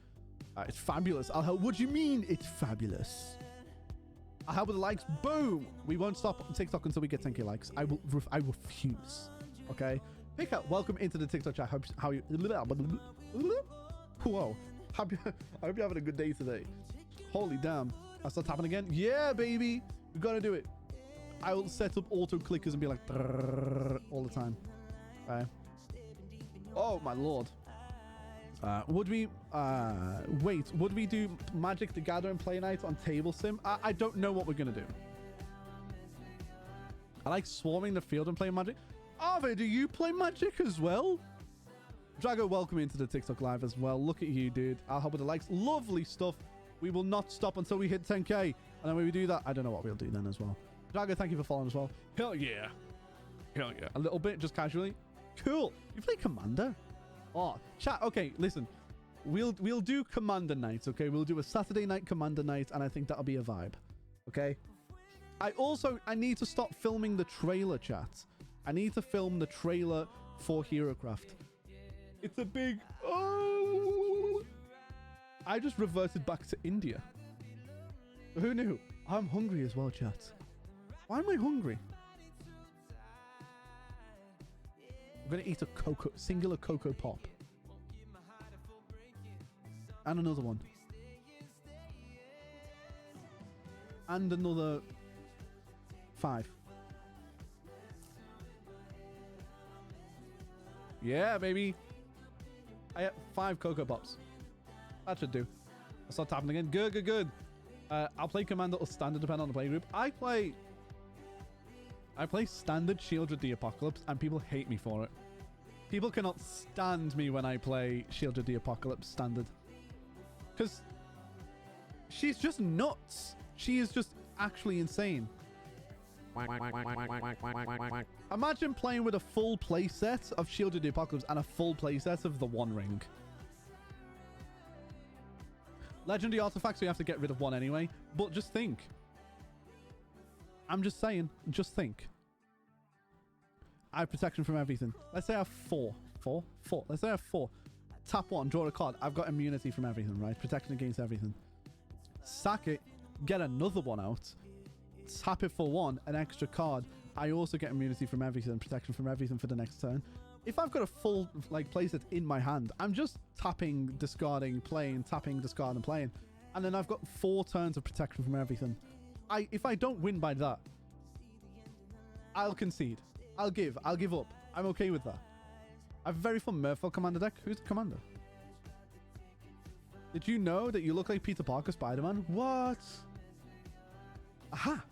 It's fabulous. I'll help. What do you mean it's fabulous? I'll help with the likes. Boom. We won't stop on TikTok until we get 10k likes. I refuse. Okay. Pika, welcome into the TikTok chat. How you? Whoa. I hope you're having a good day today. Holy damn. I start tapping again. Yeah, baby. We gotta do it. I will set up auto clickers and be like all the time. Okay. Oh my lord. Would we would we do Magic the Gathering play night on Table Sim? I don't know what we're gonna do. I like swarming the field and playing Magic. Ave, do you play Magic as well? Drago, welcome into the TikTok live as well. Look at you, dude. I'll help with the likes. Lovely stuff. We will not stop until we hit 10k. And then when we do that, I don't know what we'll do then as well. Drago, thank you for following as well. Hell yeah. Hell yeah. A little bit, just casually. Cool. You play Commander? Oh, chat. Okay, listen. We'll do Commander nights, okay? We'll do a Saturday night Commander night, and I think that'll be a vibe. Okay? I need to stop filming the trailer, chat. I need to film the trailer for HeroCraft. It's a big... Oh! I just reverted back to India. Who knew? I'm hungry as well, chat. Why am I hungry? I'm going to eat a singular Cocoa Pop. And another one. And another 5. Yeah, baby. I have 5 Cocoa Pops. That should do. I'll start tapping again. Good, good, good. I'll play Commander or Standard, depending on the playgroup. I play Standard Shield with the Apocalypse, and people hate me for it. People cannot stand me when I play Shield with the Apocalypse Standard. Because she's just nuts. She is just actually insane. Imagine playing with a full playset of Shield of the Apocalypse and a full playset of the One Ring. Legendary artifacts, we have to get rid of one anyway. But just think. I'm just saying. Just think. I have protection from everything. Let's say I have 4. 4? 4. Let's say I have 4. Tap 1, draw a card. I've got immunity from everything, right? Protection against everything. Sack it. Get another one out. Tap it for 1, an extra card. I also get immunity from everything, protection from everything for the next turn. If I've got a full playset in my hand, I'm just tapping, discarding, playing, tapping, discarding, playing, and then I've got 4 turns of protection from everything. If I don't win by that, I'll concede. I'll give up. I'm okay with that. I have a very fun Merfolk commander deck. Who's the commander? Did you know that you look like Peter Parker Spider-Man? What? Aha!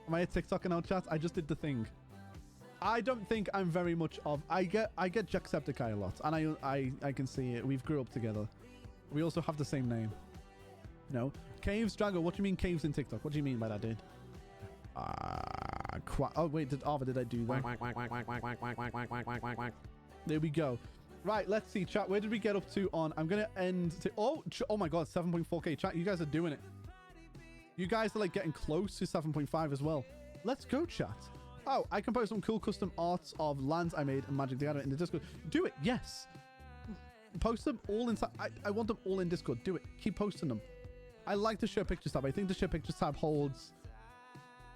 Am I a TikToker now, chat? I just did the thing. I don't think I'm very much of... I get Jacksepticeye a lot, and I can see it. We've grew up together. We also have the same name. No. Caves, Drago, what do you mean caves in TikTok? What do you mean by that, dude? Oh, wait, did I do that? There we go. Right, let's see, chat. Where did we get up to on... I'm going to end... Oh my God, 7.4k. Chat, you guys are doing it. You guys are, getting close to 7.5 as well. Let's go, chat. Oh, I can post some cool custom arts of lands I made in Magic the Gathering in the Discord. Do it, yes. Post them all inside. I want them all in Discord. Do it. Keep posting them. I like the Share Pictures tab. I think the Share Pictures tab holds...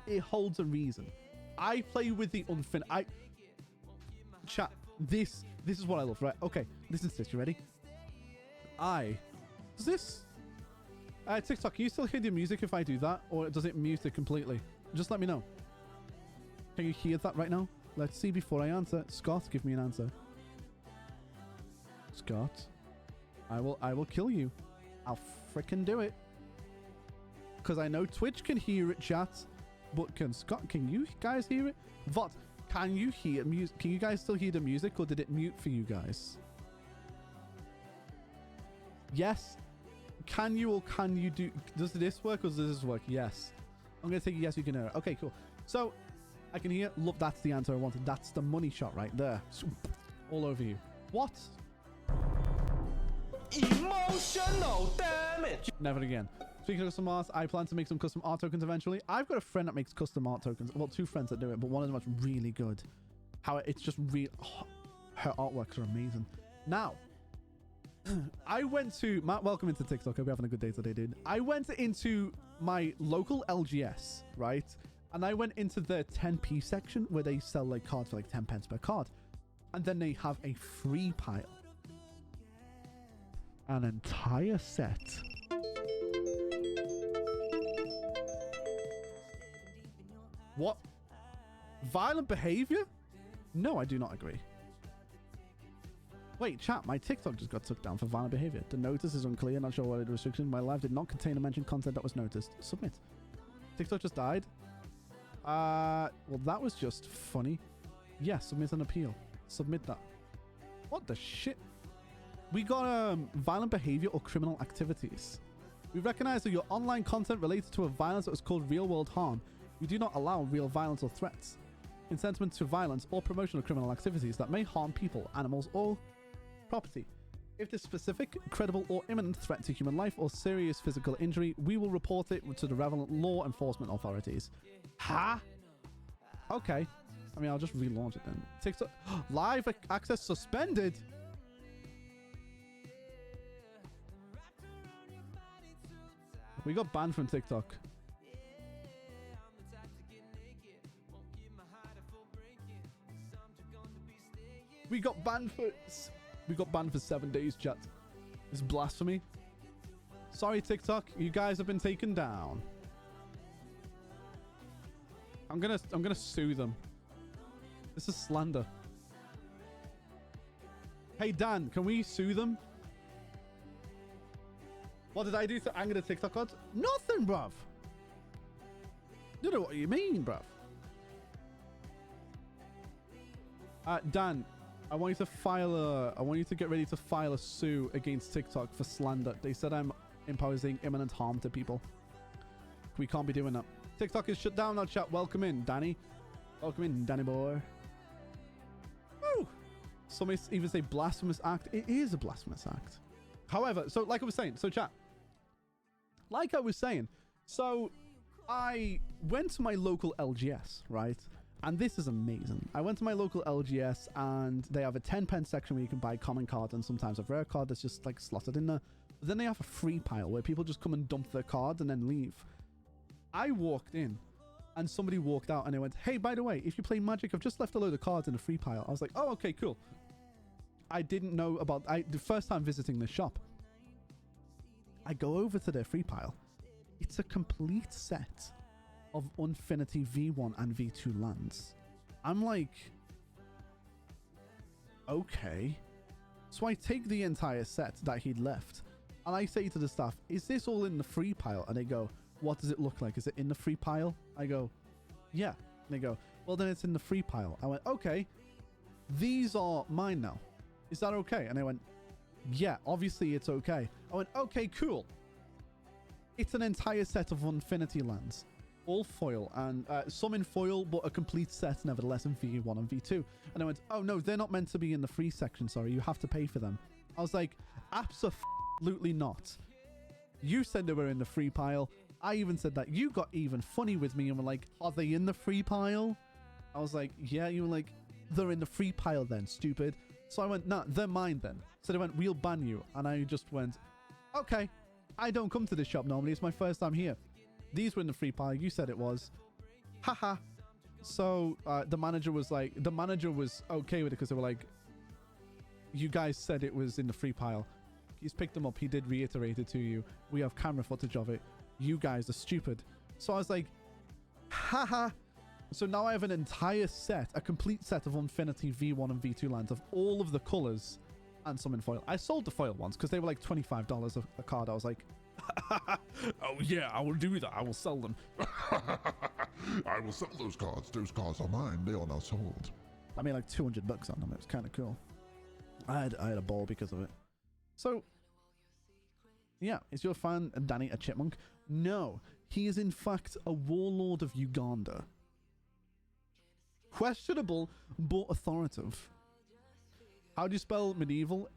It holds a reason. I play with the unfinished... Chat, this is what I love, right? Okay, listen to this. You ready? Does this... TikTok, can you still hear the music if I do that? Or does it mute it completely? Just let me know. Can you hear that right now? Let's see before I answer. Scott, give me an answer. Scott, I will kill you. I'll frickin' do it. Because I know Twitch can hear it, chat. But can you guys hear it? Vot, can you hear music? Can you guys still hear the music, or did it mute for you guys? Yes. Can you, or can you do... Does this work, or does this work? Yes. I'm going to take a yes, you can hear it. Okay, cool. So, I can hear... Look, that's the answer I wanted. That's the money shot right there. All over you. What? Emotional damage. Never again. Speaking of custom art, I plan to make some custom art tokens eventually. I've got a friend that makes custom art tokens. Well, 2 friends that do it, but one of them is really good. How it's just real... Oh, her artworks are amazing. Now... I went to... Matt, welcome into TikTok. Hope you're having a good day today, dude. I went into my local LGS, right? And I went into the 10p section where they sell like cards for like 10 pence per card. And then they have a free pile. An entire set. What? Violent behavior? No, I do not agree. Wait, chat, my TikTok just got took down for violent behavior. The notice is unclear, not sure what the restriction. My live did not contain a mentioned content that was noticed. Submit. TikTok just died? Well, that was just funny. Yeah, submit an appeal. Submit that. What the shit? We got violent behavior or criminal activities. We recognize that your online content related to a violence that was called real world harm. We do not allow real violence or threats, incitement to violence, or promotion of criminal activities that may harm people, animals, or property. If there's specific, credible, or imminent threat to human life or serious physical injury, we will report it to the relevant law enforcement authorities. Ha? Okay. I mean, I'll just relaunch it then. TikTok live access suspended. We got banned from TikTok. We got banned for 7 days, chat. It's blasphemy. Sorry, TikTok. You guys have been taken down. I'm gonna sue them. This is slander. Hey Dan, can we sue them? What did I do to anger the TikTok gods? Nothing, bruv. You know what you mean, bruv. Dan, I want you to get ready to file a sue against TikTok for slander. They said I'm imposing imminent harm to people. We can't be doing that. TikTok is shut down now, chat. Welcome in, Danny. Welcome in, Danny boy. Woo! Some even say blasphemous act. It is a blasphemous act. However, so like I was saying, so chat. Like I was saying, so I went to my local LGS, right? And this is amazing. I went to my local LGS and they have a 10 pence section where you can buy common cards and sometimes a rare card that's just like slotted in there. But then they have a free pile where people just come and dump their cards and then leave. I walked in and somebody walked out and they went, hey, by the way, if you play Magic, I've just left a load of cards in a free pile. I was like, oh, okay, cool. I didn't know about the first time visiting the shop. I go over to their free pile. It's a complete set of Unfinity V1 and V2 lands. I'm like, okay. So I take the entire set that he'd left and I say to the staff, is this all in the free pile? And they go, what does it look like? Is it in the free pile? I go, yeah. And they go, well, then it's in the free pile. I went, okay, these are mine now. Is that okay? And they went, yeah, obviously it's okay. I went, okay, cool. It's an entire set of Unfinity lands. All foil and some in foil, but a complete set nevertheless in V1 and V2. And I went, oh no, they're not meant to be in the free section. Sorry, you have to pay for them. I was like, absolutely not. You said they were in the free pile. I even said that. You got even funny with me and were like, are they in the free pile? I was like, yeah. You were like, they're in the free pile then, stupid. So I went, nah, they're mine then. So they went, we'll ban you. And I just went, okay. I don't come to this shop normally. It's my first time here. These were in the free pile. You said it was. Haha. So the manager was okay with it because they were like, you guys said it was in the free pile. He's picked them up. He did reiterate it to you. We have camera footage of it. You guys are stupid. So I was like, haha. So now I have an entire set, a complete set of Unfinity V1 and V2 lands of all of the colors and some in foil. I sold the foil ones because they were like $25 a card. I was like, oh yeah, I will do that. I will sell them. I will sell those cards. Those cards are mine. They are now sold. I made like $200 on them. It was kind of cool. I had a ball because of it. So, yeah, is your fan Danny a chipmunk? No, he is in fact a warlord of Uganda. Questionable, but authoritative. How do you spell medieval?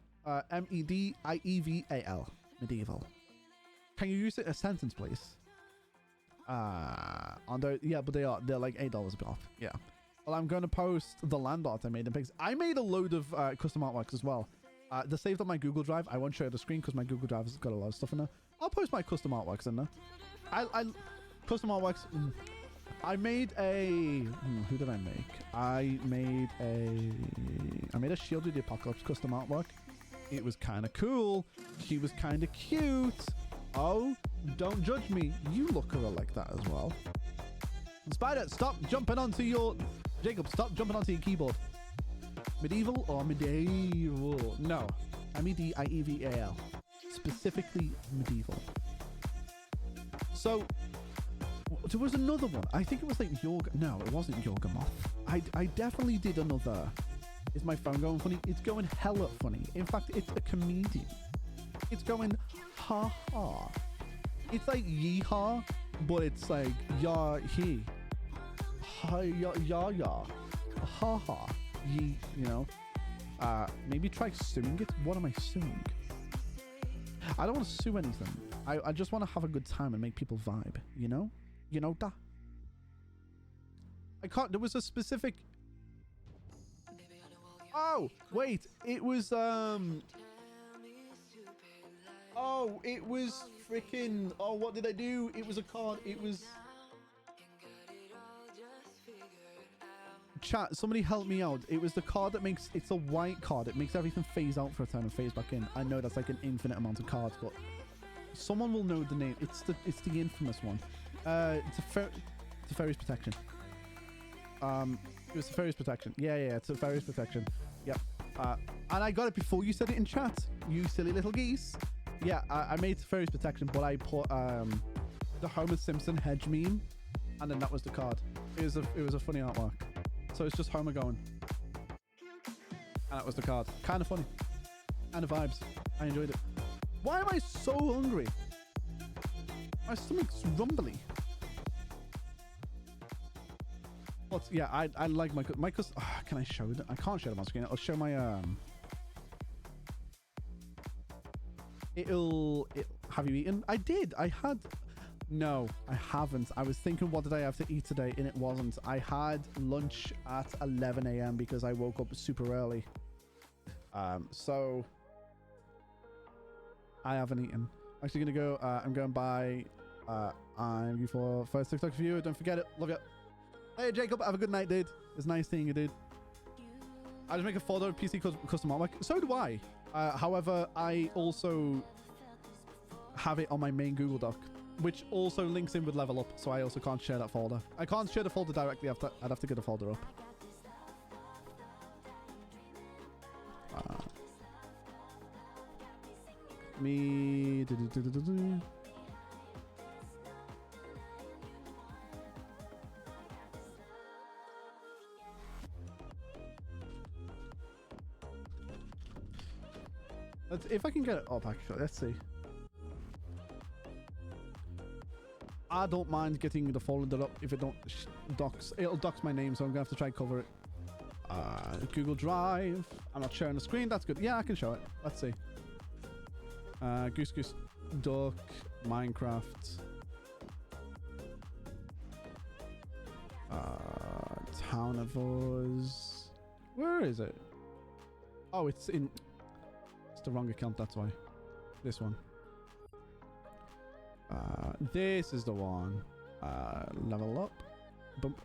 M-E-D-I-E-V-A-L. Medieval. Can you use it in a sentence, please? Yeah, but they're like $8 off. Yeah. Well, I'm going to post the land art I made in pics. I made a load of custom artworks as well. They're saved on my Google Drive. I won't show you the screen because my Google Drive has got a lot of stuff in there. I'll post my custom artworks in there. Custom artworks. I made a... who did I make? I made a Shield of the Apocalypse custom artwork. It was kind of cool. She was kind of cute. Oh, don't judge me. You look at her like that as well. Spider, stop jumping onto your... Jacob, stop jumping onto your keyboard. Medieval or medieval? No. M-E-D-I-E-V-A-L. Specifically medieval. So, there was another one. I think it was like Yoga... No, it wasn't Yorgamoth. I definitely did another... Is my phone going funny? It's going hella funny. In fact, it's a comedian. It's going ha-ha. It's like yeehaw, but it's like ya-he. Ha-ya-ya-ya. Ha-ha. Ye, you know. Maybe try suing it. What am I suing? I don't want to sue anything. I just want to have a good time and make people vibe, you know? You know that? I can't... There was a specific... Oh, wait. It was, Oh, it was freaking... Oh, what did I do? It was a card. It was... Chat, somebody help me out. It was the card that makes... It's a white card. It makes everything phase out for a turn and phase back in. I know that's like an infinite amount of cards, but... Someone will know the name. It's the infamous one. It's a Fairy's Protection. It was Fairy's Protection. Yeah, it's a Fairy's Protection. Yep. And I got it before you said it in chat. You silly little geese. Yeah, I made Fairy's Protection, but I put the Homer Simpson hedge meme, and then that was the card. It was a funny artwork. So it's just Homer going, and that was the card. Kind of funny, and the vibes. I enjoyed it. Why am I so hungry? My stomach's rumbly. But yeah, I like my can I show that? I can't show them on screen. I'll show my have you eaten? I did. I had... No, I haven't. I was thinking, what did I have to eat today? And it wasn't. I had lunch at 11 a.m. because I woke up super early. So I haven't eaten. Actually gonna go, I'm going by, I'm looking for first TikTok viewer. Don't forget it. Love you. Hey, Jacob, have a good night, dude. It's nice seeing you, dude. I just make a folder of PC custom artwork. So do I. However, I also have it on my main Google Doc, which also links in with Level Up, so I also can't share that folder. I can't share the folder directly. I'd have to get a folder up. Me... If I can get it up, actually, let's see. I don't mind getting the folder up if it don't docs. It'll docs my name, so I'm gonna have to try and cover it. Google Drive. I'm not sharing the screen. That's good. Yeah, I can show it. Let's see. Goose Goose Duck, Minecraft. Town of Us. Where is it? Oh, it's in... It's the wrong account, that's why. This one. This is the one. Level Up. Bump.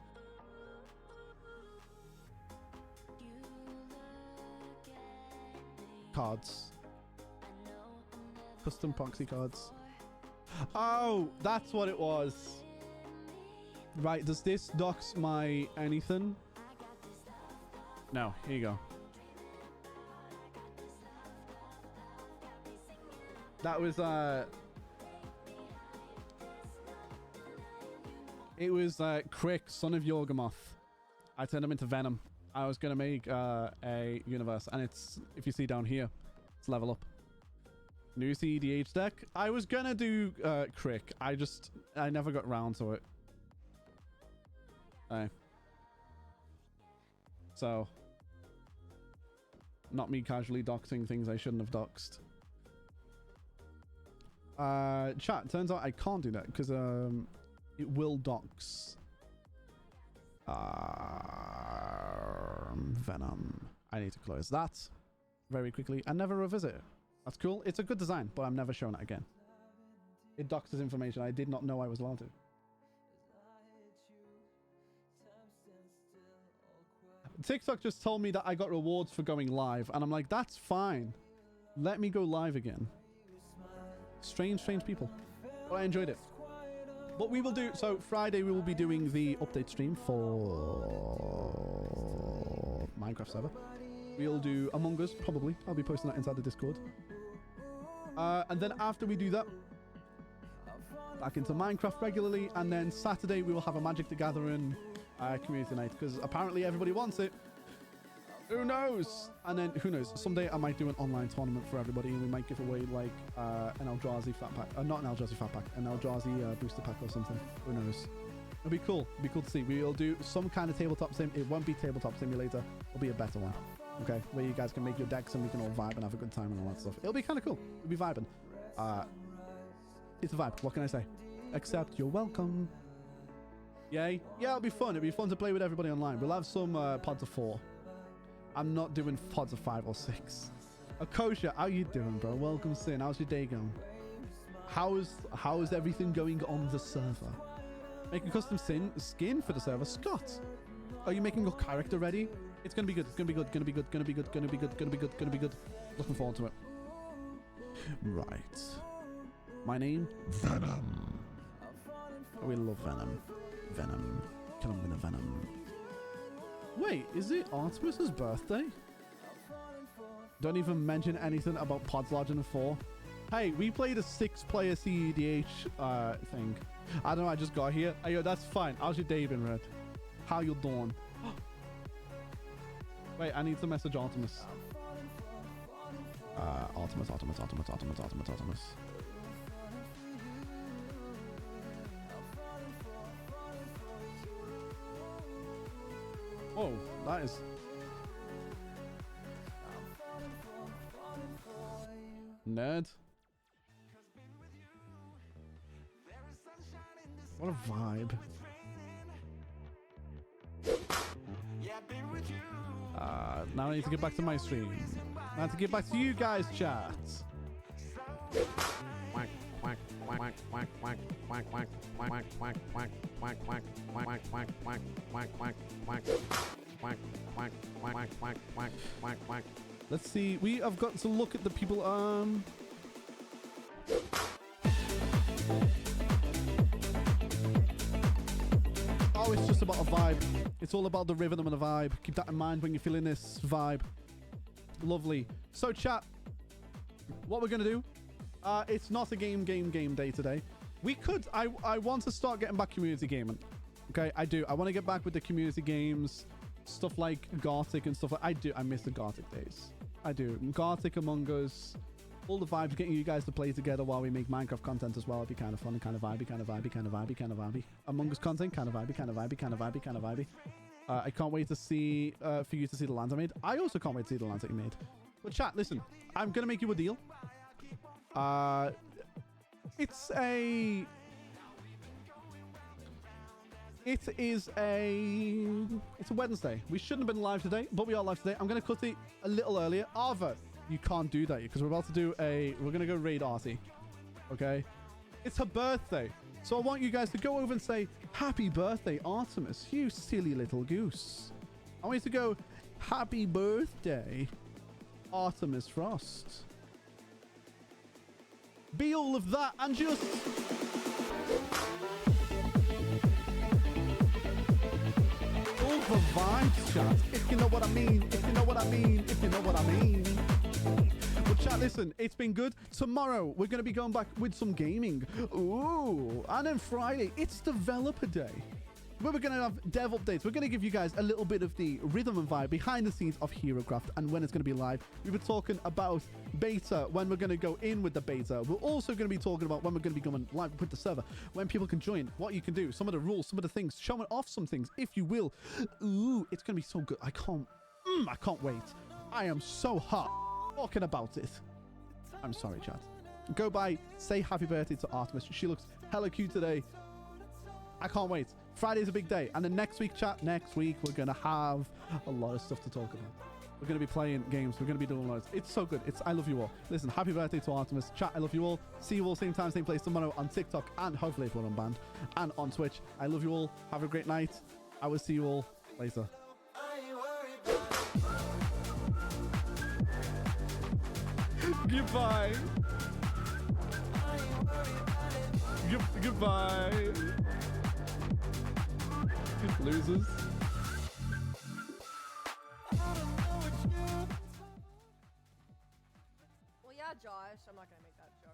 Cards. Custom proxy cards. Oh, that's what it was. Right, does this docs my anything? No, here you go. That was, it was, Crick, son of Yorgamoth. I turned him into Venom. I was gonna make, a universe, and it's, if you see down here, it's Level Up. New CEDH deck. I was gonna do, Crick. I never got round to it. So, not me casually doxing things I shouldn't have doxed. Chat, turns out I can't do that because it will dox Venom. I need to close that very quickly and never revisit it. That's cool. It's a good design, but I'm never showing it again. It doxes information I did not know I was allowed to. TikTok just told me that I got rewards for going live, and I'm like, that's fine. Let me go live again. Strange people. But I enjoyed it. What we will do, so Friday we will be doing the update stream for Minecraft server. We'll do Among Us, probably. I'll be posting that inside the Discord. And then after we do that, back into Minecraft regularly, and then Saturday we will have a Magic the Gathering community night, because apparently everybody wants it. Who knows? And then who knows? Someday I might do an online tournament for everybody, and we might give away like an Eldrazi fat pack, not an Eldrazi fat pack, an Eldrazi booster pack or something. Who knows? It'll be cool. It'll be cool to see. We'll do some kind of tabletop sim. It won't be tabletop simulator. It'll be a better one. Okay, where you guys can make your decks and we can all vibe and have a good time and all that stuff. It'll be kind of cool. It'll be vibing. It's a vibe. What can I say? Except you're welcome. Yay. Yeah, it'll be fun. It'll be fun to play with everybody online. We'll have some pods of 4. I'm not doing pods of 5 or 6. Akosha, how you doing, bro? Welcome, Sin. How's your day going? How's everything going on the server? Making custom skin for the server. Scott, are you making your character ready? It's gonna be good. It's gonna be good. Gonna be good. Gonna be good. Gonna be good. Gonna be good. Gonna be good. Looking forward to it. Right. My name? Venom. Oh, we love Venom. Venom. Can I win a Venom? Wait, is it Artemis's birthday? Don't even mention anything about pods larger than 4. Hey, we played a 6-player CEDH thing. I don't know, I just got here. Hey, yo, that's fine. How's your day been, Red? How you doing? Wait, I need to message Artemis. Artemis. Oh, that is... Nerd. What a vibe. Now I need to get back to my stream. I have to get back to you guys, chat. Let's see. We have got to look at the people. Oh, it's just about a vibe. It's all about the rhythm and the vibe. Keep that in mind when you're feeling this vibe. Lovely. So, chat, what we're going to do, it's not a game day today. We could, I want to start getting back community gaming. Okay, I do. I want to get back with the community games, stuff like Gartic and stuff like I miss the Gartic days. I do. Gartic, Among Us, all the vibes, getting you guys to play together while we make Minecraft content as well. It'd be kind of fun and kind of vibey. Among Us content, kind of vibey. I can't wait to see, for you to see the lands I made. I also can't wait to see the lands that you made. But chat, listen, I'm going to make you a deal. It's a Wednesday. We shouldn't have been live today, but we are live today. I'm going to cut it a little earlier. Arva, you can't do that because we're about to do we're going to go raid Artie. Okay? It's her birthday. So I want you guys to go over and say, happy birthday, Artemis, you silly little goose. I want you to go, happy birthday, Artemis Frost. Be all of that and just... all the vibes, chat. If you know what I mean. Well, chat, listen, it's been good. Tomorrow, we're going to be going back with some gaming. Ooh. And then Friday, it's Developer Day, where we're going to have dev updates. We're going to give you guys a little bit of the rhythm and vibe behind the scenes of HeroCraft and when it's going to be live. We were talking about beta, when we're going to go in with the beta. We're also going to be talking about when we're going to be going live with the server, when people can join, what you can do, some of the rules, some of the things, showing off some things, if you will. Ooh, it's going to be so good. I can't wait. I am so hot talking about it. I'm sorry, chat. Go by, say happy birthday to Artemis. She looks hella cute today. I can't wait. Friday's a big day. And then next week, chat, we're going to have a lot of stuff to talk about. We're going to be playing games. We're going to be doing loads. It's so good. I love you all. Listen, happy birthday to Artemis. Chat, I love you all. See you all same time, same place tomorrow on TikTok and hopefully if we're unbanned and on Twitch. I love you all. Have a great night. I will see you all later. I ain't worried Goodbye. Goodbye. Losers. Well, yeah, Josh. I'm not gonna make that joke.